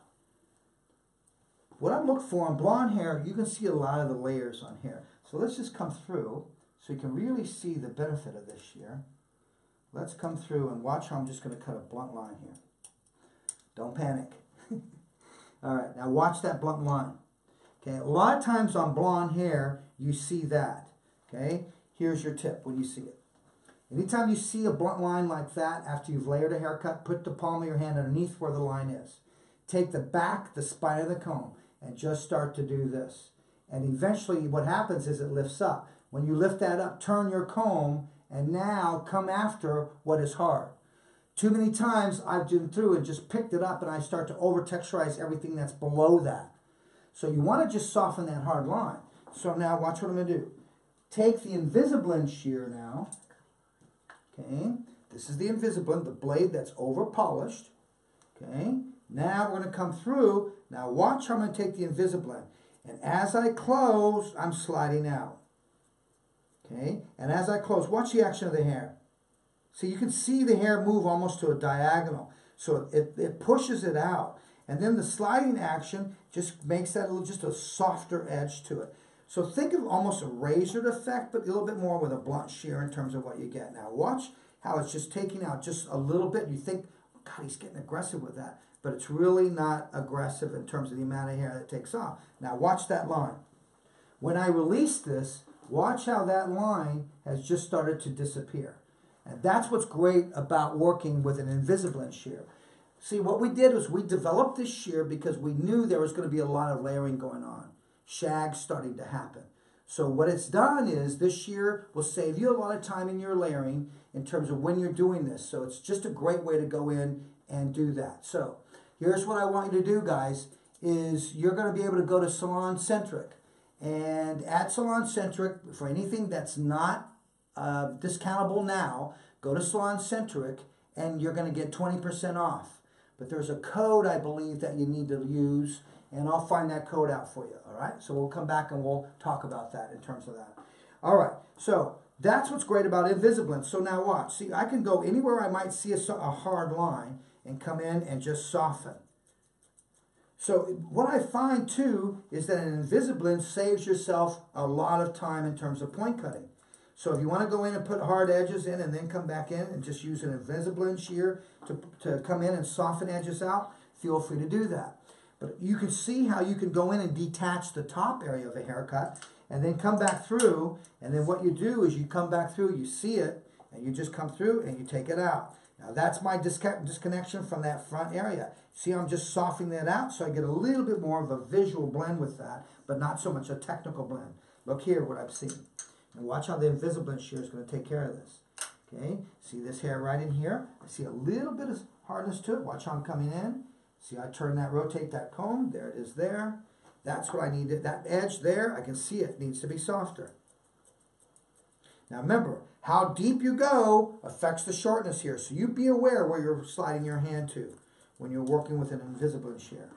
What I'm looking for on blonde hair, you can see a lot of the layers on here. So let's just come through, so you can really see the benefit of this shear. Let's come through and watch how I'm just going to cut a blunt line here. Don't panic. All right, now watch that blunt line. Okay, a lot of times on blonde hair, you see that. Okay, here's your tip when you see it. Anytime you see a blunt line like that, after you've layered a haircut, put the palm of your hand underneath where the line is. Take the back, the spine of the comb, and just start to do this. And eventually what happens is it lifts up. When you lift that up, turn your comb, and now come after what is hard. Too many times I've been through and just picked it up and I start to over-texturize everything that's below that. So you want to just soften that hard line. So now watch what I'm going to do. Take the Invisablend shear now. Okay, this is the Invisablend, the blade that's over-polished. Okay, now we're going to come through. Now watch how I'm going to take the Invisablend. And as I close, I'm sliding out. Okay, and as I close, watch the action of the hair. So you can see the hair move almost to a diagonal. So it pushes it out. And then the sliding action just makes that just a softer edge to it. So think of almost a razored effect, but a little bit more with a blunt shear in terms of what you get. Now watch how it's just taking out just a little bit. You think, oh God, he's getting aggressive with that. But it's really not aggressive in terms of the amount of hair that takes off. Now watch that line. When I release this, watch how that line has just started to disappear. And that's what's great about working with an Invisablend shear. See, what we did was we developed this shear because we knew there was going to be a lot of layering going on. Shags starting to happen. So what it's done is this shear will save you a lot of time in your layering in terms of when you're doing this. So it's just a great way to go in and do that. So here's what I want you to do, guys, is you're going to be able to go to Salon Centric. And at Salon Centric, for anything that's not discountable now, go to Salon Centric and you're going to get 20% off. But there's a code, I believe, that you need to use, and I'll find that code out for you, all right? So we'll come back and we'll talk about that in terms of that. All right, so that's what's great about Invisablin. So now watch. See, I can go anywhere I might see a hard line and come in and just soften. So what I find, too, is that an Invisablin saves yourself a lot of time in terms of point cutting. So if you want to go in and put hard edges in and then come back in and just use an Invisablin shear to come in and soften edges out, feel free to do that. But you can see how you can go in and detach the top area of a haircut and then come back through, and then what you do is you come back through, you see it, and you just come through and you take it out. Now that's my disconnection from that front area. See, I'm just softening that out so I get a little bit more of a visual blend with that, but not so much a technical blend. Look here what I've seen. And watch how the Invisablin shear is going to take care of this. Okay, see this hair right in here? I see a little bit of hardness to it. Watch how I'm coming in. See, I turn that, rotate that comb. There it is there. That's what I need. That edge there, I can see it needs to be softer. Now remember, how deep you go affects the shortness here. So you be aware where you're sliding your hand to when you're working with an Invisablin shear.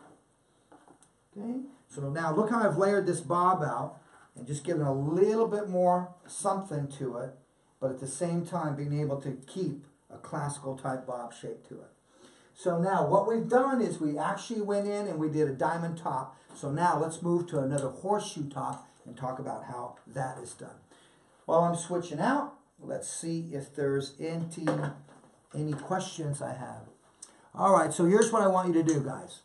Okay, so now look how I've layered this bob out and just given a little bit more something to it, but at the same time being able to keep a classical type bob shape to it. So now what we've done is we actually went in and we did a diamond top. So now let's move to another horseshoe top and talk about how that is done. While I'm switching out, let's see if there's any questions I have. All right, so here's what I want you to do, guys.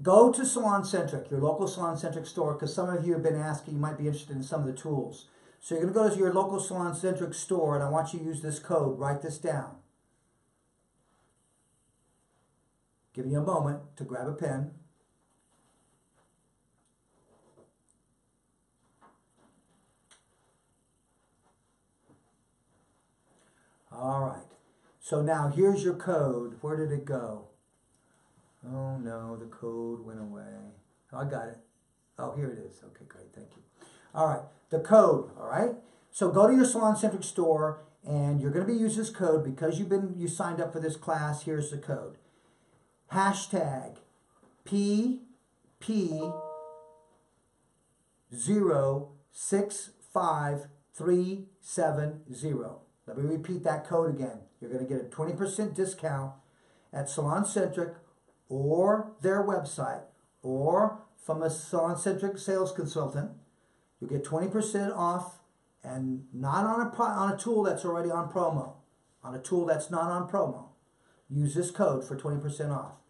Go to Salon Centric, your local Salon Centric store, because some of you have been asking, you might be interested in some of the tools. So you're going to go to your local Salon Centric store, and I want you to use this code. Write this down. Give you a moment to grab a pen. All right. So now here's your code. Where did it go? Oh no, the code went away. Oh, I got it. Oh, here it is. Okay, great. Thank you. All right. The code. All right. So go to your Salon Centric store, and you're going to be using this code because you signed up for this class. Here's the code. Hashtag PP06537. Let me repeat that code again. You're going to get a 20% discount at Salon Centric or their website or from a Salon Centric sales consultant. You'll get 20% off, and not on a tool that's already on promo. On a tool that's not on promo. Use this code for 20% off.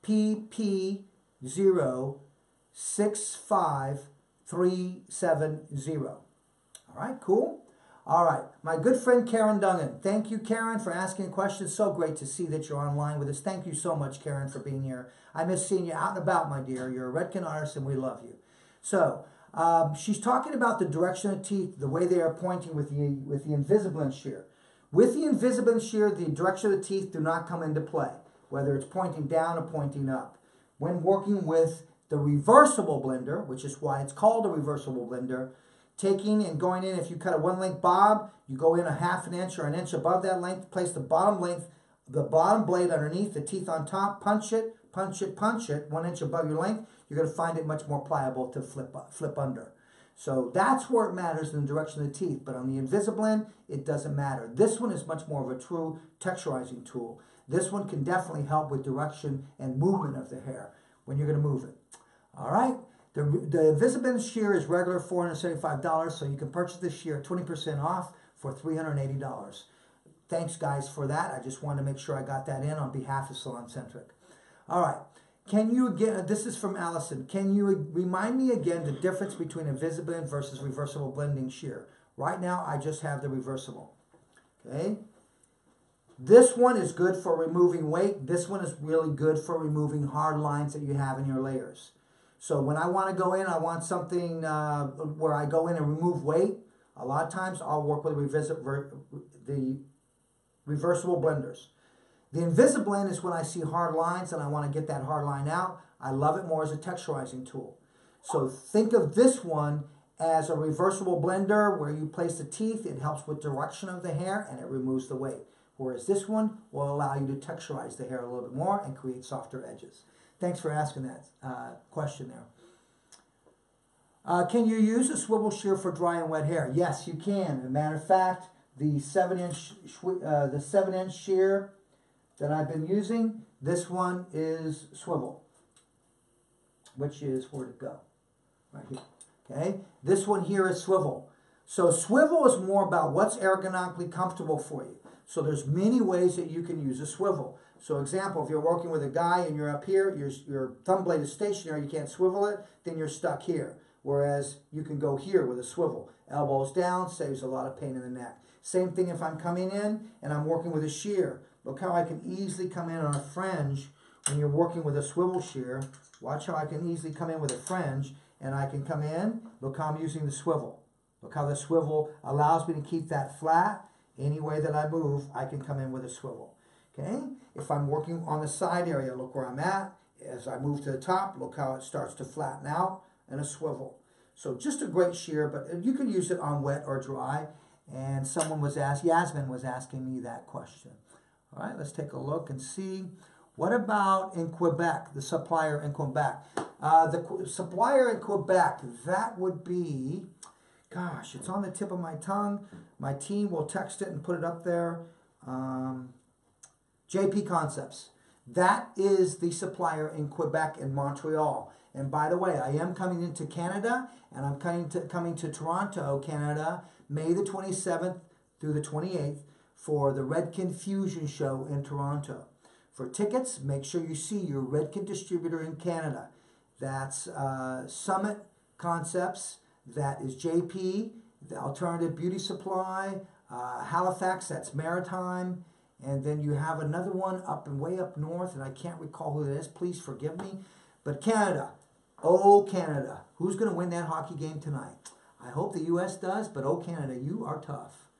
PP06537. All right, cool. All right, my good friend Karen Duggan. Thank you, Karen, for asking a question. It's so great to see that you're online with us. Thank you so much, Karen, for being here. I miss seeing you out and about, my dear. You're a Redken artist, and we love you. So, she's talking about the direction of teeth, the way they are pointing with the Invisablin shear. With the Invisablin shear, the direction of the teeth do not come into play, whether it's pointing down or pointing up. When working with the reversible blender, which is why it's called a reversible blender, taking and going in, if you cut a 1 length bob, you go in a ½ an inch or an inch above that length, place the bottom blade underneath, the teeth on top, punch it, 1 inch above your length, you're going to find it much more pliable to flip under. So that's where it matters in the direction of the teeth. But on the Invisablin, it doesn't matter. This one is much more of a true texturizing tool. This one can definitely help with direction and movement of the hair when you're going to move it. All right. The Invisablin shear is regular $475, so you can purchase this shear at 20% off for $380. Thanks, guys, for that. I just wanted to make sure I got that in on behalf of Salon Centric. All right. Can you again, this is from Allison, can you remind me again the difference between Invisablin versus reversible blending shear? Right now, I just have the reversible. Okay? This one is good for removing weight. This one is really good for removing hard lines that you have in your layers. So when I want to go in, I want something where I go in and remove weight, A lot of times I'll work with the reversible blenders. The Invisablend is when I see hard lines and I want to get that hard line out. I love it more as a texturizing tool. So think of this one as a reversible blender where you place the teeth. It helps with direction of the hair and it removes the weight. Whereas this one will allow you to texturize the hair a little bit more and create softer edges. Thanks for asking that question there. Can you use a swivel shear for dry and wet hair? Yes, you can. As a matter of fact, the 7-inch shear that I've been using, this one is swivel, which is, where'd it go? Right here. Okay, this one here is swivel. So swivel is more about what's ergonomically comfortable for you. So there's many ways that you can use a swivel. So example, if you're working with a guy and you're up here, your thumb blade is stationary, you can't swivel it, then you're stuck here. Whereas you can go here with a swivel. Elbows down, saves a lot of pain in the neck. Same thing if I'm coming in and I'm working with a shear. Look how I can easily come in on a fringe when you're working with a swivel shear. Watch how I can easily come in with a fringe and I can come in. Look how I'm using the swivel. Look how the swivel allows me to keep that flat. Any way that I move, I can come in with a swivel. Okay? If I'm working on the side area, look where I'm at. As I move to the top, look how it starts to flatten out and a swivel. So just a great shear, but you can use it on wet or dry. And someone was Yasmin was asking me that question. All right, let's take a look and see. What about in Quebec, the supplier in Quebec? The supplier in Quebec, that would be, gosh, it's on the tip of my tongue. My team will text it and put it up there. JP Concepts. That is the supplier in Quebec and Montreal. And by the way, I am coming into Canada, and I'm coming to Toronto, Canada, May the 27th through the 28th for the Redken Fusion Show in Toronto. For tickets, make sure you see your Redken distributor in Canada. That's Summit Concepts, that is JP, the Alternative Beauty Supply, Halifax, that's Maritime, and then you have another one up and way up north, and I can't recall who it is. Please forgive me. But Canada, oh Canada, who's going to win that hockey game tonight? I hope the U.S. does, but oh Canada, you are tough.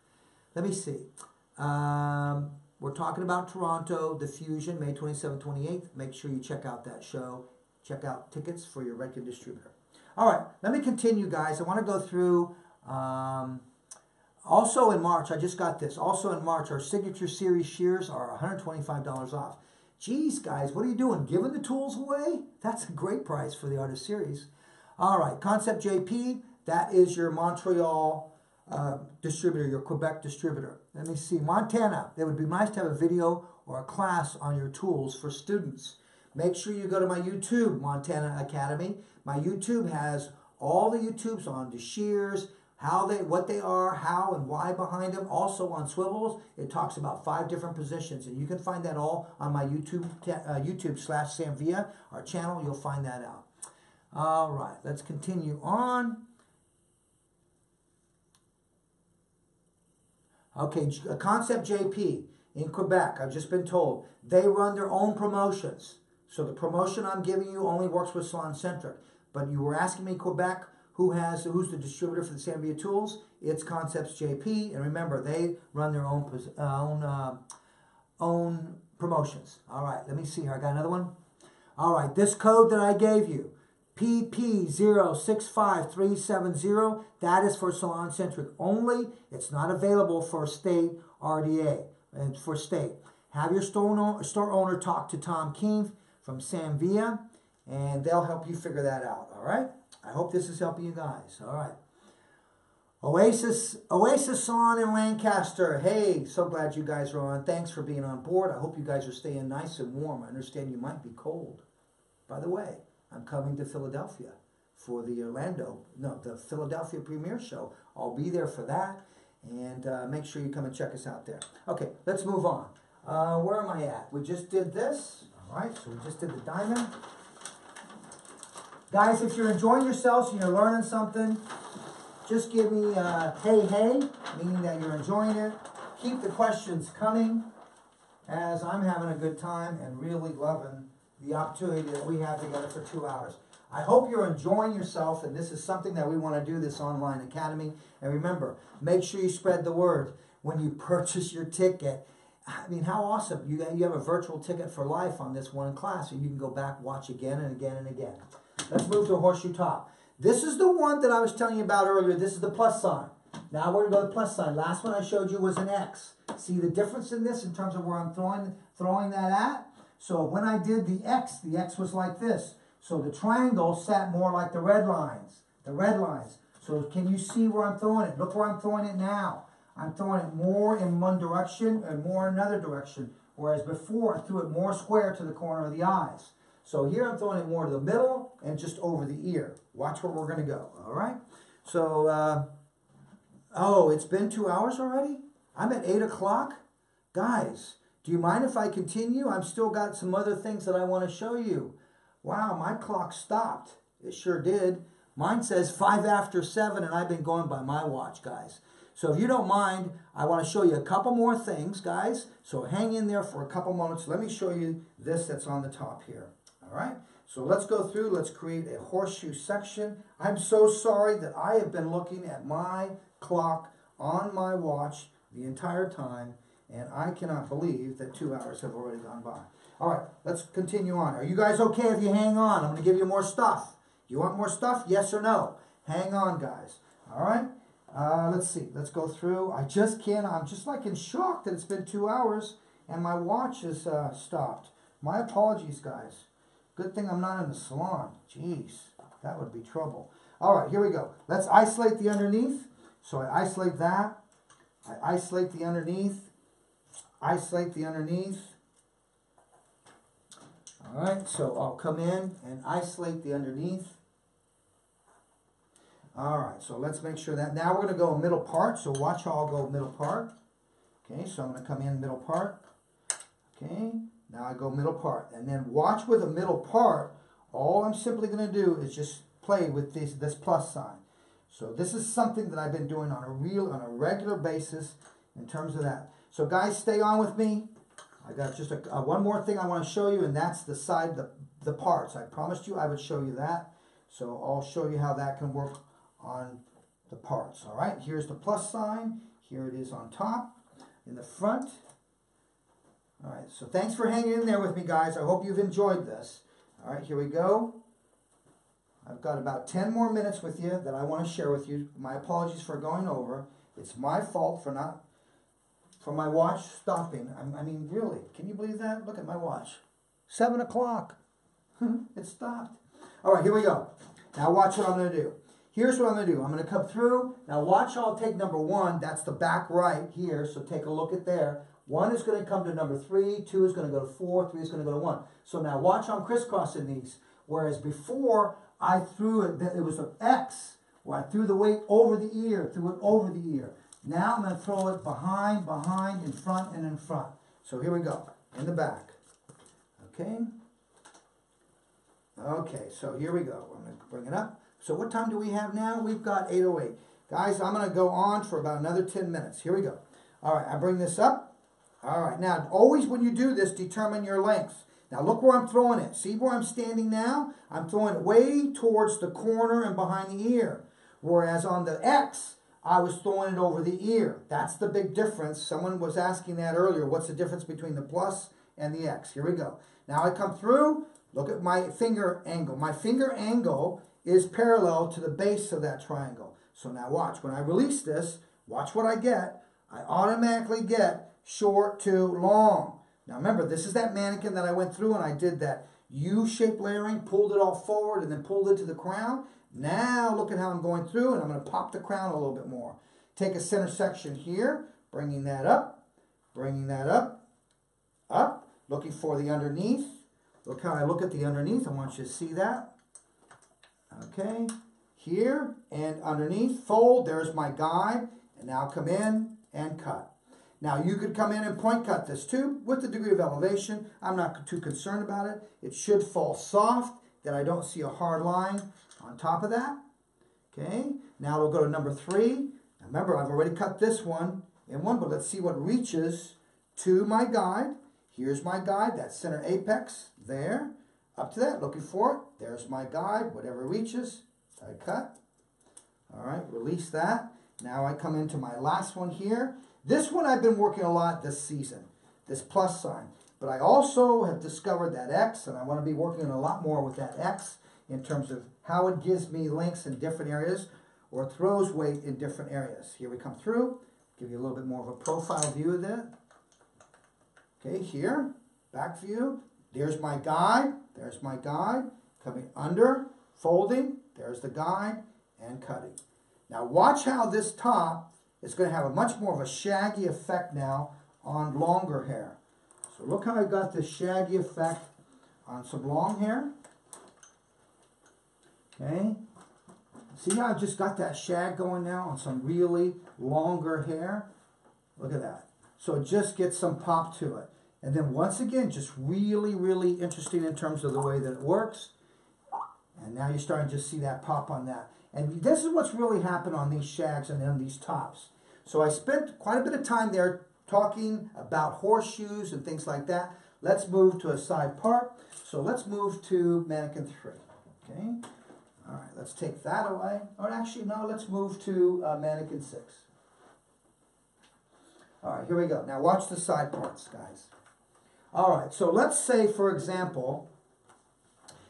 Let me see. We're talking about Toronto, the Fusion, May 27th, 28th. Make sure you check out that show. Check out tickets for your Redken distributor. All right, let me continue, guys. I want to go through, also in March, I just got this. Also in March, our Signature Series shears are $125 off. Geez, guys, what are you doing? Giving the tools away? That's a great price for the Artist Series. All right, Concept JP, that is your Montreal distributor, your Quebec distributor. Let me see, Montana. It would be nice to have a video or a class on your tools for students. Make sure you go to my YouTube, Montana Academy. My YouTube has all the YouTubes on the shears, what they are, how and why behind them. Also on swivels, it talks about 5 different positions, and you can find that all on my YouTube/Samvia, our channel. You'll find that out. All right, let's continue on. Okay, Concept JP in Quebec, I've just been told, they run their own promotions. So the promotion I'm giving you only works with SalonCentric. But you were asking me Quebec, who's the distributor for the Samvia tools? It's Concepts JP, and remember, they run their own promotions. All right, let me see here. I got another one. All right, this code that I gave you, PP065370, that is for SalonCentric only. It's not available for state RDA and for state. Have your store owner talk to Tom Keefe from Samvia, and they'll help you figure that out. All right. I hope this is helping you guys. All right. Oasis Salon in Lancaster. Hey, so glad you guys are on. Thanks for being on board. I hope you guys are staying nice and warm. I understand you might be cold. By the way, I'm coming to Philadelphia for the Philadelphia premiere show. I'll be there for that, and make sure you come and check us out there. Okay, let's move on. Where am I at? We just did this. All right, so we just did the diamond. Guys, if you're enjoying yourselves and you're learning something, just give me a hey, meaning that you're enjoying it. Keep the questions coming, as I'm having a good time and really loving the opportunity that we have together for 2 hours. I hope you're enjoying yourself, and this is something that we want to do, this online academy. And remember, make sure you spread the word when you purchase your ticket. I mean, how awesome. You have a virtual ticket for life on this one class, and you can go back, watch again and again and again. Let's move to horseshoe top. This is the one that I was telling you about earlier. This is the plus sign. Now we're going to go to the plus sign. Last one I showed you was an X. See the difference in this in terms of where I'm throwing that at? So when I did the X was like this. So the triangle sat more like the red lines. The red lines. So can you see where I'm throwing it? Look where I'm throwing it now. I'm throwing it more in one direction and more in another direction. Whereas before I threw it more square to the corner of the eyes. So here I'm throwing it more to the middle and just over the ear. Watch where we're going to go. All right? So, oh, it's been 2 hours already? I'm at 8 o'clock? Guys, do you mind if I continue? I've still got some other things that I want to show you. Wow, my clock stopped. It sure did. Mine says 5 after 7, and I've been going by my watch, guys. So if you don't mind, I want to show you a couple more things, guys. So hang in there for a couple moments. Let me show you this that's on the top here. All right? So let's go through. Let's create a horseshoe section. I'm so sorry that I have been looking at my clock on my watch the entire time, and I cannot believe that 2 hours have already gone by. All right, let's continue on. Are you guys okay if you hang on? I'm going to give you more stuff. You want more stuff? Yes or no? Hang on, guys. All right? Let's see. Let's go through. I just can't. I'm just like in shock that it's been 2 hours and my watch is stopped. My apologies, guys. Good thing I'm not in the salon. Jeez, that would be trouble. All right, here we go. Let's isolate the underneath. So I isolate that. I isolate the underneath. Isolate the underneath. All right, so I'll come in and isolate the underneath. All right, so let's make sure that. Now we're going to go middle part. So watch how I'll go middle part. Okay, so I'm going to come in middle part. Okay, now I go middle part. And then watch with a middle part. All I'm simply going to do is just play with this plus sign. So this is something that I've been doing on a regular basis in terms of that. So guys, stay on with me. I got just one more thing I want to show you, and that's the side, the parts. I promised you I would show you that. So I'll show you how that can work on the parts. All right, here's the plus sign. Here it is on top, in the front. All right, so thanks for hanging in there with me, guys. I hope you've enjoyed this. All right, here we go. I've got about 10 more minutes with you that I want to share with you. My apologies for going over. It's my fault for my watch stopping. I mean, really, can you believe that? Look at my watch. 7 o'clock. It stopped. All right, here we go. Now watch what I'm going to do. Here's what I'm going to do. I'm going to come through. Now watch how I'll take number 1. That's the back right here, so take a look at there. 1 is going to come to number 3. 2 is going to go to 4. 3 is going to go to 1. So now watch how I'm crisscrossing these. Whereas before, I threw it, it was an X, where I threw the weight over the ear, threw it over the ear. Now I'm going to throw it behind, in front, and in front. So here we go, in the back. Okay? Okay, so here we go. I'm going to bring it up. So what time do we have now? We've got 8:08. Guys, I'm going to go on for about another 10 minutes. Here we go. All right, I bring this up. All right, now always when you do this, determine your length. Now look where I'm throwing it. See where I'm standing now? I'm throwing it way towards the corner and behind the ear. Whereas on the X, I was throwing it over the ear. That's the big difference. Someone was asking that earlier. What's the difference between the plus and the X? Here we go. Now I come through. Look at my finger angle. My finger angle is parallel to the base of that triangle. So now watch. When I release this, watch what I get. I automatically get short to long. Now remember, this is that mannequin that I went through and I did that U-shaped layering, pulled it all forward and then pulled it to the crown. Now look at how I'm going through, and I'm going to pop the crown a little bit more. Take a center section here, bringing that up, up, looking for the underneath. Look how I look at the underneath. I want you to see that. Okay, here and underneath, fold. There's my guide, and now come in and cut. Now you could come in and point cut this too with the degree of elevation. I'm not too concerned about it. It should fall soft, that I don't see a hard line on top of that. Okay, now we'll go to number 3. Now remember, I've already cut this one in one, but let's see what reaches to my guide. Here's my guide, that center apex there. up to that, looking for it. There's my guide, whatever reaches, I cut. All right, release that. Now I come into my last one here. This one I've been working a lot this season, this plus sign. But I also have discovered that X, and I want to be working a lot more with that X in terms of how it gives me links in different areas or throws weight in different areas. Here we come through, give you a little bit more of a profile view of that. Okay, here, back view. There's my guide. There's my guide. Coming under, folding. There's the guide, and cutting. Now watch how this top is going to have a much more of a shaggy effect now on longer hair. So look how I got this shaggy effect on some long hair. Okay. See how I just got that shag going now on some really longer hair? Look at that. So it just gets some pop to it. And then once again, just really, really interesting in terms of the way that it works. And now you're starting to just see that pop on that. And this is what's really happened on these shags and on these tops. So I spent quite a bit of time there talking about horseshoes and things like that. Let's move to a side part. So let's move to mannequin 3. Okay. All right, let's take that away. Or actually, no, let's move to mannequin 6. All right, here we go. Now watch the side parts, guys. All right, so let's say, for example,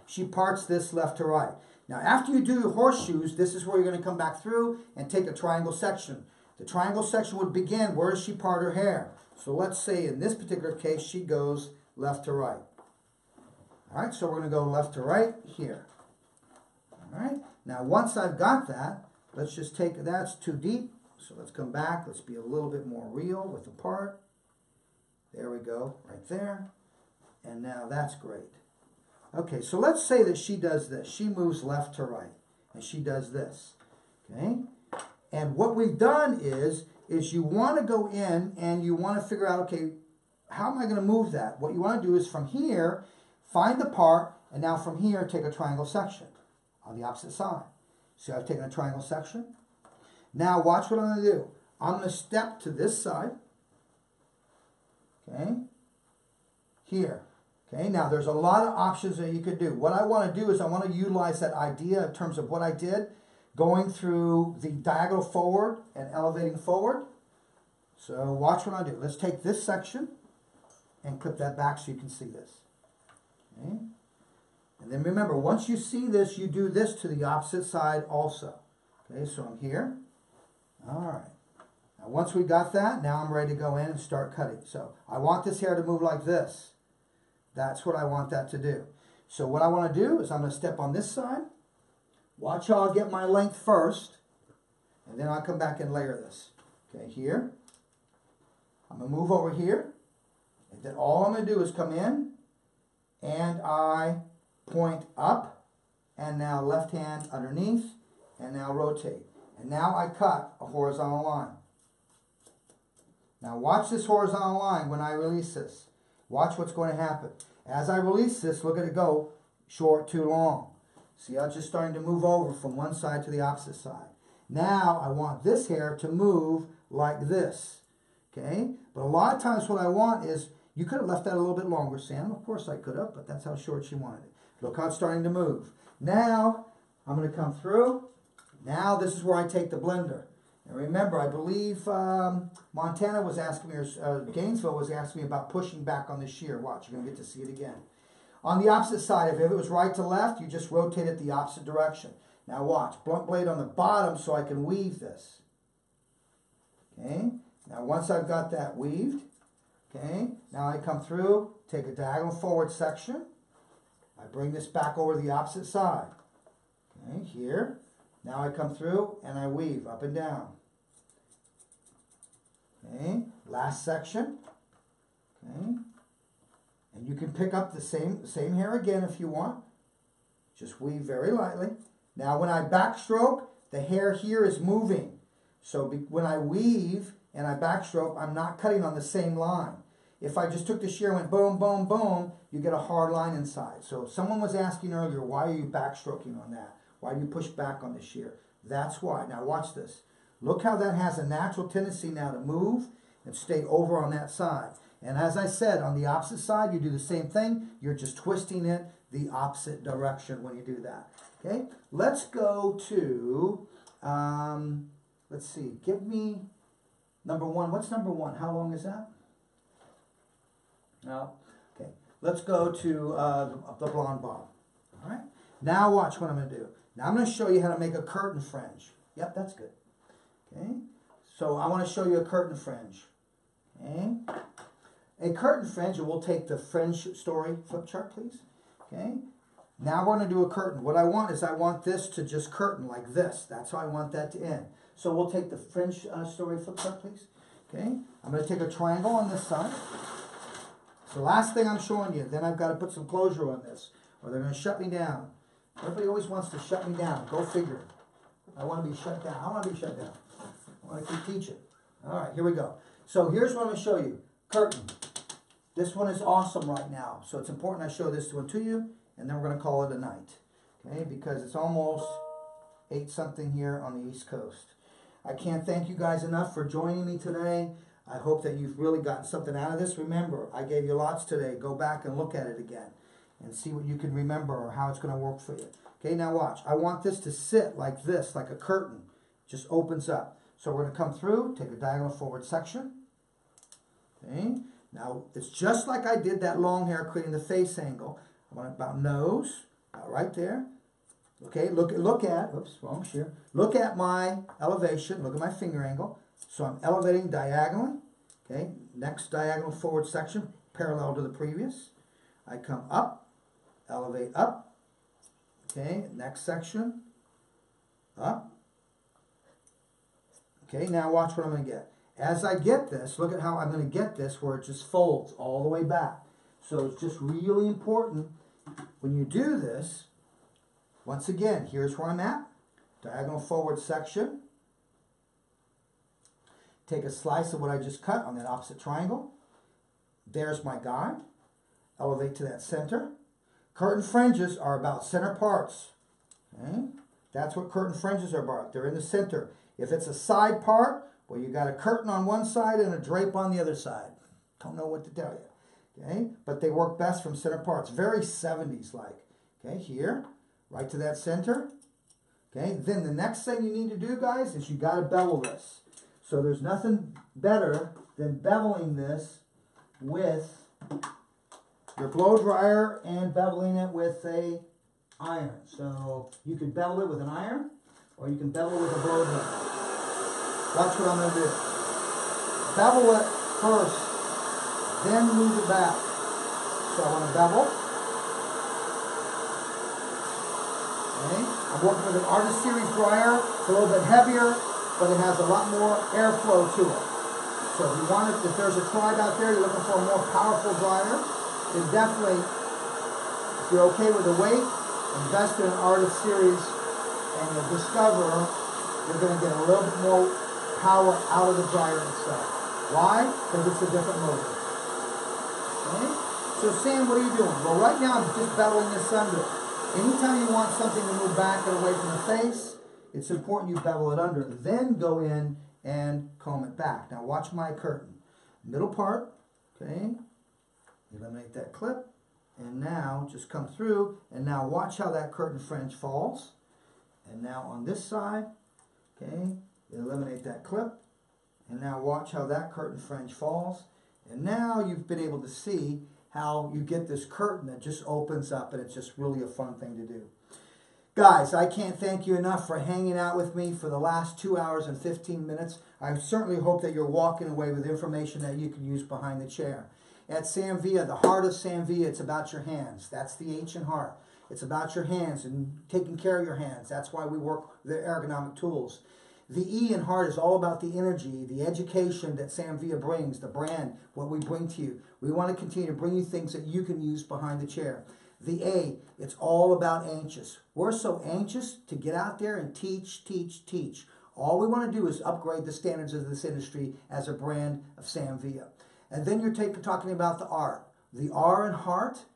she parts this left to right. Now, after you do your horseshoes, this is where you're going to come back through and take a triangle section. The triangle section would begin, where does she part her hair? So let's say in this particular case, she goes left to right. All right, so we're going to go left to right here. All right, now once I've got that, let's just take, that's too deep. So let's come back, let's be a little bit more real with the part. There we go, right there. And now that's great. Okay, so let's say that she does this. She moves left to right, and she does this. Okay? And what we've done is you want to go in and you want to figure out, okay, how am I going to move that? What you want to do is from here, find the part, and now from here, take a triangle section on the opposite side. See, I've taken a triangle section. Now watch what I'm going to do. I'm going to step to this side. Okay? Here. Okay, now there's a lot of options that you could do. What I want to do is I want to utilize that idea in terms of what I did, going through the diagonal forward and elevating forward. So watch what I do. Let's take this section and clip that back so you can see this. Okay? And then remember, once you see this, you do this to the opposite side also. Okay, so I'm here. All right. Now once we got that, now I'm ready to go in and start cutting. So I want this hair to move like this. That's what I want that to do. So what I want to do is I'm going to step on this side. Watch how I'll get my length first. And then I'll come back and layer this. Okay, here. I'm going to move over here. And then all I'm going to do is come in. And I point up. And now left hand underneath. And now rotate. And now I cut a horizontal line. Now watch this horizontal line when I release this. Watch what's going to happen. As I release this, look at it go, short to long. See how it's just starting to move over from one side to the opposite side. Now I want this hair to move like this. Okay? But a lot of times what I want is, you could have left that a little bit longer, Sam. Of course I could have, but that's how short she wanted it. Look how it's starting to move. Now, I'm going to come through. Now this is where I take the blender. And remember, I believe Montana was asking me, or Gainesville was asking me about pushing back on the shear. Watch, you're going to get to see it again. On the opposite side, if it was right to left, you just rotate it the opposite direction. Now watch, blunt blade on the bottom so I can weave this. Okay, now once I've got that weaved, okay, now I come through, take a diagonal forward section. I bring this back over the opposite side. Okay, here. Now I come through and I weave up and down. Okay, last section. Okay, and you can pick up the same hair again if you want. Just weave very lightly. Now when I backstroke, the hair here is moving. So when I weave and I backstroke, I'm not cutting on the same line. If I just took the shear and went boom, boom, boom, you get a hard line inside. So someone was asking earlier, why are you backstroking on that? Why do you push back on the shear? That's why. Now watch this. Look how that has a natural tendency now to move and stay over on that side. And as I said, on the opposite side, you do the same thing. You're just twisting it the opposite direction when you do that. Okay, let's go to, let's see, give me number 1. What's number 1? How long is that? No. Okay, let's go to the blonde bob. All right, now watch what I'm going to do. Now I'm going to show you how to make a curtain fringe. Yep, that's good. Okay, so I want to show you a curtain fringe. Okay, a curtain fringe, and we'll take the fringe story flip chart, please. Okay, now we're going to do a curtain. What I want is I want this to just curtain like this. That's how I want that to end. So we'll take the fringe story flip chart, please. Okay, I'm going to take a triangle on this side. It's the last thing I'm showing you. Then I've got to put some closure on this, or they're going to shut me down. Everybody always wants to shut me down. Go figure. I want to be shut down. I want to be shut down. I want to keep teaching. All right, here we go. So here's what I'm going to show you. Curtain. This one is awesome right now. So it's important I show this one to you, and then we're going to call it a night. Okay, because it's almost 8-something here on the East Coast. I can't thank you guys enough for joining me today. I hope that you've really gotten something out of this. Remember, I gave you lots today. Go back and look at it again and see what you can remember or how it's going to work for you. Okay, now watch. I want this to sit like this, like a curtain. Just opens up. So we're going to come through, take a diagonal forward section. Okay, now it's just like I did that long hair creating the face angle. I want about nose, right there. Okay, look at, oops, wrong shear. Look at my elevation, look at my finger angle. So I'm elevating diagonally. Okay, next diagonal forward section, parallel to the previous. I come up, elevate up. Okay, next section, up. Okay, now watch what I'm going to get. As I get this, look at how I'm going to get this where it just folds all the way back. So it's just really important when you do this. Once again, here's where I'm at. Diagonal forward section. Take a slice of what I just cut on that opposite triangle. There's my guide. Elevate to that center. Curtain fringes are about center parts. Okay? That's what curtain fringes are about. They're in the center. If it's a side part, well, you got a curtain on one side and a drape on the other side. Don't know what to tell you. Okay? But they work best from center parts. Very 70s like. Okay, here. Right to that center. Okay, then the next thing you need to do, guys, is you got to bevel this. So there's nothing better than beveling this with your blow dryer and beveling it with a iron. So you can bevel it with an iron or you can bevel it with a blow dryer. Watch what I'm going to do. Bevel it first, then move it back. So I want to bevel. Okay. I'm working with an Artist Series dryer. It's a little bit heavier, but it has a lot more airflow to it. So if you want it, if there's a tribe out there, you're looking for a more powerful dryer, then definitely, if you're okay with the weight, invest in an Artist Series and you'll discover you're going to get a little bit more power out of the dryer itself. Why? Because it's a different motor. Okay? So Sam, what are you doing? Well, right now I'm just beveling this under. Anytime you want something to move back and away from the face, it's important you bevel it under. Then go in and comb it back. Now watch my curtain. Middle part, okay? Eliminate that clip. And now just come through. And now watch how that curtain fringe falls. And now on this side, okay, eliminate that clip. And now watch how that curtain fringe falls. And now you've been able to see how you get this curtain that just opens up, and it's just really a fun thing to do. Guys, I can't thank you enough for hanging out with me for the last 2 hours and 15 minutes. I certainly hope that you're walking away with information that you can use behind the chair. At Samvia, the heart of Samvia, it's about your hands. That's the ancient heart. It's about your hands and taking care of your hands. That's why we work the ergonomic tools. The E in heart is all about the energy, the education that Samvia brings, the brand, what we bring to you. We want to continue to bring you things that you can use behind the chair. The A, it's all about anxious. We're so anxious to get out there and teach, teach, teach. All we want to do is upgrade the standards of this industry as a brand of Samvia. And then you're talking about the R. The R in heart,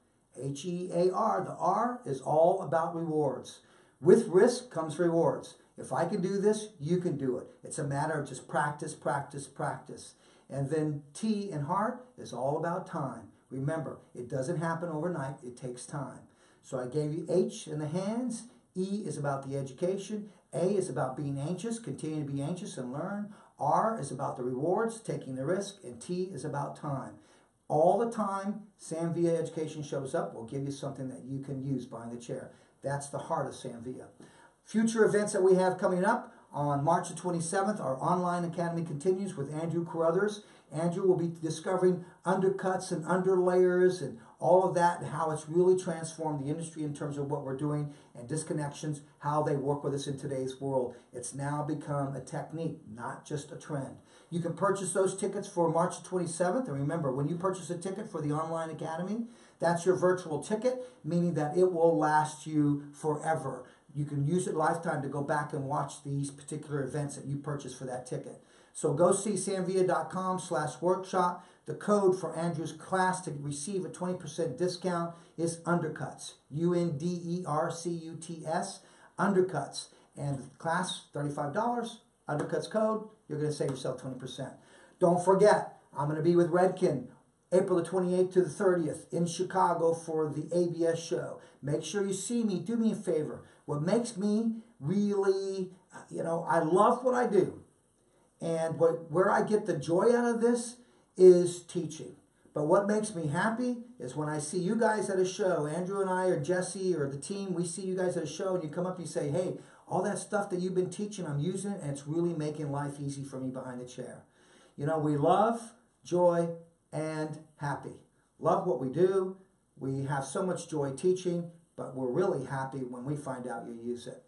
H-E-A-R, the R is all about rewards. With risk comes rewards. If I can do this, you can do it. It's a matter of just practice, practice, practice. And then T in heart is all about time. Remember, it doesn't happen overnight. It takes time. So I gave you H in the hands, E is about the education, A is about being anxious, continue to be anxious and learn, R is about the rewards, taking the risk, and T is about time. All the time, Sam Villa Education shows up. We'll give you something that you can use behind the chair. That's the heart of Sam Villa. Future events that we have coming up on March the 27th, our online academy continues with Andrew Carruthers. Andrew will be discovering undercuts and underlayers and all of that and how it's really transformed the industry in terms of what we're doing and disconnections, how they work with us in today's world. It's now become a technique, not just a trend. You can purchase those tickets for March 27th. And remember, when you purchase a ticket for the online academy, that's your virtual ticket, meaning that it will last you forever. You can use it lifetime to go back and watch these particular events that you purchased for that ticket. So go see samvilla.com/workshop. The code for Andrew's class to receive a 20% discount is Undercuts. UNDERCUTS. Undercuts. And the class, $35. Undercuts code, you're going to save yourself 20%. Don't forget, I'm going to be with Redken April the 28th to the 30th in Chicago for the ABS show. Make sure you see me. Do me a favor. What makes me really, I love what I do. And where I get the joy out of this is teaching. But what makes me happy is when I see you guys at a show, Andrew and I or Jesse or the team, we see you guys at a show and you come up and you say, hey, all that stuff that you've been teaching, I'm using it and it's really making life easy for me behind the chair. We love, joy, and happy. Love what we do. We have so much joy teaching, but we're really happy when we find out you use it.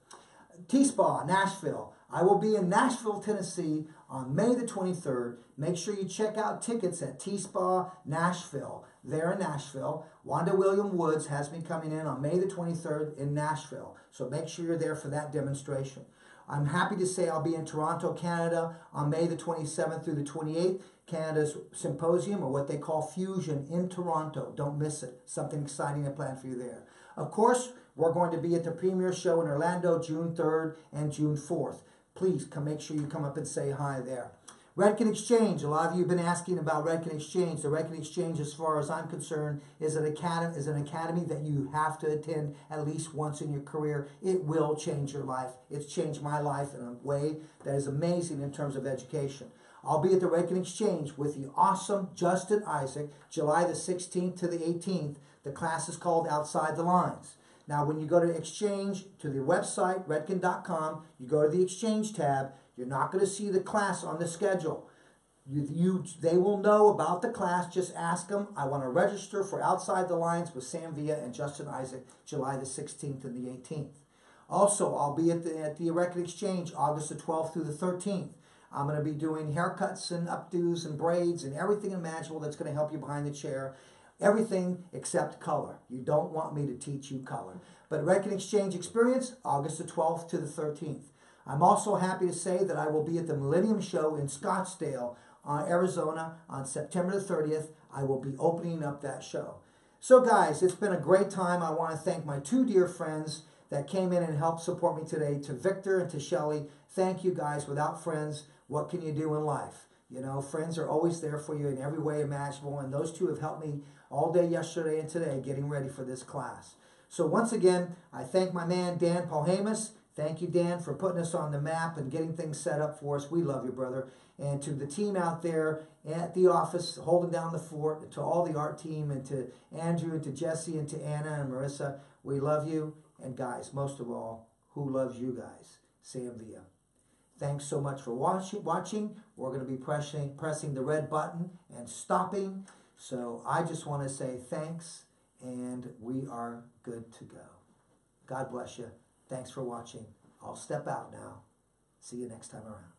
T-Spa, Nashville. I will be in Nashville, Tennessee on May the 23rd. Make sure you check out tickets at T-Spa Nashville. There in Nashville. Wanda William Woods has me coming in on May the 23rd in Nashville. So make sure you're there for that demonstration. I'm happy to say I'll be in Toronto, Canada on May the 27th through the 28th. Canada's symposium, or what they call Fusion, in Toronto. Don't miss it. Something exciting to plan for you there. Of course, we're going to be at the Premier Show in Orlando June 3rd and June 4th. Please make sure you come up and say hi there. Redken Exchange. A lot of you have been asking about Redken Exchange. The Redken Exchange, as far as I'm concerned, is an academy that you have to attend at least once in your career. It will change your life. It's changed my life in a way that is amazing in terms of education. I'll be at the Redken Exchange with the awesome Justin Isaac, July the 16th to the 18th. The class is called Outside the Lines. Now, when you go to Exchange, to the website, redken.com, you go to the Exchange tab, you're not going to see the class on the schedule. They will know about the class. Just ask them, I want to register for Outside the Lines with Sam Villa and Justin Isaac, July the 16th and the 18th. Also, I'll be at the Redken Exchange, August the 12th through the 13th. I'm going to be doing haircuts and updos and braids and everything imaginable that's going to help you behind the chair. Everything except color. You don't want me to teach you color. But Redken Exchange Experience, August the 12th to the 13th. I'm also happy to say that I will be at the Millennium Show in Scottsdale, Arizona on September the 30th. I will be opening up that show. So guys, it's been a great time. I want to thank my two dear friends that came in and helped support me today, to Victor and to Shelly. Thank you guys. Without friends, what can you do in life? Friends are always there for you in every way imaginable, and those two have helped me all day yesterday and today getting ready for this class. So once again, I thank my man, Dan Polhamus. Thank you, Dan, for putting us on the map and getting things set up for us. We love you, brother. And to the team out there at the office holding down the fort, to all the art team, and to Andrew, and to Jesse, and to Anna and Marissa, we love you. And guys, most of all, who loves you guys? Sam Villa. Thanks so much for watching. We're going to be pressing the red button and stopping. So I just want to say thanks, and we are good to go. God bless you. Thanks for watching. I'll step out now. See you next time around.